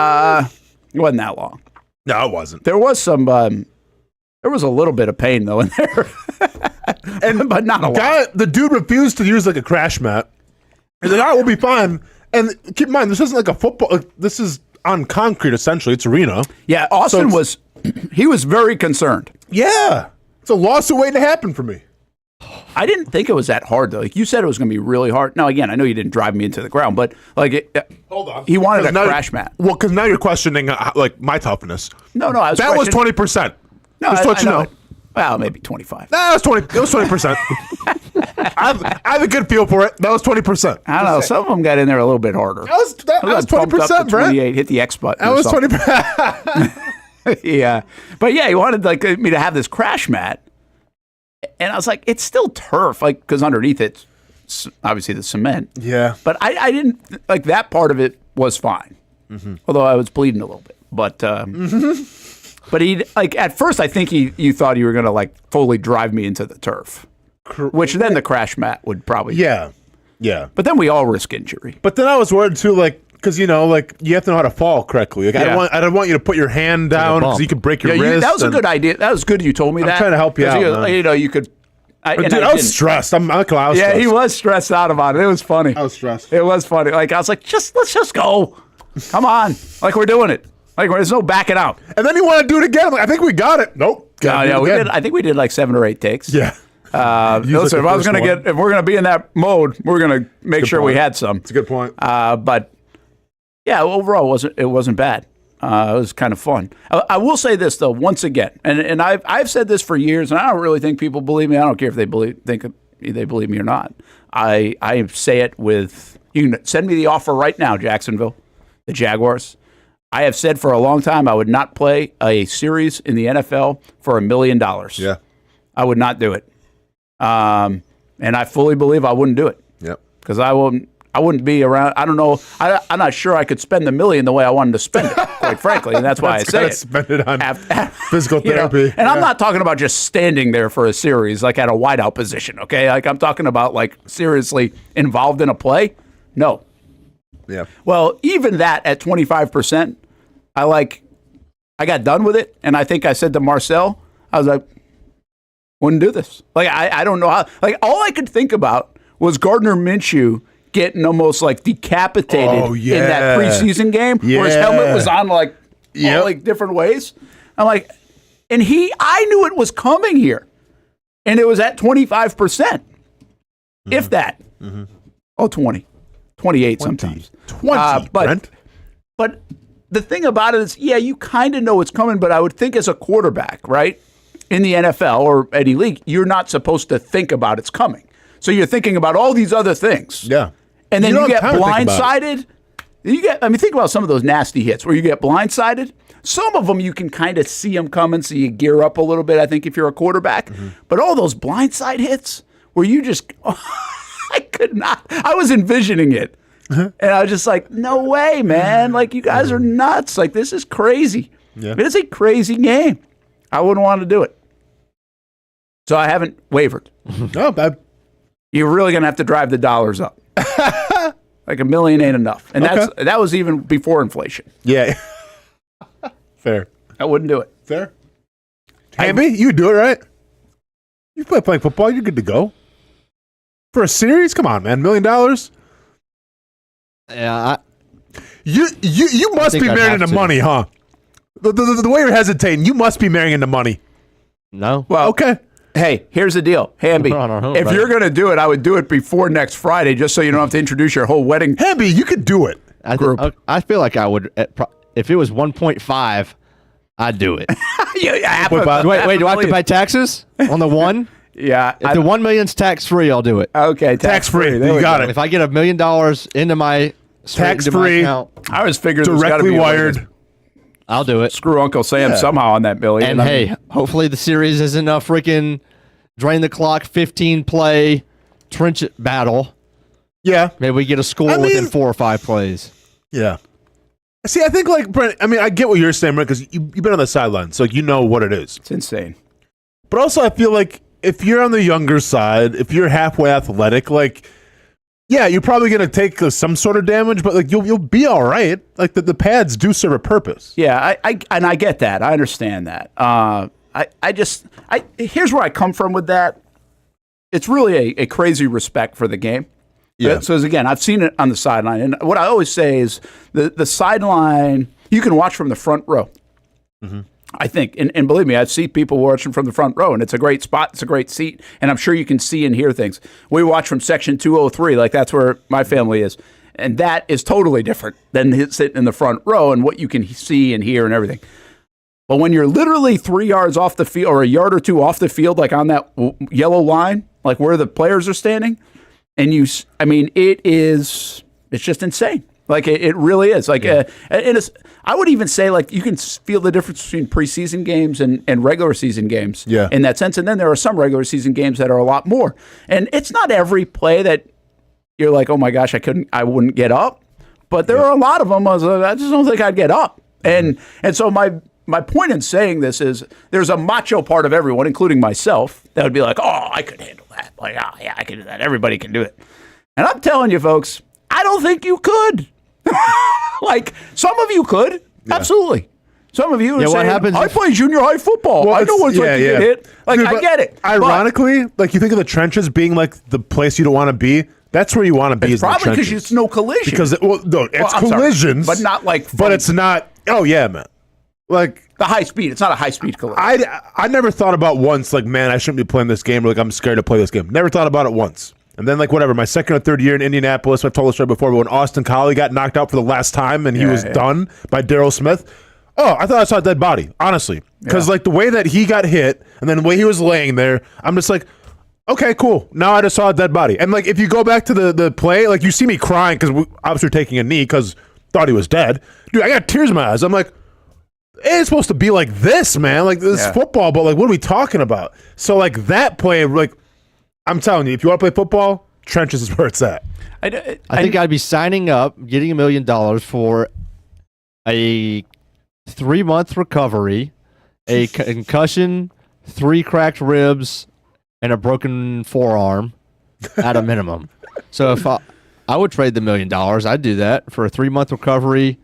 wasn't that long. No, it wasn't. There was some, there was a little bit of pain, though, in there. But not a lot. The dude refused to use like a crash mat. He's like, all right, we'll be fine. And keep in mind, this isn't like a football. This is on concrete, essentially. It's arena. Yeah, Austin he was very concerned. Yeah. It's a lawsuit waiting to happen for me. I didn't think it was that hard, though. Like you said, it was going to be really hard. Now, again, I know you didn't drive me into the ground, but like, hold on, he wanted a crash mat. Well, because now you're questioning like my toughness. No, that was 20%. No, just to let you know. Well, maybe 25. Nah, it was 20%. I have a good feel for it. That was 20%. I don't know. Some of them got in there a little bit harder. That was 20%, Brent. Hit the X button. That was 20%. Yeah, but yeah, he wanted me to have this crash mat. And I was like, it's still turf, like because underneath it's obviously the cement. Yeah. But I didn't like that part of it was fine, although I was bleeding a little bit. But but he like at first I think you thought you were gonna like fully drive me into the turf, which then the crash mat would probably yeah. But then we all risk injury. But then I was worried too, like. Because, you know, like, you have to know how to fall correctly. Like, I don't want you to put your hand down because you could break your wrist. That was a good idea. That was good you told me that. I'm trying to help you out, you know, you could... I was stressed. I was stressed. He was stressed out about it. It was funny. I was stressed. It was funny. Like, I was like, let's just go. Come on. Like, we're doing it. Like, there's no backing out. And then you want to do it again. I'm like, I think we got it. Nope. Yeah, we did. I think we did like 7 or 8 takes. Yeah. Listen, if we're gonna be in that mode, we're gonna make sure we had some. It's a good point. But yeah, overall, it wasn't bad. It was kind of fun. I will say this though, once again, and I've said this for years, and I don't really think people believe me. I don't care if they think they believe me or not. I say it with, you can send me the offer right now, Jacksonville, the Jaguars. I have said for a long time I would not play a series in the NFL for $1 million. Yeah, I would not do it. And I fully believe I wouldn't do it. Yep. Because I wouldn't be around. I don't know. I'm not sure I could spend the $1 million the way I wanted to spend it, quite frankly. And that's why I say it. Spend it on physical therapy. And I'm not talking about just standing there for a series, like at a wideout position, okay? Like I'm talking about like seriously involved in a play. No. Yeah. Well, even that at 25%, I got done with it. And I think I said to Marcel, I was like, wouldn't do this. Like, I don't know how. Like, all I could think about was Gardner Minshew getting almost like decapitated in that preseason game where his helmet was on all like different ways. I'm like, and I knew it was coming here. And it was at 25%. If that. Mm-hmm. Oh, 20. 28 sometimes. 20, Brent. But the thing about it is, yeah, you kind of know it's coming, but I would think as a quarterback, right, in the NFL or any league, you're not supposed to think about it's coming. So you're thinking about all these other things. Yeah. And then you get blindsided. Think about some of those nasty hits where you get blindsided. Some of them you can kind of see them coming, so you gear up a little bit, I think, if you're a quarterback. Mm-hmm. But all those blindside hits where you just... I could not. I was envisioning it. And I was just like, no way, man. Like, you guys are nuts. Like, this is crazy. Yeah. It is a crazy game. I wouldn't want to do it. So I haven't wavered. No, bad. You're really going to have to drive the dollars up. Like $1 million ain't enough. And that was even before inflation. Yeah. Fair. I wouldn't do it. Fair. Hamby, you do it, right? You play playing football, you're good to go. For a series? Come on, man. $1 million? Yeah. You must be marrying into money, huh? The way you're hesitating, you must be marrying into money. No. Well, okay. Hey, here's the deal. Hamby, if you're going to do it, I would do it before next Friday just so you don't have to introduce your whole wedding. Hamby, you could do it. I feel like I would, if it was 1.5, I'd do it. Wait, do I have to pay taxes on the one? Yeah. If the $1 million's tax-free, I'll do it. Okay, tax-free. You got it. If I get $1 million into my tax-free, account, I was figuring directly wired. I'll do it. Screw Uncle Sam somehow on that $1 million. And hey, hopefully the series isn't a freaking drain the clock, 15-play trench battle. Yeah. Maybe we get a score within 4 or 5 plays. Yeah. See, I think, like, Brent, I get what you're saying, Brent, because you've been on the sidelines, so you know what it is. It's insane. But also, I feel like if you're on the younger side, if you're halfway athletic, like, yeah, you're probably going to take some sort of damage, but like you'll be all right. Like the pads do serve a purpose. Yeah, I get that. I understand that. Here's where I come from with that. It's really a crazy respect for the game. Yeah. So again, I've seen it on the sideline, and what I always say is the sideline you can watch from the front row. Mm-hmm. I think, and believe me, I've seen people watching from the front row, and it's a great spot, it's a great seat, and I'm sure you can see and hear things. We watch from section 203, like that's where my family is, and that is totally different than sitting in the front row and what you can see and hear and everything. But when you're literally 3 yards off the field or a yard or two off the field, like on that yellow line, like where the players are standing, and it's just insane. Like it really is. Like, and I would even say like you can feel the difference between preseason games and regular season games. Yeah. In that sense, and then there are some regular season games that are a lot more. And it's not every play that you're like, oh my gosh, I wouldn't get up. But there are a lot of them. I just don't think I'd get up. And so my point in saying this is there's a macho part of everyone, including myself, that would be like, oh, I could handle that. Like, oh yeah, I can do that. Everybody can do it. And I'm telling you, folks, I don't think you could. Like, some of you could. Yeah. Absolutely. Some of you would say, I play junior high football. Well, I know what it's like to get hit. Like, dude, I get it. Ironically, like, you think of the trenches being, like, the place you don't want to be. That's where you want to be. It's probably because it's no collision. Because, it's collisions. Sorry, but not like... But it's not... Oh, yeah, man. Like, The high speed. It's not a high speed collision. I never thought about once, like, man, I shouldn't be playing this game, or like, I'm scared to play this game. Never thought about it once. And then, like, whatever, my second or third year in Indianapolis, I've told this story before, but when Austin Collie got knocked out for the last time and he was done by Darryl Smith, I thought I saw a dead body, honestly. Because, like, the way that he got hit and then the way he was laying there, I'm just like, okay, cool. Now I just saw a dead body. And, like, if you go back to the play, like, you see me crying because we obviously were taking a knee because thought he was dead. Dude, I got tears in my eyes. I'm like, it's supposed to be like this, man. Like, this is football, but, like, what are we talking about? So, like, that play, like, I'm telling you, if you want to play football, trenches is where it's at. I think I'd be signing up, getting $1 million for a 3-month recovery, a concussion, 3 cracked ribs, and a broken forearm at a minimum. So if I would trade the $1 million, I'd do that for a 3-month recovery.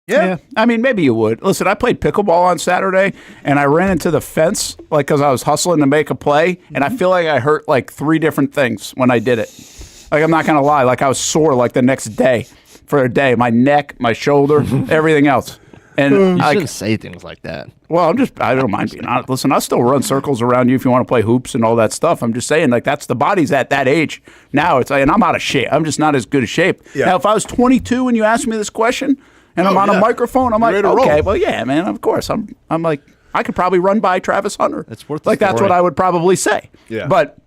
Yeah. I mean, maybe you would. Listen, I played pickleball on Saturday, and I ran into the fence, like, because I was hustling to make a play, and I feel like I hurt, like, 3 different things when I did it. Like, I'm not going to lie. Like, I was sore, like, the next day for a day. My neck, my shoulder, everything else. And you shouldn't say things like that. Well, I don't mind being honest. Listen, I'll still run circles around you if you want to play hoops and all that stuff. I'm just saying, like, that's the body's at that age. Now, it's like, and I'm out of shape. I'm just not as good a shape. Yeah. Now, if I was 22 and you asked me this question, and I'm on a microphone, I'm like, okay, well, yeah, man, of course. I'm like, I could probably run by Travis Hunter. It's worth like, that's what I would probably say. Yeah. But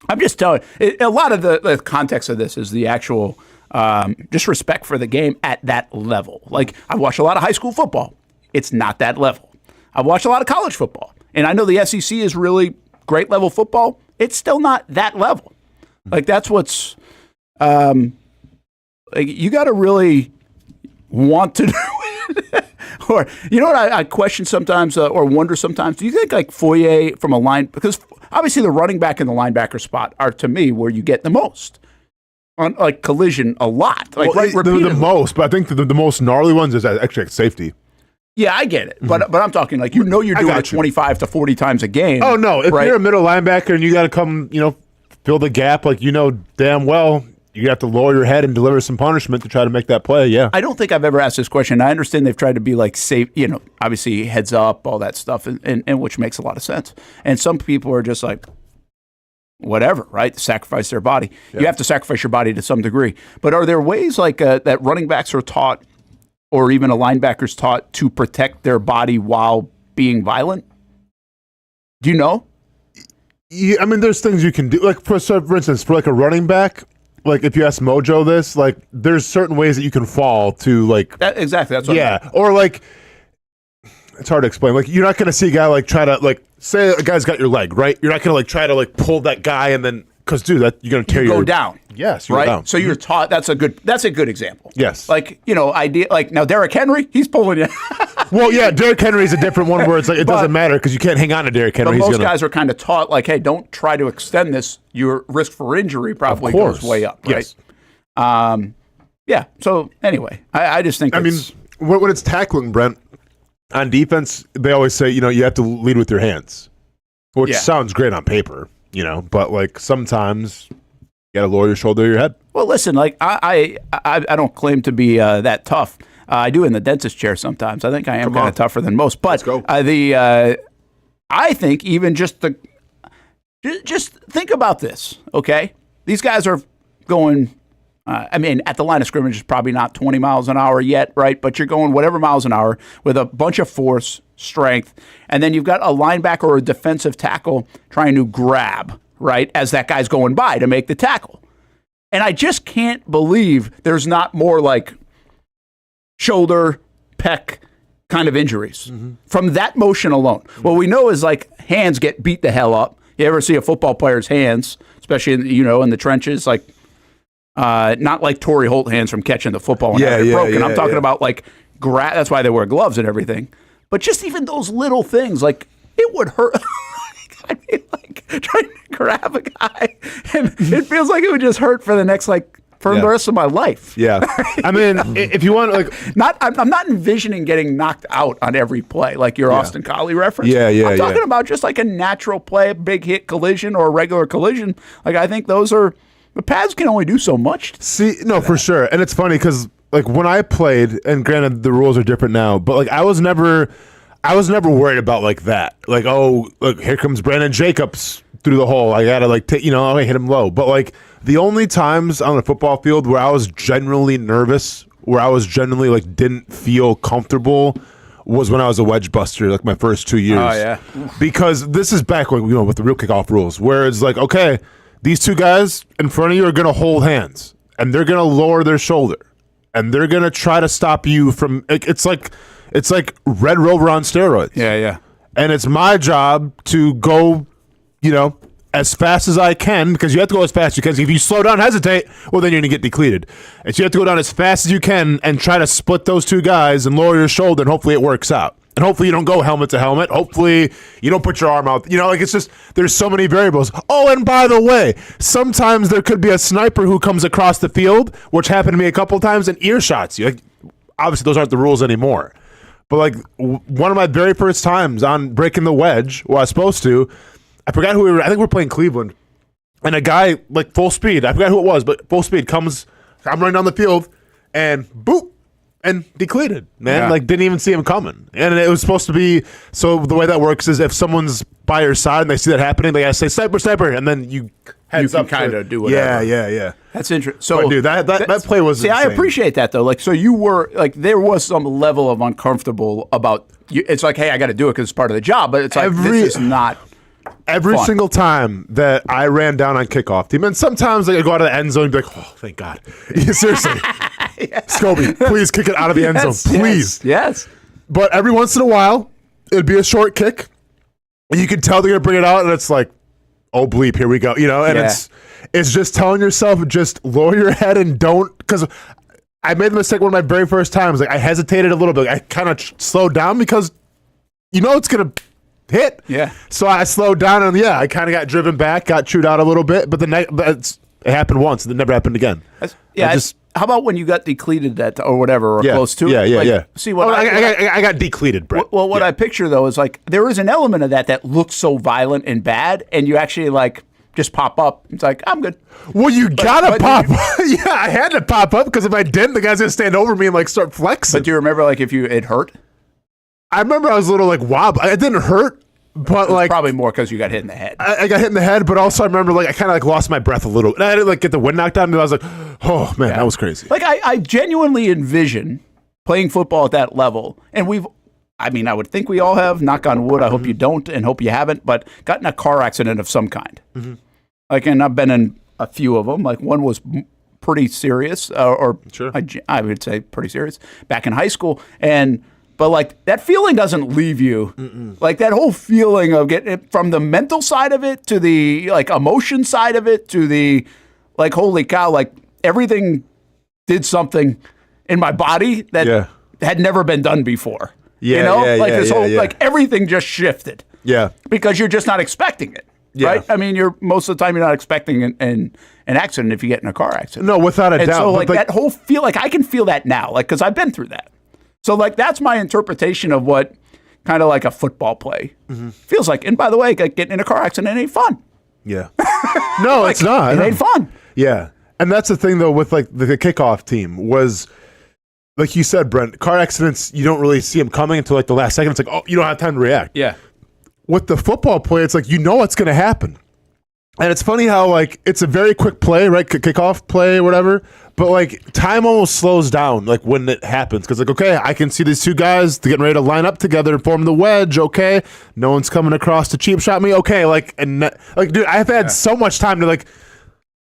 I'm just telling you, a lot of the context of this is the actual just respect for the game at that level. Like, I've watched a lot of high school football. It's not that level. I've watched a lot of college football. And I know the SEC is really great level football. It's still not that level. Like, that's what's like, you got to really want to do it. Or, you know what I question sometimes or wonder sometimes? Do you think, like, Foyer from a line, because obviously the running back and the linebacker spot are, to me, where you get the most on, like, collision a lot. Like, well, the most, but I think the most gnarly ones is actually at safety. Yeah, I get it, but I'm talking like, you're doing it 25 to 40 times a game. Oh no, if you're a middle linebacker and you got to come, fill the gap, like, damn well you have to lower your head and deliver some punishment to try to make that play. Yeah, I don't think I've ever asked this question. I understand they've tried to be like safe, obviously heads up, all that stuff, and which makes a lot of sense. And some people are just like, whatever, right? Sacrifice their body. Yeah. You have to sacrifice your body to some degree. But are there ways like that running backs are taught, or even a linebacker's taught, to protect their body while being violent? Do you know? Yeah, I mean, there's things you can do. Like, for instance, for like a running back, like, if you ask Mojo this, like, there's certain ways that you can fall to, like... Exactly, that's what I mean. Or, like, it's hard to explain. Like, you're not going to see a guy, like, try to, like, say a guy's got your leg, right? You're not going to, like, try to, like, pull that guy and then... Because, dude, you're going to tear go down. Yes, right? Down. So you're taught. That's a good example. Yes. Like, like, now Derrick Henry, he's pulling you. Well, yeah, Derrick Henry is a different one where it's like, it doesn't matter because you can't hang on to Derrick Henry. But most guys are kind of taught, like, hey, don't try to extend this. Your risk for injury probably goes way up, right? Yes. Yeah. So anyway, I just think I mean, when it's tackling, Brent, on defense, they always say, you have to lead with your hands, which sounds great on paper, but, like, sometimes you got to lower your shoulder to your head. Well, listen, like, I don't claim to be that tough. I do in the dentist chair sometimes. I think I am kind of tougher than most. But I think even just think about this, okay? These guys are going, at the line of scrimmage is probably not 20 miles an hour yet, right? But you're going whatever miles an hour with a bunch of force, strength, and then you've got a linebacker or a defensive tackle trying to grab, right, as that guy's going by to make the tackle. And I just can't believe there's not more, like, shoulder, pec kind of injuries from that motion alone. What we know is, like, hands get beat the hell up. You ever see a football player's hands, especially in the trenches, like, not like Torrey Holt hands from catching the football and having it broken. I'm talking about, like, that's why they wear gloves and everything. But just even those little things, like, it would hurt. I mean, like, trying to grab a guy, and it feels like it would just hurt for the next, like, for the rest of my life. Yeah. I mean, if you want, like... I'm not envisioning getting knocked out on every play, like your Austin Collie reference. I'm talking about just like a natural play, a big hit collision or a regular collision. Like, I think those are... The pads can only do so much. For sure. And it's funny because, like, when I played, and granted the rules are different now, but, like, I was never... I was never worried about like that. Like, oh, look, here comes Brandon Jacobs through the hole. I gotta like take, I hit him low. But like the only times on the football field where I was genuinely nervous, where I was genuinely like didn't feel comfortable, was when I was a wedge buster, like my first 2 years. Oh yeah, because this is back when with the real kickoff rules, where it's like, okay, these two guys in front of you are gonna hold hands, and they're gonna lower their shoulder, and they're gonna try to stop you from. It's like Red Rover on steroids. Yeah. And it's my job to go, as fast as I can, because you have to go as fast as you can. If you slow down, hesitate, well, then you're going to get depleted. And so you have to go down as fast as you can and try to split those two guys and lower your shoulder, and hopefully it works out. And hopefully you don't go helmet to helmet. Hopefully you don't put your arm out. It's just, there's so many variables. Oh, and by the way, sometimes there could be a sniper who comes across the field, which happened to me a couple times, and earshots you. Obviously, those aren't the rules anymore. But like one of my very first times on breaking the wedge, I was supposed to, I forgot who we were. I think we were playing Cleveland, and a guy like full speed. I forgot who it was, but full speed comes. I'm running down the field, and boop, and depleted. Man, like didn't even see him coming. And it was supposed to be. So the way that works is if someone's by your side and they see that happening, they gotta say sniper, and then you heads can up kind of do whatever. Yeah. That's interesting. So, but dude, that play was see, insane. I appreciate that though. Like, so you were like, there was some level of uncomfortable about. It's like, hey, I got to do it because it's part of the job. But it's like this is not. Every fun. single time that I ran down on kickoff team, and sometimes I go out of the end zone and be like, oh, thank God. Seriously. Scobie, please kick it out of the end zone. Please. Yes. But every once in a while, it'd be a short kick, and you can tell they're going to bring it out, and it's like, oh, bleep, here we go. And it's just telling yourself, just lower your head and don't, because I made the mistake one of my very first times. Like, I hesitated a little bit. I kind of slowed down because it's going to hit. Yeah. So I slowed down, and I kind of got driven back, got chewed out a little bit, but it happened once, and it never happened again. How about when you got depleted or whatever, or close to it? Yeah. See what I got depleted, Brett. Well, what I picture though is like there is an element of that looks so violent and bad, and you actually like just pop up. It's like, I'm good. Well, you gotta pop. Yeah, I had to pop up because if I didn't, the guy's gonna stand over me and like start flexing. But do you remember like if it hurt? I remember I was a little like wobbly. It didn't hurt, but like probably more because you got hit in the head. I got hit in the head, but also I remember like I kind of like lost my breath a little. And I didn't like get the wind knocked out of me. I was like, oh man, that was crazy. Like I genuinely envision playing football at that level, and I would think we all have. Knock on wood. I hope you don't, and hope you haven't. But gotten a car accident of some kind. Mm-hmm. Like, and I've been in a few of them. Like one was pretty serious, sure. I would say pretty serious back in high school, But like that feeling doesn't leave you. Mm-mm. Like that whole feeling of getting it from the mental side of it to the like emotion side of it to the like holy cow, like everything did something in my body that had never been done before. Like everything just shifted. Yeah. Because you're just not expecting it. Yeah. Right? I mean, most of the time you're not expecting an accident if you get in a car accident. No, without a doubt. So like that whole feel, like I can feel that now, like because I've been through that. So, like, that's my interpretation of what kind of like a football play feels like. And by the way, getting in a car accident ain't fun. Yeah. No, it's not. It ain't fun. Yeah. And that's the thing, though, with like the kickoff team was, like you said, Brent, car accidents, you don't really see them coming until like the last second. It's like, oh, you don't have time to react. Yeah. With the football play, it's like, what's going to happen. And it's funny how, like, it's a very quick play, right? Kickoff play, whatever. But, like, time almost slows down, like, when it happens. Because, like, okay, I can see these two guys getting ready to line up together and form the wedge, okay? No one's coming across to cheap shot me, okay? Like, dude, I've had so much time to, like,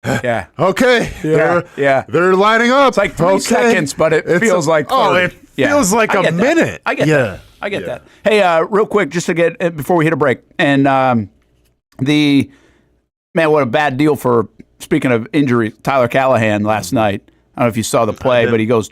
okay. They're lining up. It's like 3 seconds, but it feels like 30. Oh, it feels like a minute. I get that. I get that. Hey, real quick, just to get, before we hit a break, and man, what a bad deal for, speaking of injury, Tyler Callahan last night. I don't know if you saw the play, but he goes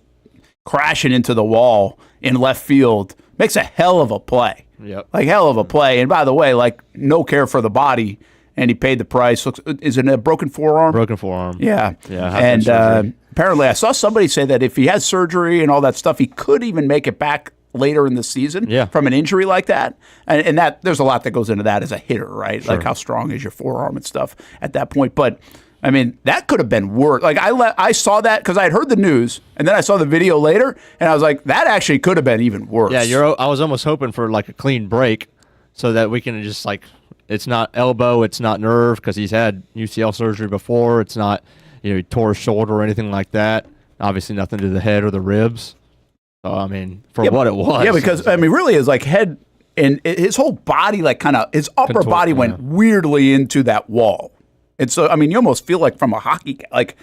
crashing into the wall in left field. Makes a hell of a play. Yep. Like, hell of a play. And by the way, like, no care for the body, and he paid the price. Is it a broken forearm? Broken forearm. Yeah. Yeah. And apparently I saw somebody say that if he has surgery and all that stuff, he could even make it back later in the season from an injury like that. And that there's a lot that goes into that as a hitter, right? Sure. Like how strong is your forearm and stuff at that point. But I mean, that could have been worse. Like, I saw that because I had heard the news, and then I saw the video later, and I was like, that actually could have been even worse. Yeah, I was almost hoping for like a clean break so that we can just like, it's not elbow, it's not nerve, because he's had UCL surgery before. It's not, he tore his shoulder or anything like that. Obviously nothing to the head or the ribs. So, I mean, for what it was. Yeah, because, I mean, really his like head and his whole body, like kind of, his upper body went weirdly into that wall. And so, I mean, you almost feel like from a hockey guy, like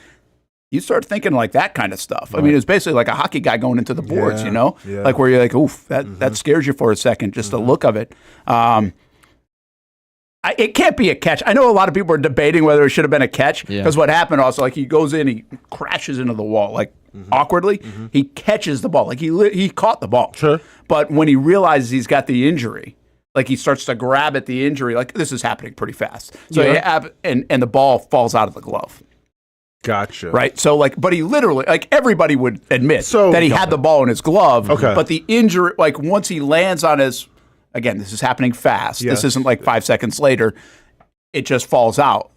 you start thinking like that kind of stuff. Right. I mean, it's basically like a hockey guy going into the boards, like where you're like, oof, that scares you for a second, just the look of it. It can't be a catch. I know a lot of people are debating whether it should have been a catch because what happened also, like he goes in, he crashes into the wall, like awkwardly. He catches the ball, like he caught the ball. Sure. But when he realizes he's got the injury, like he starts to grab at the injury, like this is happening pretty fast. So and the ball falls out of the glove. Gotcha. Right. So like, but he literally, like everybody would admit that he had the ball in his glove. Okay. But the injury, like once he lands on his, again, this is happening fast. Yes. This isn't like 5 seconds later. It just falls out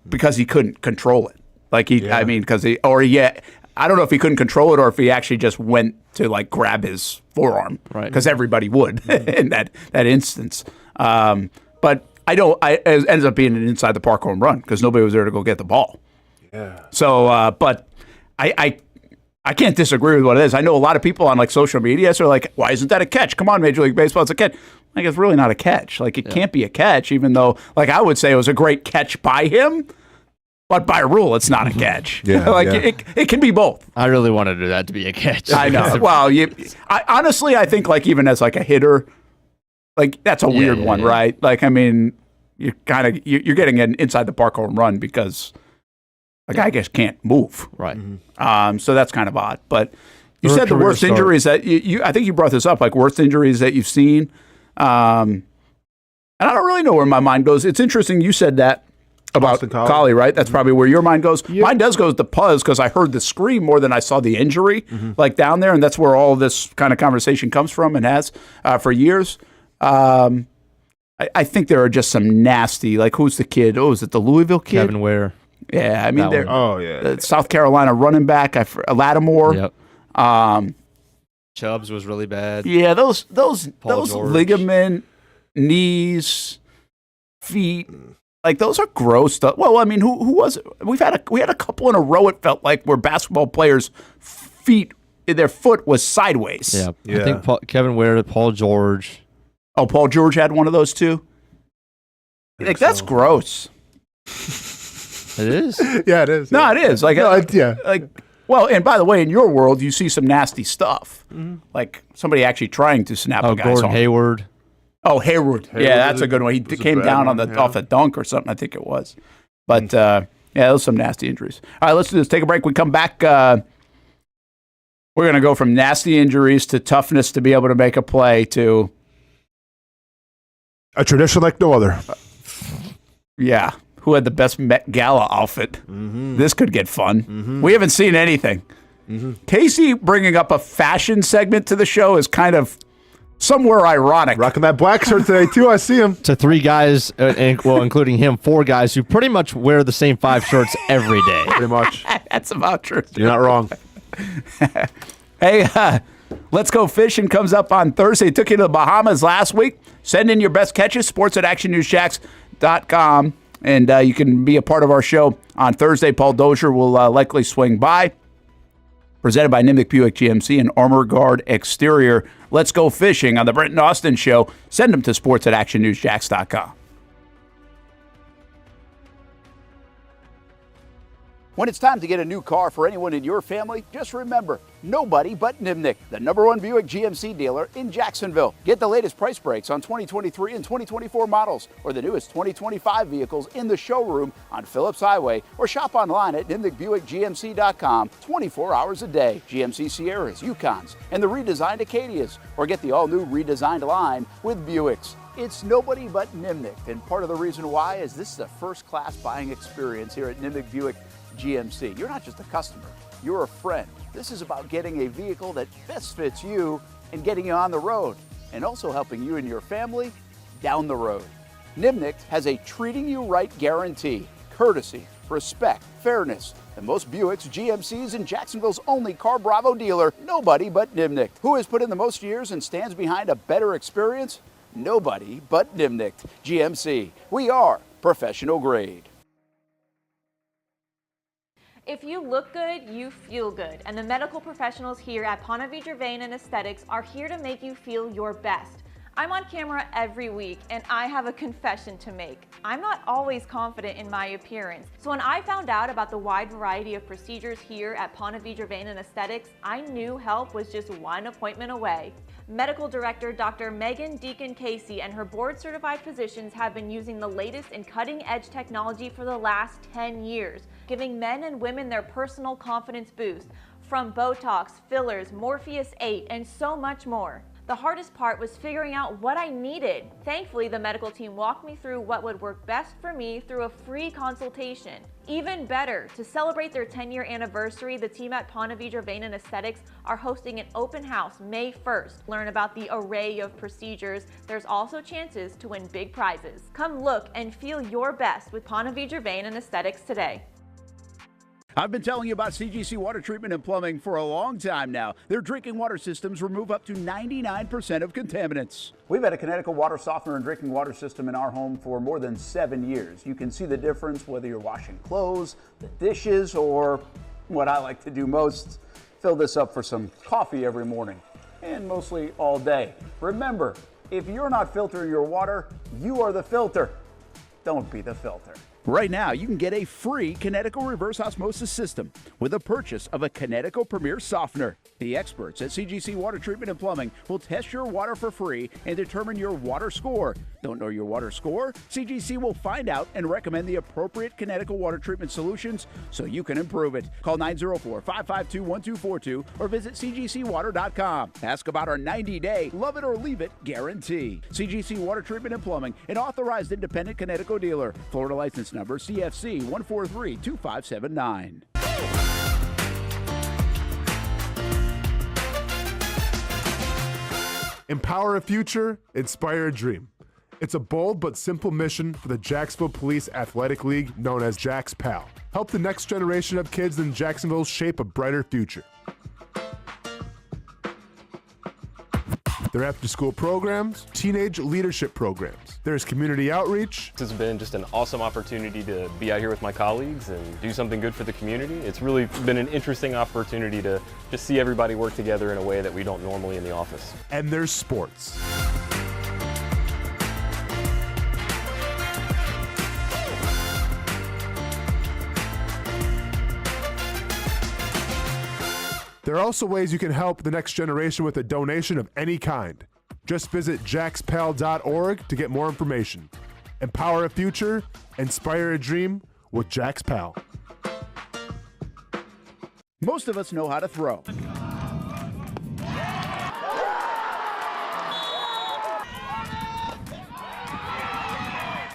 because he couldn't control it. Like I mean, because I don't know if he couldn't control it or if he actually just went to like grab his forearm, right? Because everybody would in that instance. But it ends up being an inside the park home run because nobody was there to go get the ball. Yeah. So, but I can't disagree with what it is. I know a lot of people on like social media are like, "Why isn't that a catch? Come on, Major League Baseball, it's a catch." Like it's really not a catch. Like it can't be a catch, even though like I would say it was a great catch by him. But by rule, it's not a catch. It can be both. I really wanted that to be a catch. I know. Well, honestly, I think like even as like a hitter, like that's a weird one, right? Like I mean, you're getting an inside the park home run because a guy just can't move, right? So that's kind of odd. But you said the worst injuries that I think you brought this up, like worst injuries that you've seen, and I don't really know where my mind goes. It's interesting you said that. About Collie, right? That's probably where your mind goes. Yep. Mine does go to the Puz because I heard the scream more than I saw the injury, like down there, and that's where all this kind of conversation comes from and has for years. I think there are just some nasty, like who's the kid? Oh, is it the Louisville kid? Kevin Ware. Yeah, I mean, they're the South Carolina running back, Lattimore. Yep. Chubbs was really bad. Yeah, those ligament, knees, feet. Like those are gross stuff. Well, I mean, who was it? We had a couple in a row. It felt like where basketball players' their foot was sideways. Yeah. I think Kevin Ware, Paul George. Oh, Paul George had one of those too. Like that's gross. It is. Yeah, it is. No, it is. Like like. Well, and by the way, in your world, you see some nasty stuff, like somebody actually trying to snap a guy's Gordon arm. Hayward. Oh, Hayward. Yeah, that's a good one. He came down on off a dunk or something, I think it was. But, those some nasty injuries. All right, let's do this. Take a break. We come back. We're going to go from nasty injuries to toughness to be able to make a play to a tradition like no other. Yeah. Who had the best Met Gala outfit? This could get fun. We haven't seen anything. Casey bringing up a fashion segment to the show is kind of somewhere ironic. Rocking that black shirt today, too. I see him. To 3 guys, including him, 4 guys who pretty much wear the same 5 shirts every day. Pretty much. That's about true. You're not wrong. Hey, Let's Go Fishing comes up on Thursday. Took you to the Bahamas last week. Send in your best catches, sports@actionnewsjacks.com. And you can be a part of our show on Thursday. Paul Dozier will likely swing by. Presented by Nimnik Buick GMC and Armor Guard Exterior. Let's Go Fishing on the Brent Austen Show. Send them to sports@actionnewsjacks.com. When it's time to get a new car for anyone in your family, just remember, nobody but Nimnik, the #1 Buick GMC dealer in Jacksonville. Get the latest price breaks on 2023 and 2024 models or the newest 2025 vehicles in the showroom on Phillips Highway or shop online at NimnikBuickGMC.com 24 hours a day. GMC Sierras, Yukons, and the redesigned Acadias, or get the all-new redesigned line with Buicks. It's nobody but Nimnik, and part of the reason why is this is a first-class buying experience here at Nimnik Buick GMC. You're not just a customer, you're a friend. This is about getting a vehicle that best fits you and getting you on the road, and also helping you and your family down the road. Nimnik has a treating you right guarantee, courtesy respect, fairness. The most Buicks, GMCs, and Jacksonville's only Car Bravo dealer, nobody but Nimnicht. Who has put in the most years and stands behind a better experience? Nobody but Nimnicht. GMC. We are professional grade. If you look good, you feel good. And the medical professionals here at Ponte Vedra Vein and Aesthetics are here to make you feel your best. I'm on camera every week, and I have a confession to make. I'm not always confident in my appearance. So when I found out about the wide variety of procedures here at Ponte Vedra Vein and Aesthetics, I knew help was just one appointment away. Medical Director Dr. Megan Deacon Casey and her board-certified physicians have been using the latest in cutting-edge technology for the last 10 years, giving men and women their personal confidence boost, from Botox, fillers, Morpheus 8, and so much more. The hardest part was figuring out what I needed. Thankfully, the medical team walked me through what would work best for me through a free consultation. Even better, to celebrate their 10-year anniversary, the team at Ponte Vedra Vein and Aesthetics are hosting an open house May 1st. Learn about the array of procedures. There's also chances to win big prizes. Come look and feel your best with Ponte Vedra Vein and Aesthetics today. I've been telling you about CGC Water Treatment and Plumbing for a long time now. Their drinking water systems remove up to 99% of contaminants. We've had a Connecticut water softener and drinking water system in our home for more than 7 years. You can see the difference whether you're washing clothes, the dishes, or what I like to do most, fill this up for some coffee every morning, and mostly all day. Remember, if you're not filtering your water, you are the filter. Don't be the filter. Right now, you can get a free Connecticut reverse osmosis system with a purchase of a Connecticut Premier Softener. The experts at CGC Water Treatment and Plumbing will test your water for free and determine your water score. Don't know your water score? CGC will find out and recommend the appropriate Connecticut water treatment solutions so you can improve it. Call 904-552-1242 or visit cgcwater.com. Ask about our 90-day love it or leave it guarantee. CGC Water Treatment and Plumbing, an authorized independent Connecticut dealer. Florida license number CFC 1432579. Empower a future, inspire a dream. It's a bold but simple mission for the Jacksonville Police Athletic League known as Jax PAL. Help the next generation of kids in Jacksonville shape a brighter future. Their after-school programs, teenage leadership programs. There's community outreach. This has been just an awesome opportunity to be out here with my colleagues and do something good for the community. It's really been an interesting opportunity to just see everybody work together in a way that we don't normally in the office. And there's sports. There are also ways you can help the next generation with a donation of any kind. Just visit jaxpal.org to get more information. Empower a future, inspire a dream with Jax PAL. Most of us know how to throw.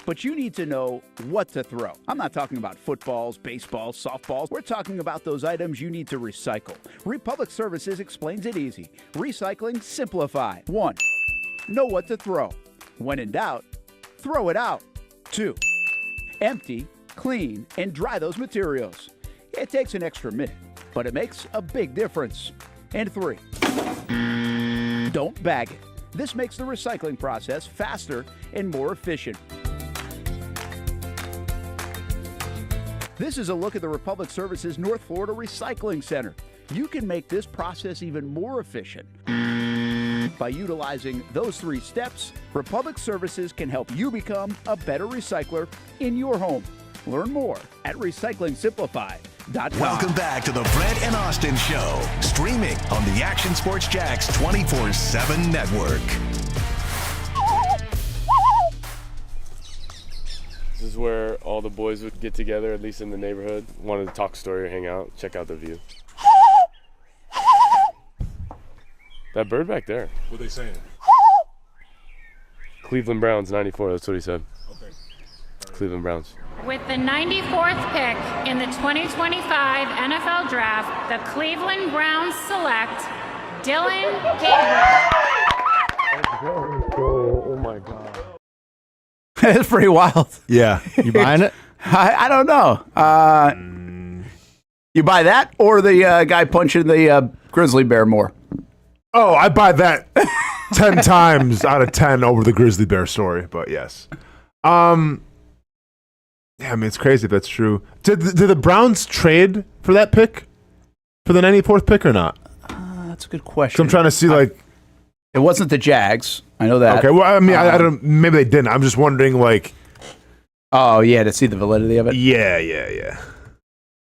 But you need to know what to throw. I'm not talking about footballs, baseballs, softballs. We're talking about those items you need to recycle. Republic Services explains it easy. Recycling simplified. 1. Know what to throw. When in doubt, throw it out. 2. Empty, clean, and dry those materials. It takes an extra minute, but it makes a big difference. And 3. Don't bag it. This makes the recycling process faster and more efficient. This is a look at the Republic Services North Florida Recycling Center. You can make this process even more efficient. By utilizing those 3 steps, Republic Services can help you become a better recycler in your home. Learn more at recyclingsimplified.com. Welcome back to the Brent and Austin Show, streaming on the Action Sports Jax 24/7 network. This is where all the boys would get together, at least in the neighborhood. Wanted to talk story or hang out, check out the view. That bird back there. What are they saying? Cleveland Browns 94, that's what he said. Okay. Cleveland Browns. With the 94th pick in the 2025 NFL Draft, the Cleveland Browns select Dylan Gabriel. Oh my God. That's pretty wild. Yeah. You buying it? I don't know. You buy that or the guy punching the grizzly bear more? Oh, I buy that 10 times out of 10 over the grizzly bear story, but yes. Yeah, I mean, it's crazy if that's true. Did the Browns trade for that pick? For the 94th pick or not? That's a good question. So I'm trying to see, it wasn't the Jags. I know that. Okay, well, I mean, I don't. Maybe they didn't. I'm just wondering, Oh, yeah, to see the validity of it? Yeah.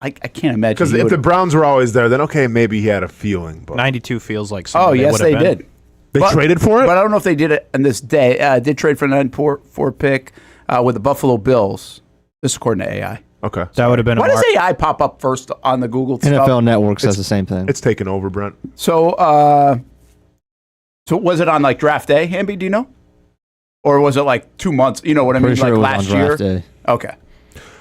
I can't imagine. Because if the Browns were always there, then okay, maybe he had a feeling. But 92 feels like something. Oh, yes, they did. They traded for it? But I don't know if they did it on this day. Did trade for the 94 pick with the Buffalo Bills. This is according to AI. Okay. That would have been Why does AI pop up first on the Google NFL stuff? Network says the same thing. It's taken over, Brent. So was it on draft day, Hamby? Do you know? Or was it 2 months? You know what I mean? Pretty sure it was last on year? draft day. Okay.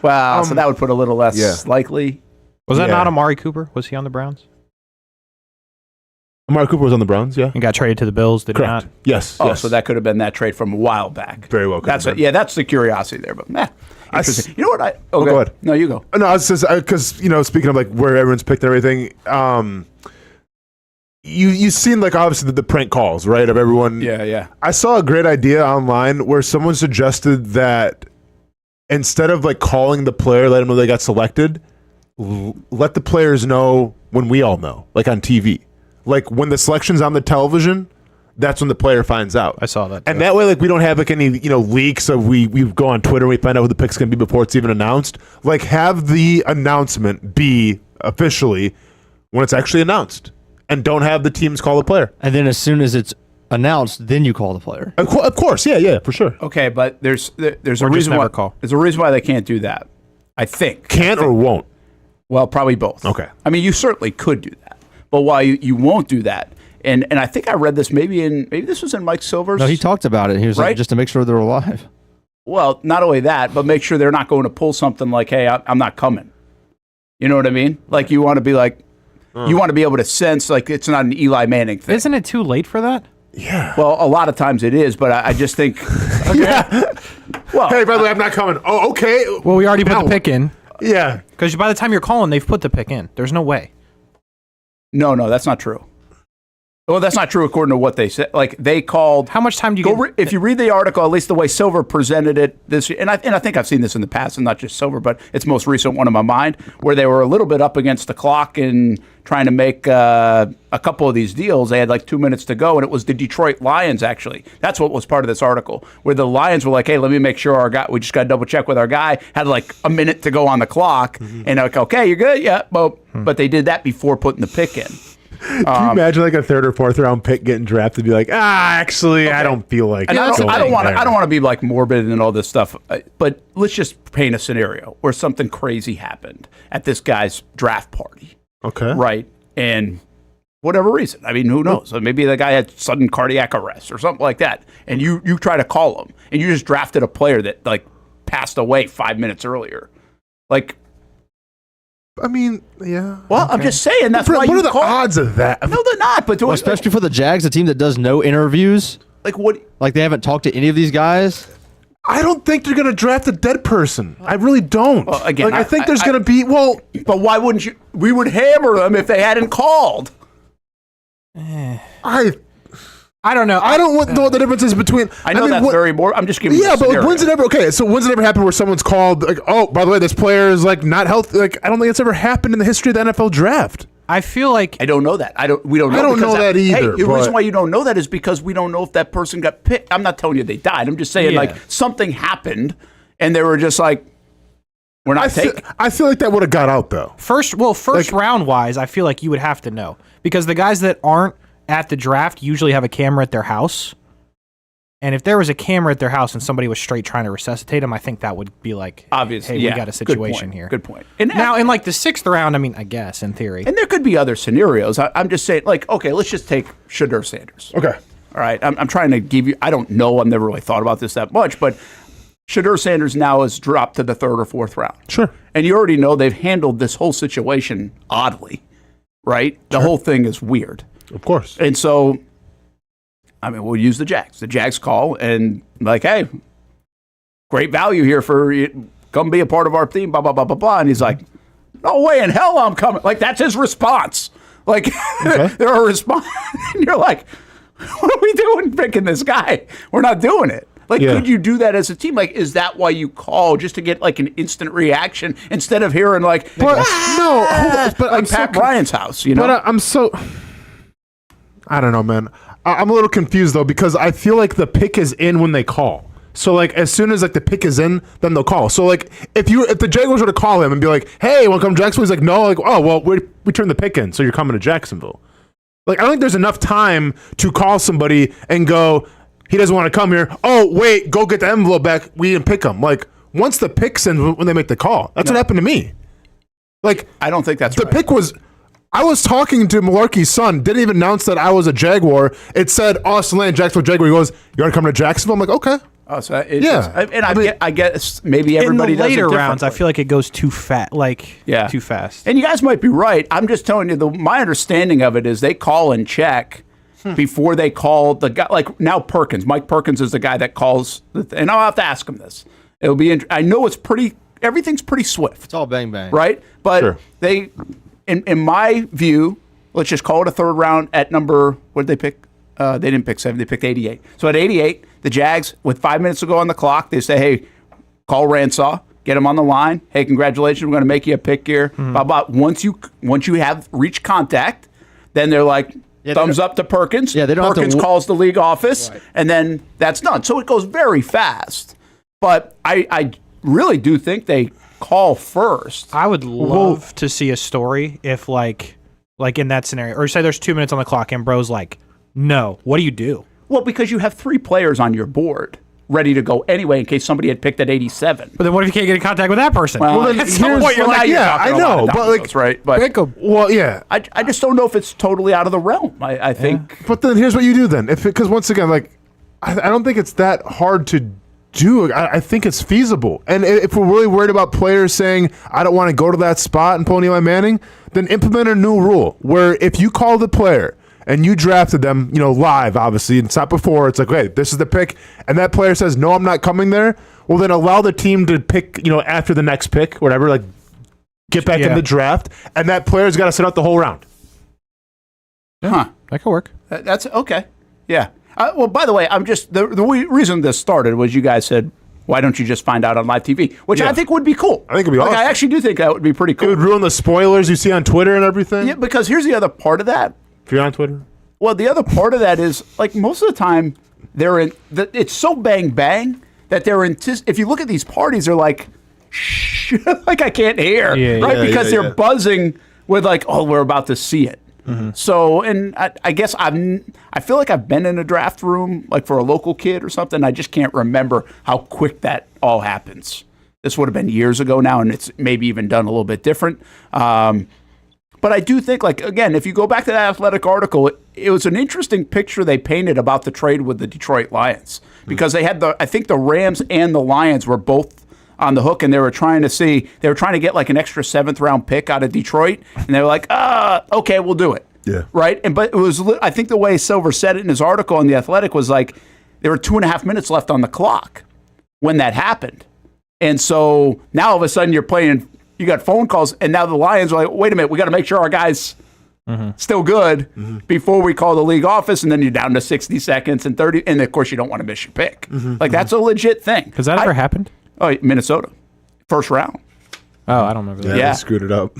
Well, so that would put a little less likely. Was that not Amari Cooper? Was he on the Browns? Amari Cooper was on the Browns, yeah. And got traded to the Bills, did he Correct. not? Yes. Oh, so that could have been that trade from a while back. Very well. That's the curiosity there, but interesting. You know what? Go ahead. No, you go. No, I was just because speaking of where everyone's picked and everything, you've seen obviously the prank calls, right? Of everyone. Yeah. I saw a great idea online where someone suggested that instead of calling the player, let them know they got selected, let the players know when we all know, on TV. When the selection's on the television, that's when the player finds out. I saw that. And that way, we don't have any leaks of we go on Twitter and we find out who the pick's going to be before it's even announced. Have the announcement be officially when it's actually announced, and don't have the teams call the player. And then as soon as it's announced, then you call the player. Of course, yeah, for sure. Okay, but there's a reason why there's a reason why they can't do that. I think can't or won't. Well, probably both. Okay. I mean, you certainly could do that, but why you won't do that? And I think I read this maybe this was in Mike Silver's. No, he talked about it. He was right? just to make sure they're alive. Well, not only that, but make sure they're not going to pull something hey, I'm not coming. You know what I mean? You want to be you want to be able to sense it's not an Eli Manning thing. Isn't it too late for that? Yeah. Well, a lot of times it is, but I just think. Yeah. Well, hey, by the way, I'm not coming. Oh, okay. Well, we already put the pick in. Yeah. Because by the time you're calling, they've put the pick in. There's no way. No, that's not true. Well, that's not true according to what they said. They called. How much time do you get? If you read the article, at least the way Silver presented it this year, and I think I've seen this in the past, and not just Silver, but it's most recent one in my mind, where they were a little bit up against the clock and trying to make a couple of these deals. They had 2 minutes to go, and it was the Detroit Lions, actually. That's what was part of this article, where the Lions were hey, let me make sure our guy, we just got to double check with our guy, had a minute to go on the clock, and okay, you're good? Yeah, but they did that before putting the pick in. Can you imagine a third or fourth round pick getting drafted? Be actually, I don't feel like. And I don't want to be morbid and all this stuff. But let's just paint a scenario where something crazy happened at this guy's draft party. Okay. Right, and whatever reason, I mean, who knows? Maybe the guy had sudden cardiac arrest or something like that, and you try to call him, and you just drafted a player that passed away 5 minutes earlier, I mean, yeah. Well, okay. I'm just saying that's why. What are the odds of that? No, they're not. But especially for the Jags, a team that does no interviews. What? They haven't talked to any of these guys. I don't think they're going to draft a dead person. I really don't. Well, again, I think there's going to be. Well, but why wouldn't you? We would hammer them if they hadn't called. I don't know. I don't know what the difference is between. I know that's very more. I'm just giving. Yeah, but when's it ever? Okay, so when's it ever happened where someone's called oh, by the way, this player is not healthy? I don't think it's ever happened in the history of the NFL draft. I feel like I don't know that. We don't know. I don't know that either. Hey, the reason why you don't know that is because we don't know if that person got picked. I'm not telling you they died. I'm just saying something happened, and they were just we're not taking. I feel like that would have got out though. First round wise, I feel like you would have to know because the guys that aren't at the draft usually have a camera at their house. And if there was a camera at their house and somebody was straight trying to resuscitate them, I think that would be obvious. Hey, we got a situation here. Good point. And now in the 6th round, I mean, I guess in theory. And there could be other scenarios. I'm just saying, okay, let's just take Shedeur Sanders. Okay. All right. I'm trying to give you, I don't know. I've never really thought about this that much, but Shedeur Sanders now has dropped to the 3rd or 4th round. Sure. And you already know they've handled this whole situation oddly, right? The whole thing is weird. Of course. And so, I mean, we'll use the Jags. The Jags call and hey, great value here for come be a part of our team, blah, blah, blah, blah, blah. And he's like, no way in hell I'm coming. Like, that's his response. Like, they're a response. And you're like, what are we doing picking this guy? We're not doing it. Like, could you do that as a team? Like, is that why you call, just to get like an instant reaction instead of hearing like, but like Pat Bryant's house, you know? But I don't know, man. I'm a little confused though, because I feel like the pick is in when they call. So like as soon as like the pick is in, then they'll call. So like if the Jaguars were to call him and be like, hey, want to come to Jacksonville? He's like, no. Like, oh well, we turned the pick in, so you're coming to Jacksonville. Like I don't think there's enough time to call somebody and go, he doesn't want to come here. Oh, wait, go get the envelope back. We didn't pick him. Like, once the pick's in when they make the call. That's what happened to me. Like, I don't think that's the pick was. I was talking to Malarkey's son. Didn't even announce that I was a Jaguar. It said Austen Lane, Jacksonville Jaguar. He goes, "You want to come to Jacksonville?" I'm like, "Okay." Oh, so I guess maybe everybody in the does later it rounds. I feel like it goes too fast. Too fast. And you guys might be right. I'm just telling you. My understanding of it is they call and check before they call the guy. Like now, Mike Perkins is the guy that calls, and I'll have to ask him this. It'll be. I know it's pretty. Everything's pretty swift. It's all bang bang, right? But they, in my view, let's just call it a third round at number. What did they pick? They didn't pick 7. They picked 88. So at 88, the Jags, with 5 minutes to go on the clock, they say, "Hey, call Ransaw, get him on the line. Hey, congratulations, we're going to make you a pick here." Blah, blah. Once you have reached contact, then they're like, thumbs up to Perkins. Yeah, they don't Perkins have to calls the league office, and then that's done. So it goes very fast. But I really do think they call first. I would love to see a story if like in that scenario, or say there's 2 minutes on the clock and bro's like, no, what do you do? Well, because you have 3 players on your board ready to go anyway in case somebody had picked at 87. But then what if you can't get in contact with that person? Well, then at some point you're like, yeah, I know, but like, right? But well, yeah. I just don't know if it's totally out of the realm. I think. But then here's what you do then, because once again, like, I don't think it's that hard to do. I think it's feasible. And if we're really worried about players saying, I don't want to go to that spot and pull Eli Manning, then implement a new rule where if you call the player and you drafted them, live, obviously, and it's not before, it's like, okay, this is the pick, and that player says, no, I'm not coming there, well, then allow the team to pick, after the next pick, whatever, like, get back in the draft, and that player's got to sit out the whole round. Huh. That could work. That's okay. Yeah. Well, by the way, the reason this started was you guys said, why don't you just find out on live TV? Which I think would be cool. I think it'd be awesome. I actually do think that would be pretty cool. It would ruin the spoilers you see on Twitter and everything. Yeah, because here's the other part of that. If you're on Twitter? Well, the other part of that is, like, most of the time, it's so bang bang that if you look at these parties, they're like, shh, like I can't hear, right? Because they're buzzing with like, oh, we're about to see it. Mm-hmm. So, and I guess I feel like I've been in a draft room, like for a local kid or something. I just can't remember how quick that all happens. This would have been years ago now, and it's maybe even done a little bit different. But I do think, like, again, if you go back to that Athletic article, it was an interesting picture they painted about the trade with the Detroit Lions, because they had I think the Rams and the Lions were both on the hook, and they were trying to get like an extra 7th round pick out of Detroit, and they were like, okay, we'll do it. Yeah. Right. But it was, I think the way Silver said it in his article on the Athletic was like, there were 2.5 minutes left on the clock when that happened. And so now all of a sudden you got phone calls, and now the Lions are like, wait a minute, we got to make sure our guy's still good before we call the league office, and then you're down to 60 seconds and 30, and of course you don't want to miss your pick. Like that's a legit thing. Has that ever happened? Oh, Minnesota, first round. Oh, I don't remember that. Yeah, they screwed it up.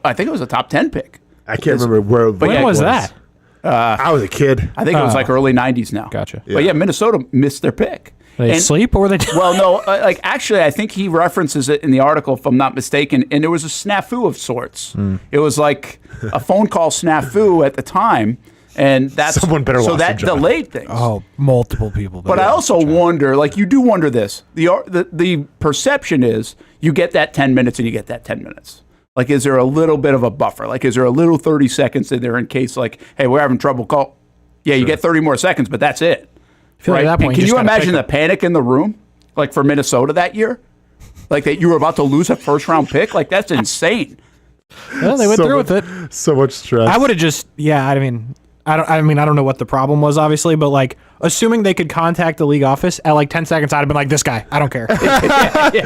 I think it was a top 10 pick. I can't remember where. When was that? I was a kid. I think it was like early 90s now. Gotcha. But yeah, Minnesota missed their pick. They sleep, or were they? Well, no. Actually, I think he references it in the article, if I'm not mistaken. And there was a snafu of sorts. It was like a phone call snafu at the time, and that's someone better. So that delayed things. Oh, multiple people. But I also wonder, like, you do wonder this. The perception is you get that 10 minutes and you get that 10 minutes. Like, is there a little bit of a buffer? Like, is there a little 30 seconds in there in case, like, hey, we're having trouble call? Yeah, you get 30 more seconds, but that's it. Right? Like can you imagine the panic in the room, like for Minnesota that year, like that you were about to lose a 1st round pick? Like that's insane. Well, they went through with it. So much stress. I would have just, I don't know what the problem was, obviously, but like assuming they could contact the league office at like 10 seconds, I'd have been like, this guy, I don't care.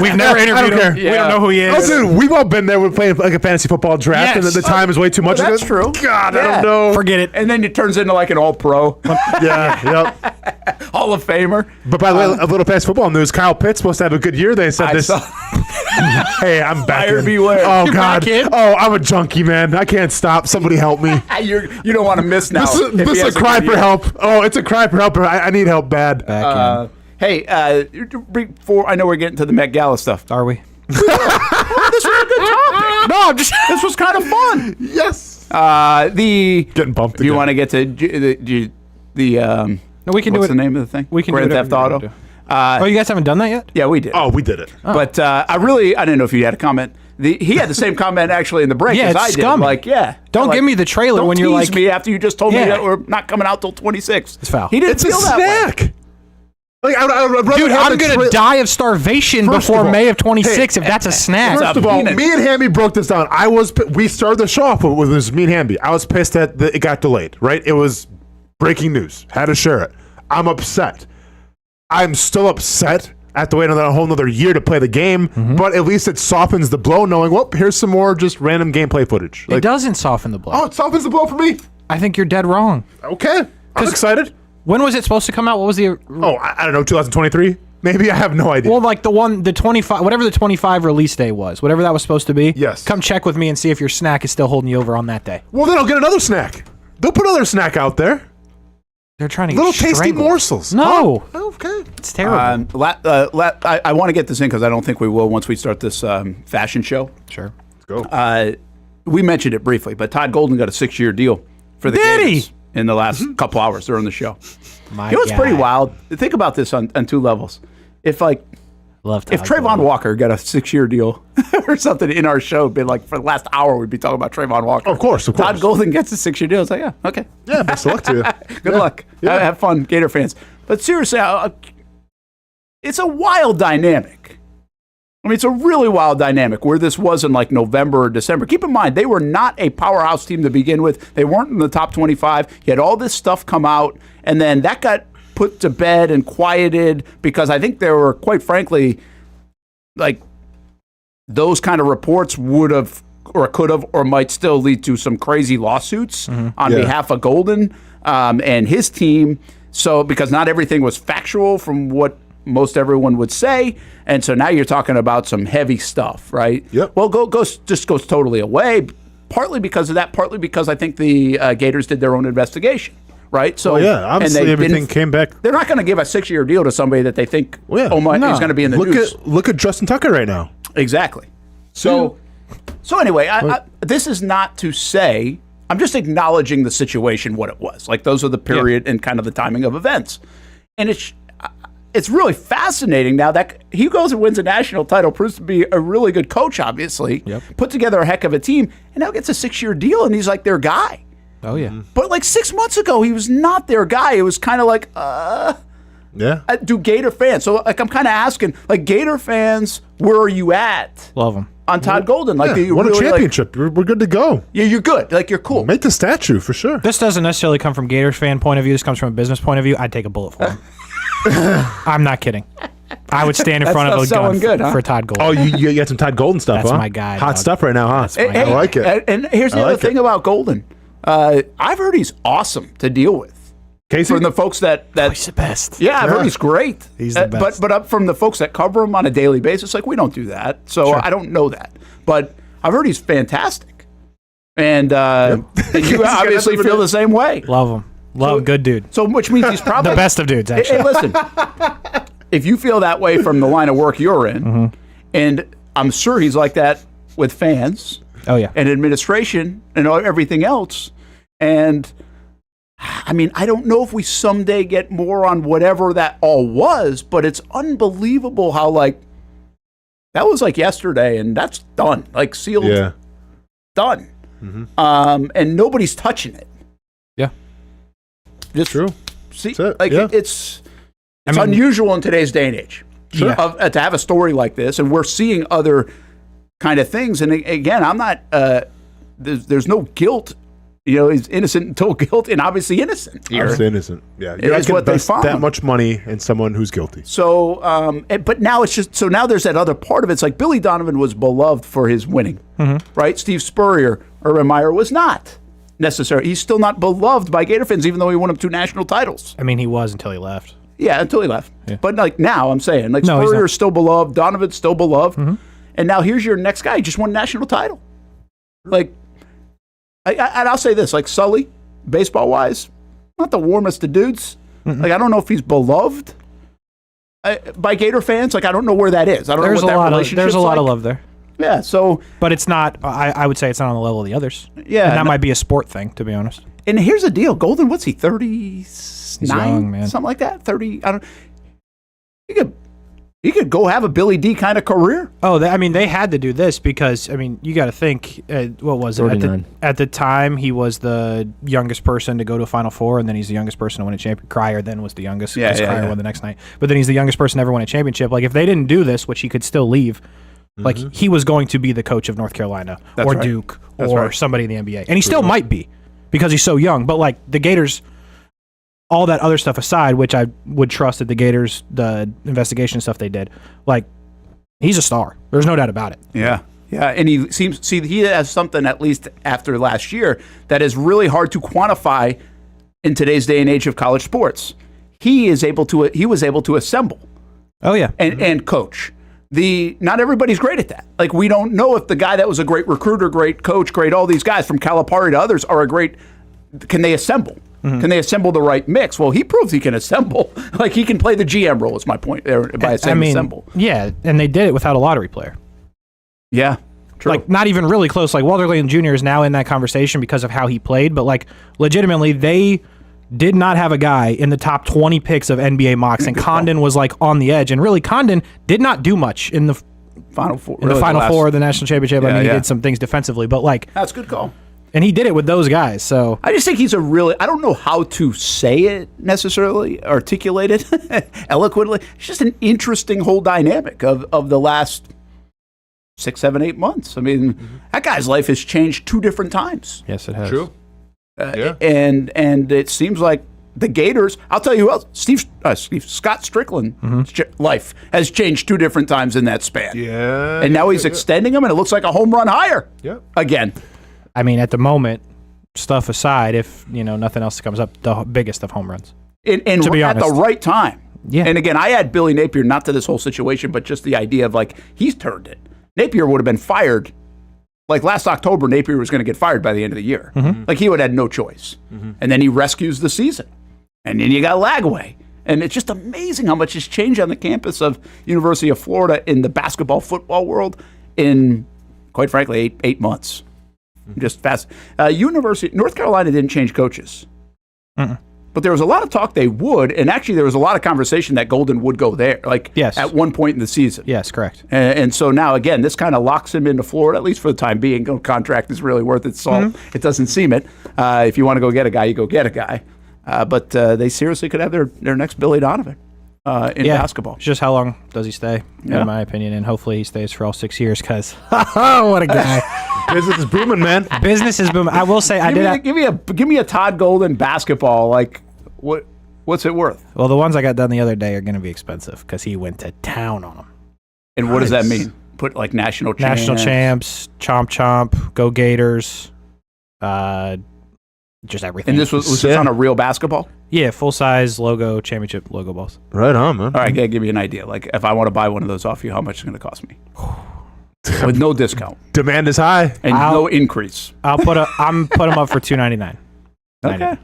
We've never interviewed him. We don't know who he is. Oh, dude, we've all been there. We're playing like a fantasy football draft, and the time is way too much. That's true. God, I don't know. Forget it. And then it turns into like an all-pro. Yep. Hall of Famer. But by the way, a little fantasy football news, Kyle Pitt's supposed to have a good year. They said this. Hey, I'm back. Buyer beware. Oh, You're God. back in? Oh, I'm a junkie, man. I can't stop. Somebody help me. You don't want to miss now. This is a cry for help. Oh, it's a cry for help. I need help bad. Hey, before I know we're getting to the Met Gala stuff. Are we? This was a good topic. No, this was kind of fun. Yes. Getting bumped. Do you want to get to the no, we can do it. What's the name of the thing? We can Grand do Theft Auto. Oh, you guys haven't done that yet? Yeah, we did. Oh, we did it. But I didn't know if you had a comment. He had the same comment actually in the break Yeah, as it's I did. scummy. Like, yeah. Don't give me the trailer don't when you're tease like me after you just told me Yeah. that we're not coming out till 26. It's foul. He didn't It's feel a that snack. way. Like, I'd rather Dude, have I'm the going to die of starvation First before of all, May of 26 if that's a snack. First of all, me and Hamby broke this down. We started the show off with this, me and Hamby. I was pissed that it got delayed, right? It was breaking news. Had to share it. I'm upset. I'm still upset at the wait another whole another year to play the game, but at least it softens the blow knowing, well, here's some more just random gameplay footage. It doesn't soften the blow. Oh, it softens the blow for me? I think you're dead wrong. Okay. I'm excited. When was it supposed to come out? What was the... Oh, I don't know, 2023? Maybe? I have no idea. Well, like the 25, whatever the 25 release day was, whatever that was supposed to be. Yes. Come check with me and see if your snack is still holding you over on that day. Well, then I'll get another snack. They'll put another snack out there. They're trying to Little get tasty strangled. morsels. No. Oh, okay. It's terrible. I want to get this in because I don't think we will once we start this fashion show. Sure. Let's go. We mentioned it briefly, but Todd Golden got a 6-year deal for the Gators in the last couple hours during the show. My You know what's guy. pretty wild? Think about this on two levels. If Love Todd Trayvon Golden. Walker got a 6-year deal or something in our show, it'd be like for the last hour we'd be talking about Trayvon Walker. Of course. Todd Golden gets a 6-year deal. It's like, yeah, okay. Yeah, best of luck to you. Good luck. Yeah. Have fun, Gator fans. But seriously, it's a wild dynamic. I mean, it's a really wild dynamic where this was in like November or December. Keep in mind, they were not a powerhouse team to begin with. They weren't in the top 25. You had all this stuff come out, and then that got put to bed and quieted because I think there were, quite frankly, like those kind of reports would have or could have or might still lead to some crazy lawsuits on behalf of Golden and his team. So because not everything was factual from what most everyone would say, and so now you're talking about some heavy stuff, right? Yep. Well, just goes totally away. Partly because of that. Partly because I think the Gators did their own investigation, right? So obviously everything came back. They're not going to give a 6-year deal to somebody that they think is going to be in the news. Look at Justin Tucker right now. Exactly. So anyway, this is not to say. I'm just acknowledging the situation, what it was. Like those are the period and kind of the timing of events, and it's really fascinating now that he goes and wins a national title, proves to be a really good coach, obviously, put together a heck of a team, and now gets a 6-year deal, and he's like their guy. Oh, yeah. But like 6 months ago, he was not their guy. It was kind of like, do Gator fans. So like I'm kind of asking, like Gator fans, where are you at? Love him. On Todd Golden. Like, do you won a really, championship. We're good to go. Yeah, you're good. Like, you're cool. Make the statue for sure. This doesn't necessarily come from Gators fan point of view. This comes from a business point of view. I'd take a bullet for him. I'm not kidding. I would stand in front of a gun for Todd Golden. Oh, you got some Todd Golden stuff, That's huh? my guy. Hot dog. stuff right now, huh? I like it. And here's the other thing about Golden. I've heard he's awesome to deal with. Casey? From the folks that he's the best. Yeah, I've heard he's great. He's the best. But up from the folks that cover him on a daily basis, like we don't do that. So I don't know that. But I've heard he's fantastic. And you obviously feel the same way. Love him. Love good dude. So which means he's probably the best of dudes, actually. Hey, listen. If you feel that way from the line of work you're in, and I'm sure he's like that with fans. Oh yeah. And administration and everything else. And I mean, I don't know if we someday get more on whatever that all was, but it's unbelievable how like that was like yesterday and that's done. Like sealed. Yeah. Done. And nobody's touching it. Yeah. Just true. See, like it's unusual in today's day and age to have a story like this, and we're seeing other kind of things. And again, I'm not. There's no guilt He's innocent until guilty, and obviously innocent here. Obviously innocent. Yeah, It is what they found. That much money in someone who's guilty. So, but now it's just now there's that other part of it. It's like Billy Donovan was beloved for his winning, right? Steve Spurrier, Urban Meyer was not necessarily. He's still not beloved by Gator fans, even though he won him 2 national titles. I mean, he was until he left. Yeah, until he left. Yeah. But like now, I'm saying like No, he's Spurrier's not. still beloved, Donovan's still beloved, and now here's your next guy. He just won a national title. Like, and I'll say this: like Sully, baseball wise, not the warmest of dudes. Like I don't know if he's beloved by Gator fans. Like I don't know where that is. I don't know what that relationship's There's a lot of like. love there. Yeah. So, but it's not. I would say it's not on the level of the others. Yeah, and that might be a sport thing, to be honest. and here's the deal: Golden, what's he? 39, young, man. something like that. 30. I don't. He could go have a Billy D kind of career. Oh, I mean, they had to do this because, I mean, you got to think, what was it? 39. At the time, he was the youngest person to go to a Final Four, and then he's the youngest person to win a championship. Cryer then was the youngest, because Cryer won the next night. But then he's the youngest person to ever win a championship. Like, if they didn't do this, which he could still leave, like, he was going to be the coach of North Carolina or Duke or somebody in the NBA. And he still might be because he's so young. But, like, the Gators, all that other stuff aside, which I would trust that the Gators, the investigation stuff they did, like, he's a star. There's no doubt about it. Yeah. Yeah. And he has something, at least after last year, that is really hard to quantify in today's day and age of college sports. He was able to assemble. Oh, yeah. And coach. Not everybody's great at that. Like, we don't know if the guy that was a great recruiter, great coach, great all these guys from Calipari to others can they assemble? Can they assemble the right mix? Well, he proves he can assemble. Like, he can play the GM role, is my point there, by saying assemble. Yeah, and they did it without a lottery player. Yeah, true. Like, not even really close. Like, Walter Layton Jr. is now in that conversation because of how he played, but, like, legitimately, they did not have a guy in the top 20 picks of NBA mocks, and Condon was, like, on the edge. And really, Condon did not do much in the Final Four. In the Final Four of the national championship. I mean, he did some things defensively, but, like... That's a good call. And he did it with those guys, so... I just think he's I don't know how to say it necessarily, articulate it eloquently. It's just an interesting whole dynamic of the last 6, 7, 8 months. I mean, that guy's life has changed 2 different times. Yes, it has. True. And it seems like the Gators, I'll tell you who else, Scott Strickland's life has changed 2 different times in that span. Yeah. And now he's extending them, and it looks like a home run higher. Yeah. Again. I mean, at the moment, stuff aside, if nothing else comes up, the biggest of home runs. And to be at honest. the right time. Yeah. And again, I add Billy Napier not to this whole situation, but just the idea of like he's turned it. Napier would have been fired. Like last October, Napier was going to get fired by the end of the year. Like he would have had no choice. And then he rescues the season. And then you got Lagway. And it's just amazing how much has changed on the campus of University of Florida in the basketball football world in, quite frankly, 8 months. Just fast. North Carolina didn't change coaches. But there was a lot of talk they would, and actually there was a lot of conversation that Golden would go there, at one point in the season. Yes, correct. And so now, again, this kind of locks him into Florida, at least for the time being. No contract is really worth its salt. It doesn't seem it. If you want to go get a guy, you go get a guy. But they seriously could have their next Billy Donovan in basketball. It's just how long does he stay, in my opinion, and hopefully he stays for all 6 years because, what a guy. Business is booming, man. Business is booming. I will say, give me a Todd Golden basketball. Like, what's it worth? Well, the ones I got done the other day are going to be expensive because he went to town on them. And what does that mean? Put like national champs? National champs, chomp, go Gators, just everything. And this was this on a real basketball? Yeah, full-size logo, championship logo balls. Right on, man. All right, give me an idea. Like, if I want to buy one of those off you, how much is it going to cost me? With no discount. Demand is high. And no increase. I'm put them up for $299. Okay.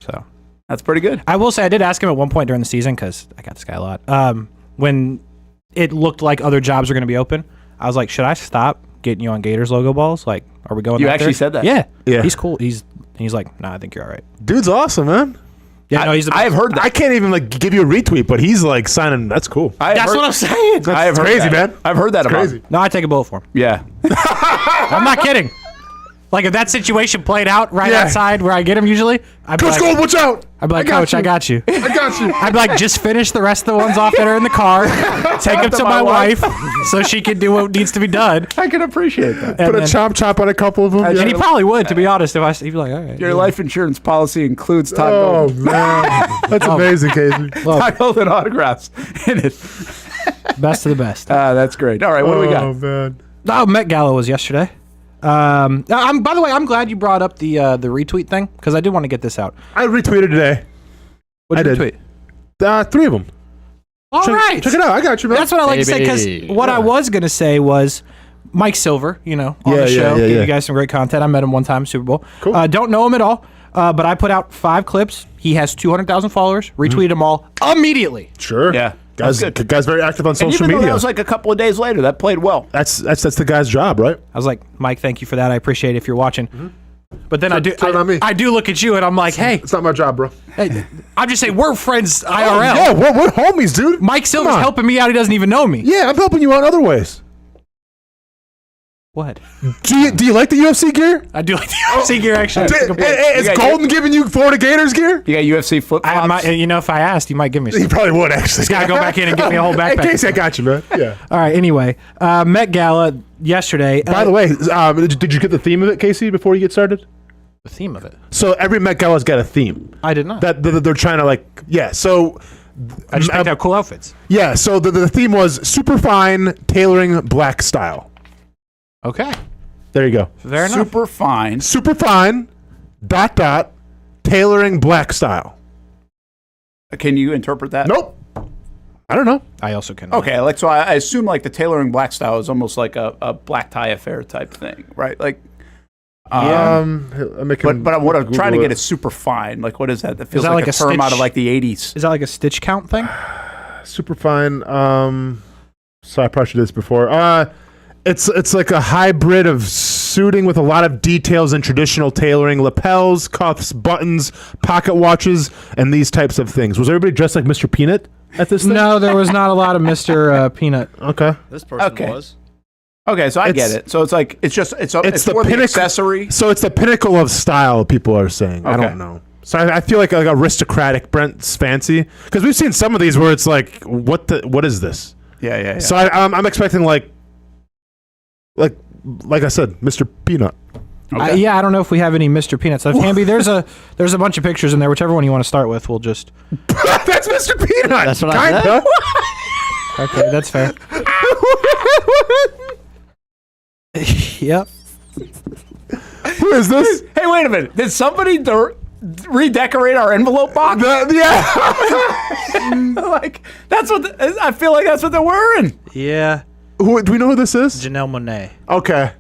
So that's pretty good. I will say I did ask him at one point during the season because I got this guy a lot. When it looked like other jobs were going to be open, I was like, should I stop getting you on Gators logo balls? Like, are we going? You actually said that? Yeah. Yeah. He's cool. He's like, nah, I think you're all right. Dude's awesome, man. Yeah, I have heard that. I can't even like give you a retweet, but he's like signing. That's cool. That's what I'm saying. That's crazy, man. I've heard that about crazy. him. No, I take a bullet for him. Yeah. I'm not kidding. Like if that situation played out right outside where I get him usually, I'd be Coach Gold, watch out! I'd be like, Coach, I got you. I got you. I'd be like, just finish the rest of the ones off that are in the car. Take them to my wife so she can do what needs to be done. I can appreciate that. Put a chomp on a couple of them. And he probably would, to be honest. If he'd be like, all right. Your life insurance policy includes Todd Oh, Golden. man. That's amazing, Casey. Todd Golden autographs in it. Best of the best. That's great. All right, what do we got? Oh, man. Oh, Met Gala was yesterday. By the way, I'm glad you brought up the retweet thing because I did want to get this out. I retweeted today. What did you retweet? 3 of them. All right. Check it out. I got you, man. That's what I like to say because what I was going to say was Mike Silver, on the show. Gave you guys some great content. I met him one time, Super Bowl. Cool. Don't know him at all, but I put out 5 clips. He has 200,000 followers. Retweeted them all immediately. Sure. Yeah. Guy's very active on And social even though media. that was like a couple of days later, that played well. That's the guy's job, right? I was like, Mike, thank you for that. I appreciate it if you're watching. But then Turn it on me. I do look at you and I'm like, hey, It's not my job, bro. hey, I'm just saying we're friends IRL. Yeah, we're homies, dude. Mike Silver's helping me out. He doesn't even know me. Yeah, I'm helping you out other ways. What? Do you like the UFC gear? I do like the UFC gear, actually. Is Golden giving you Florida Gators gear? You got UFC flip-flops? If I asked, you might give me some. He probably would, actually. Just got to go back in and get me a whole backpack. In case I got you, man. Yeah. All right, anyway. Met Gala yesterday. By the way, did you get the theme of it, Casey, before you get started? The theme of it? So every Met Gala's got a theme. I did not. That they're trying to so... I just picked out cool outfits. Yeah, so the theme was super fine tailoring black style. Okay. There you go. Fair enough. Super fine. Super fine, ... tailoring black style. Can you interpret that? Nope. I don't know. I also can. Okay, so I assume like the tailoring black style is almost like a black tie affair type thing, right? Like, but what I'm trying to get is super fine. Like, what is that? That feels that like like a a term out stitch? of like the 80s. Is that like a stitch count thing? Super fine. So I probably should do this before. It's like a hybrid of suiting with a lot of details and traditional tailoring, lapels, cuffs, buttons, pocket watches, and these types of things. Was everybody dressed like Mr. Peanut at this thing? No, there was not a lot of Mr. Peanut. Okay. This person was. Okay, so I get it. So it's like it's the for the pinnacle accessory. So it's the pinnacle of style. People are saying. I don't know. So I feel like aristocratic Brent's fancy because we've seen some of these where it's like, what is this? Yeah. So I'm expecting like I said, Mr. Peanut. Okay. I don't know if we have any Mr. Peanut stuff. Hamby, there's a bunch of pictures in there. Whichever one you want to start with, we'll just. That's Mr. Peanut. That's what I said. Okay, that's fair. Yep. Who is this? Hey, wait a minute. Did somebody redecorate our envelope box? Like that's what I feel like. That's what they're wearing. Yeah. Do we know who this is? Janelle Monáe. Okay.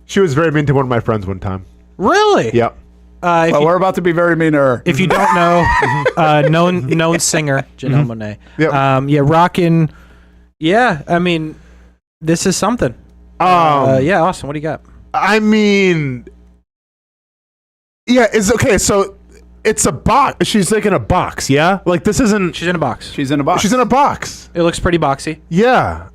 She was very mean to one of my friends one time. Really? Yep. We're about to be very mean to her. If you don't know, known singer Janelle Monáe. Yep. Rockin'. Yeah, I mean, this is something. Yeah, Austin, what do you got? I mean, yeah, it's okay. So it's a box. She's like in a box. Yeah, like this isn't. She's in a box. She's in a box. She's in a box. It looks pretty boxy. Yeah.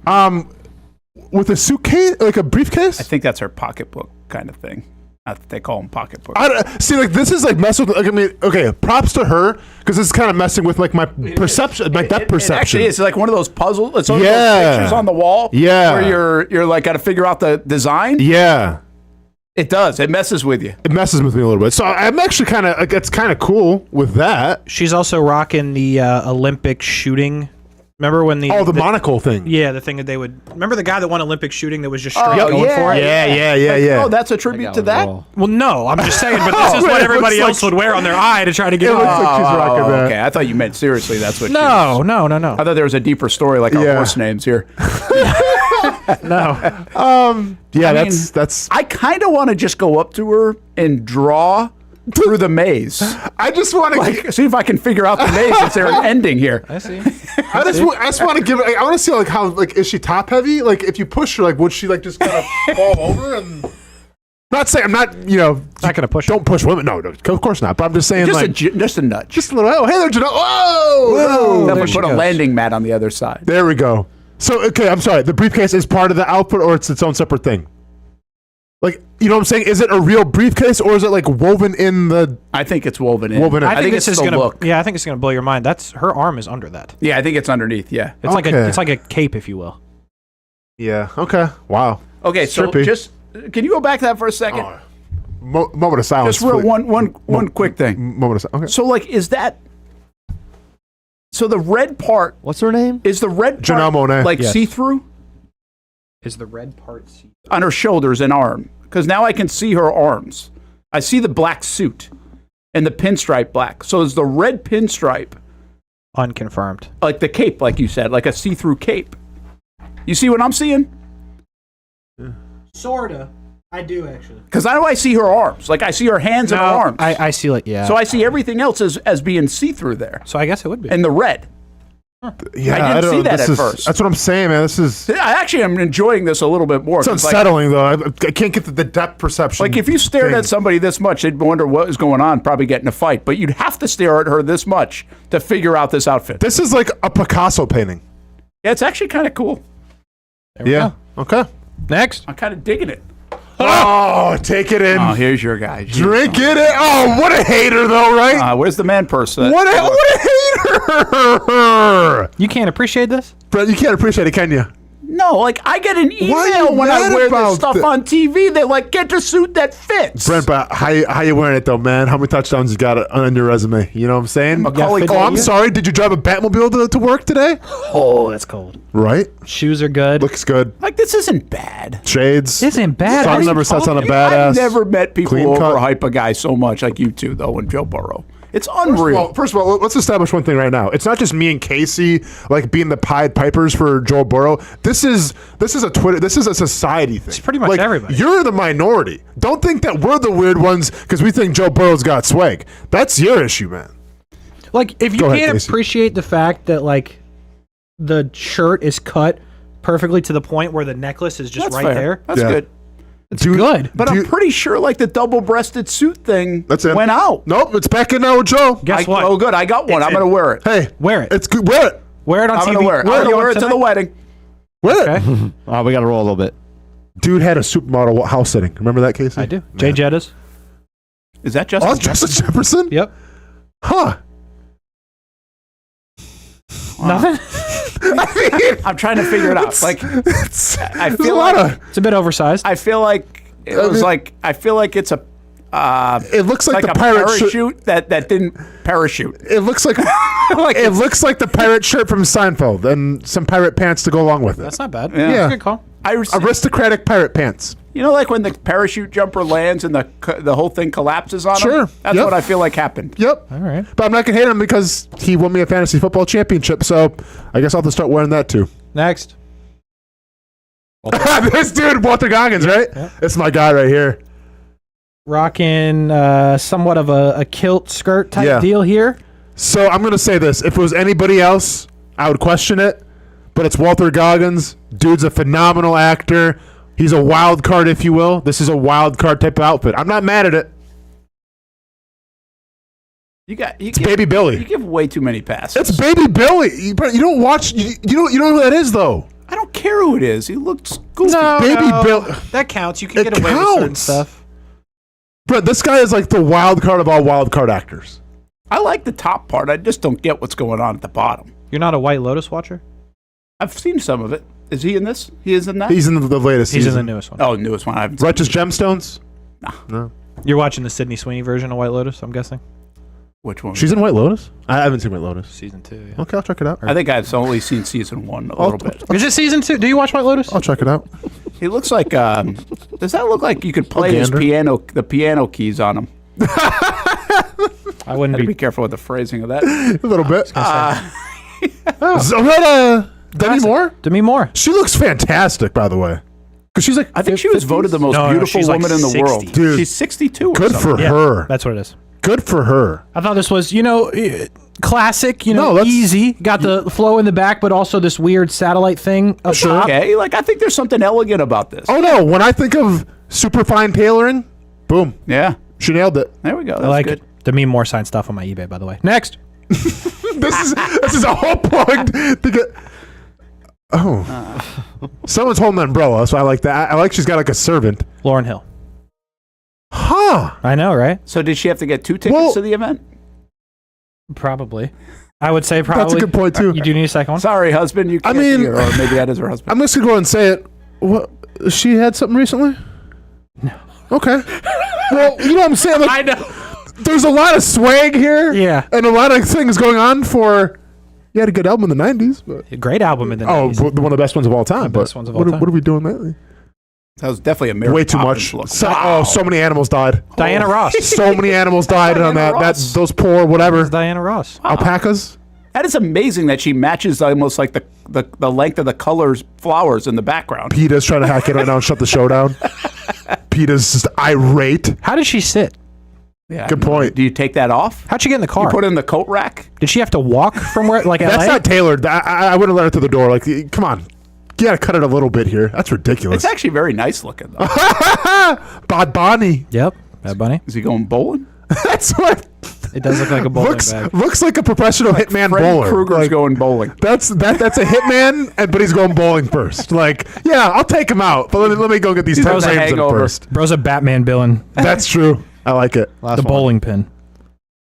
With a suitcase, like a briefcase. I think that's her pocketbook kind of thing. They call them pocketbooks. See, like this is like messing with. Like, I mean, okay, props to her because this is kind of messing with like my perception, my depth perception. It actually is like one of those puzzles. It's one of those pictures on the wall. Yeah, where you're like got to figure out the design. Yeah, it does. It messes with you. It messes with me a little bit. So I'm actually kind of like it's kind of cool with that. She's also rocking the Olympic shooting. Remember when the monocle thing? Yeah, the thing that they would remember the guy that won Olympic shooting that was just straight going for it. Yeah. Oh, that's a tribute to that. Well, no, I'm just saying, but this is what everybody else would wear on their eye to try to get. It looks like she's rocking that. Okay, I thought you meant seriously. That's what. No. I thought there was a deeper story, like our horse names here. No. Yeah, that's. I kind of want to just go up to her and draw through the maze. I just want to see if I can figure out the maze. Is there an ending here? I see. I just want to give. I want to see like how is she top heavy? Like if you push her, like would she like just kind of fall over and? Not saying I'm not not gonna push. Don't push women. No, of course not. But I'm just saying just a nudge. Just a little. Oh, hey there, Janelle. Whoa! Definitely put a landing mat on the other side. There we go. So okay, I'm sorry. The briefcase is part of the outfit, or it's its own separate thing. Like, you know what I'm saying? Is it a real briefcase or is it like woven in the? I think it's woven in. I think it's this is the gonna. look. Yeah, I think it's gonna blow your mind. That's her arm is under that. Yeah, I think it's underneath. Yeah, it's like a cape, if you will. Yeah. Okay. Wow. Okay, so Trippy. just can you go back to that for a second? Moment of silence. Just real one quick thing. Moment of silence. Okay. So like, is that? So the red part. What's her name? Is the red Janelle part Monáe. like Yes. see through Is the red part see on her shoulders and arm? Because now I can see her arms. I see the black suit and the pinstripe black. So is the red pinstripe unconfirmed? Like the cape, like you said, like a see-through cape. You see what I'm seeing? Sorta. I do actually. Because I know I see her arms. Like I see her hands and her arms. I see it. Yeah. So I see everything else as being see-through there. So I guess it would be. And the red. Yeah, I didn't see that this at is- first. That's what I'm saying, man. This is. I actually am enjoying this a little bit more. It's 'cause, like- unsettling though. I can't get the depth perception. Like if you stared thing. at somebody this much, they'd wonder what is going on, probably get in a fight. But you'd have to stare at her this much to figure out this outfit. This is like a Picasso painting. Yeah, it's actually kind of cool. Yeah. Okay. Next. I'm kind of digging it. Oh, take it in. Oh, here's your guy. Drink it in. Oh, what a hater though, right? Where's the man purse? What a hater! You can't appreciate this, Brett. You can't appreciate it, can you? No, like I get an Why are you email when I mad wear about this stuff the- on TV. They're like, get a suit that fits. Brent, but how you wearing it though, man? How many touchdowns you got on your resume? You know what I'm saying? Macaulay Oh, I'm Culkin. sorry. Did you drive a Batmobile to work today? Oh, that's cold. Right. Shoes are good. Looks good. Like this isn't bad. Shades. Isn't bad. Sun What are never you sets on a talking badass. I've never met people Clean who cut. overhype a guy so much like you two, though, and Joe Burrow. It's First unreal. of all, let's establish one thing right now. It's not just me and Casey like being the Pied Pipers for Joe Burrow. This is a Twitter. This is a society thing. It's pretty much everybody. You're the minority. Don't think that we're the weird ones because we think Joe Burrow's got swag. That's your issue, man. Like if you Go ahead, can't Casey. appreciate the fact that like the shirt is cut perfectly to the point where the necklace is just That's right fair. there. That's Yeah. good. It's good. But I'm pretty sure like the double-breasted suit thing That's it. went out. Nope, it's back in now with Joe. Guess what? Oh, good. I got one. I'm going to wear it. Hey, Wear it. it's good. Wear it. Wear it on I'm TV. going to wear it. I'm going to wear it to the wedding. Wear it. Okay. We got to roll a little bit. Dude had a supermodel house sitting. Remember that, Casey? I do. Jay Jettas. Is that Justin? Oh, Justin Jefferson? Yep. Huh. Nothing. I'm trying to figure it out. Like, I feel like It's a bit oversized. I feel like it was like I feel like it's a. It looks like the a pirate shirt. parachute that didn't parachute. It looks like it looks like the pirate shirt from Seinfeld and some pirate pants to go along with it. That's not bad. Yeah. That's a good call. Aristocratic pirate pants. You know, like when the parachute jumper lands and the whole thing collapses on Sure. him? That's Yep. what I feel like happened. Yep. All right. But I'm not gonna hate him because he won me a fantasy football championship. So I guess I'll have to start wearing that too. Next. This dude, Walter Goggins, right? Yeah. It's my guy right here. Rocking somewhat of a kilt skirt type Yeah. deal here. So I'm gonna say this: if it was anybody else, I would question it. But it's Walter Goggins. Dude's a phenomenal actor. He's a wild card, if you will. This is a wild card type of outfit. I'm not mad at it. It's Baby Billy. You give way too many passes. It's Baby Billy. You don't watch. You don't know who that is though. I don't care who it is. He looks goofy. Baby Billy. That counts. You can It get away with certain counts. stuff. Brett, this guy is like the wild card of all wild card actors. I like the top part. I just don't get what's going on at the bottom. You're not a White Lotus watcher? I've seen some of it. Is he in this? He is in that? He's in the latest He's season. in the newest one. Oh, newest one. I haven't Righteous Gemstones? No. You're watching the Sydney Sweeney version of White Lotus, I'm guessing? Which one? She's in White Lotus? I haven't seen White Lotus. Season 2, yeah. Okay, I'll check it out. I think I've only seen season 1 a little bit. Is it season 2? Do you watch White Lotus? I'll check it out. He looks like. Does that look like you could play his gander. the piano keys on him? I wouldn't Be careful with the phrasing of that. A little bit. Zoretta Demi Moore? Demi Moore. She looks fantastic, by the way. Because she's like, I think she was voted the most beautiful she's like woman in the 60. world. Dude, she's 62. good or for something. her. That's what it is. Good for her. I thought this was, classic, No, that's- easy. Got the flow in the back, but also this weird satellite thing up top. Okay, like I think there's something elegant about this. Oh, no. When I think of super fine tailoring, boom. Yeah, She nailed it. there we go. That's I like good. it. Demi Moore signed stuff on my eBay, by the way. Next. This is a whole plug to get. Oh. Someone's holding an umbrella, so I like that. I like she's got like a servant. Lauryn Hill. Huh. I know, right? So did she have to get 2 tickets to the event? Probably. I would say probably. That's a good point, too. You do need a second one? Sorry, husband. You can't be here. Or maybe that is her husband. I'm just going to go and say it. What? She had something recently? No. Okay. Well, you know what I'm saying? Like, I know. There's a lot of swag here. Yeah. And a lot of things going on for... You had a good album in the 90s. But, a great album in the 90s. Oh, one of the best ones of all time. Best ones of all time. What are we doing lately? That was definitely a Mary Way too Poppins much. look. So many animals died. Diana Ross. So many animals died on that. Those poor whatever. Diana Ross. Alpacas. That is amazing that she matches almost like the length of the colors flowers in the background. PETA's trying to hack in right now and shut the show down. PETA's just irate. How did she sit? Yeah, Good point. Do you take that off? How'd she get in the car? You put it in the coat rack? Did she have to walk from where, like LA? That's not tailored. I wouldn't let her through the door. Like, come on. You got to cut it a little bit here. That's ridiculous. It's actually very nice looking, though. Bad Bunny. Yep. Bad Bunny. Is he going bowling? That's what. It does look like a bowling bag. Looks like a professional hitman bowler. Kruger's going bowling. That's a hitman, but he's going bowling first. Like, yeah, I'll take him out, but let me go get these 10 frames in first. Bro's a Batman villain. That's true. I like it. The bowling pin.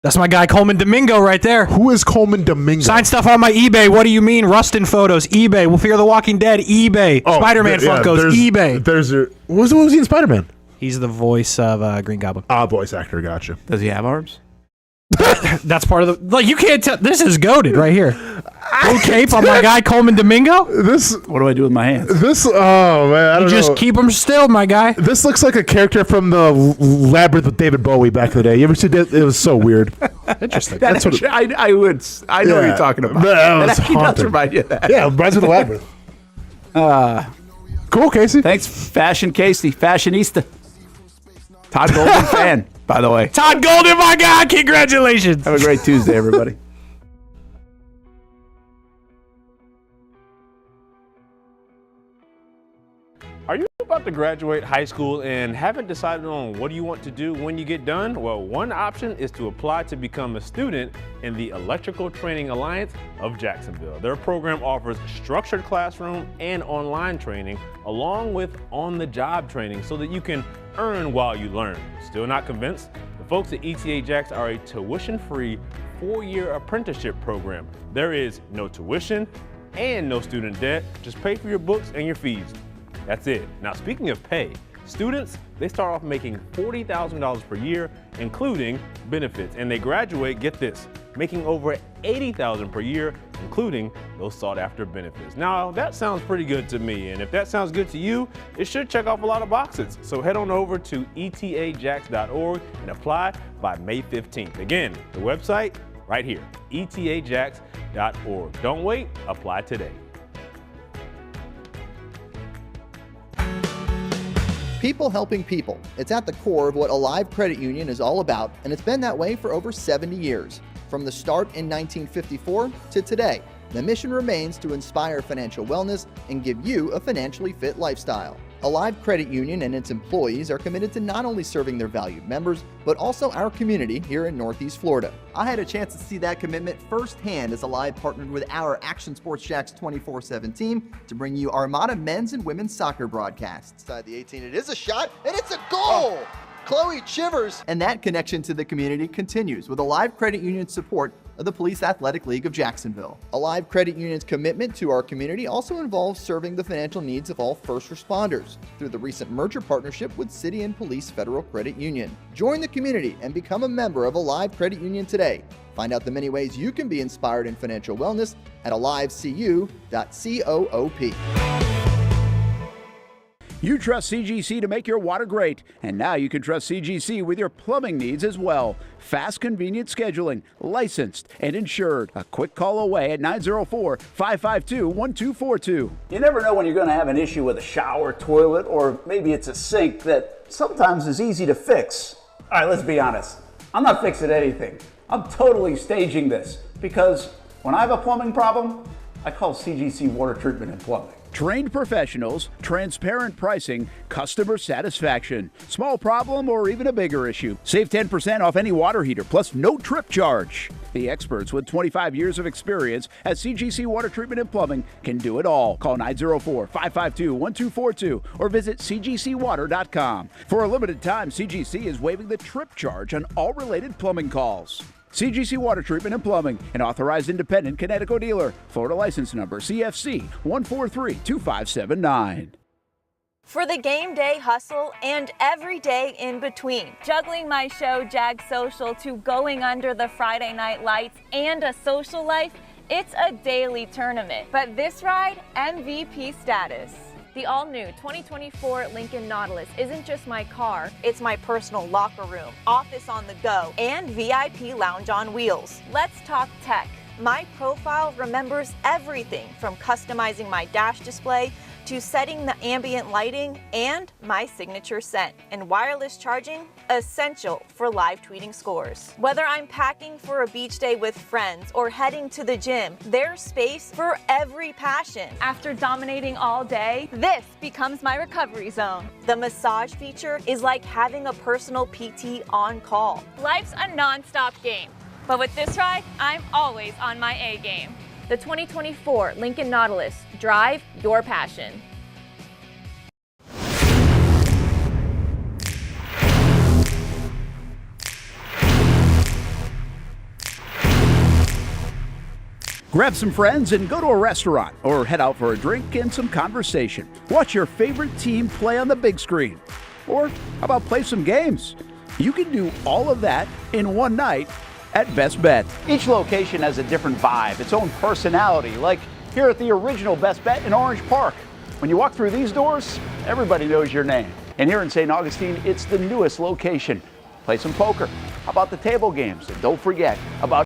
That's my guy Coleman Domingo right there. Who is Coleman Domingo? Sign stuff on my eBay. What do you mean? Rustin photos. eBay. We'll Fear the Walking Dead. eBay. Spider-Man Funkos. eBay. What was he in Spider-Man? He's the voice of Green Goblin. Voice actor. Gotcha. Does he have arms? That's part of the... Like, you can't tell... This is goated right here. Blue cape on my guy Coleman Domingo. What do I do with my hands? Oh, man. I don't know. Just keep them still, my guy. This looks like a character from the Labyrinth with David Bowie back in the day. You ever see that? It was so weird. Interesting. I know what you're talking about. That actually does remind you of that. Yeah, it reminds me of the Labyrinth. Cool, Casey. Thanks, Fashion Casey. Fashionista. Todd Golden fan, by the way. Todd Golden, my guy. Congratulations. Have a great Tuesday, everybody. Are you about to graduate high school and haven't decided on what you want to do when you get done? Well, one option is to apply to become a student in the Electrical Training Alliance of Jacksonville. Their program offers structured classroom and online training, along with on-the-job training so that you can earn while you learn. Still not convinced? The folks at ETA Jacks are a tuition-free 4-year apprenticeship program. There is no tuition and no student debt. Just pay for your books and your fees. That's it. Now, speaking of pay, students, they start off making $40,000 per year, including benefits, and they graduate, get this, making over $80,000 per year, including those sought-after benefits. Now, that sounds pretty good to me, and if that sounds good to you, it should check off a lot of boxes. So head on over to etajacks.org and apply by May 15th. Again, the website right here, etajacks.org. Don't wait, apply today. People helping people. It's at the core of what Alive Credit Union is all about, and it's been that way for over 70 years. From the start in 1954 to today, the mission remains to inspire financial wellness and give you a financially fit lifestyle. Alive Credit Union and its employees are committed to not only serving their valued members, but also our community here in Northeast Florida. I had a chance to see that commitment firsthand as Alive partnered with our Action Sports Jacks 24/7 team to bring you Armada men's and women's soccer broadcasts. Inside the 18, it is a shot, and it's a goal! Chloe Chivers. And that connection to the community continues with Alive Credit Union's support of the Police Athletic League of Jacksonville. Alive Credit Union's commitment to our community also involves serving the financial needs of all first responders through the recent merger partnership with City and Police Federal Credit Union. Join the community and become a member of Alive Credit Union today. Find out the many ways you can be inspired in financial wellness at alivecu.coop. You trust CGC to make your water great, and now you can trust CGC with your plumbing needs as well. Fast, convenient scheduling, licensed and insured. A quick call away at 904-552-1242. You never know when you're going to have an issue with a shower, toilet, or maybe it's a sink that sometimes is easy to fix. All right, let's be honest. I'm not fixing anything. I'm totally staging this because when I have a plumbing problem, I call CGC Water Treatment and Plumbing. Trained professionals, transparent pricing, customer satisfaction. Small problem or even a bigger issue. Save 10% off any water heater plus no trip charge. The experts with 25 years of experience at CGC Water Treatment and Plumbing can do it all. Call 904-552-1242 or visit cgcwater.com. For a limited time, CGC is waiving the trip charge on all related plumbing calls. CGC Water Treatment and Plumbing, an authorized independent Connecticut dealer. Florida license number CFC 1432579. For the game day hustle and every day in between. Juggling my show, Jags Social, to going under the Friday night lights and a social life, it's a daily tournament. But this ride, MVP status. The all-new 2024 Lincoln Nautilus isn't just my car, it's my personal locker room, office on the go, and VIP lounge on wheels. Let's talk tech. My profile remembers everything from customizing my dash display to setting the ambient lighting and my signature scent. And wireless charging, essential for live tweeting scores. Whether I'm packing for a beach day with friends or heading to the gym, there's space for every passion. After dominating all day, this becomes my recovery zone. The massage feature is like having a personal PT on call. Life's a non-stop game, but with this ride, I'm always on my A game. The 2024 Lincoln Nautilus. Drive your passion. Grab some friends and go to a restaurant or head out for a drink and some conversation. Watch your favorite team play on the big screen. Or how about play some games? You can do all of that in one night at Best Bet. Each location has a different vibe, its own personality, like here at the original Best Bet in Orange Park. When you walk through these doors, everybody knows your name. And here in St. Augustine, it's the newest location. Play some poker. How about the table games? And don't forget about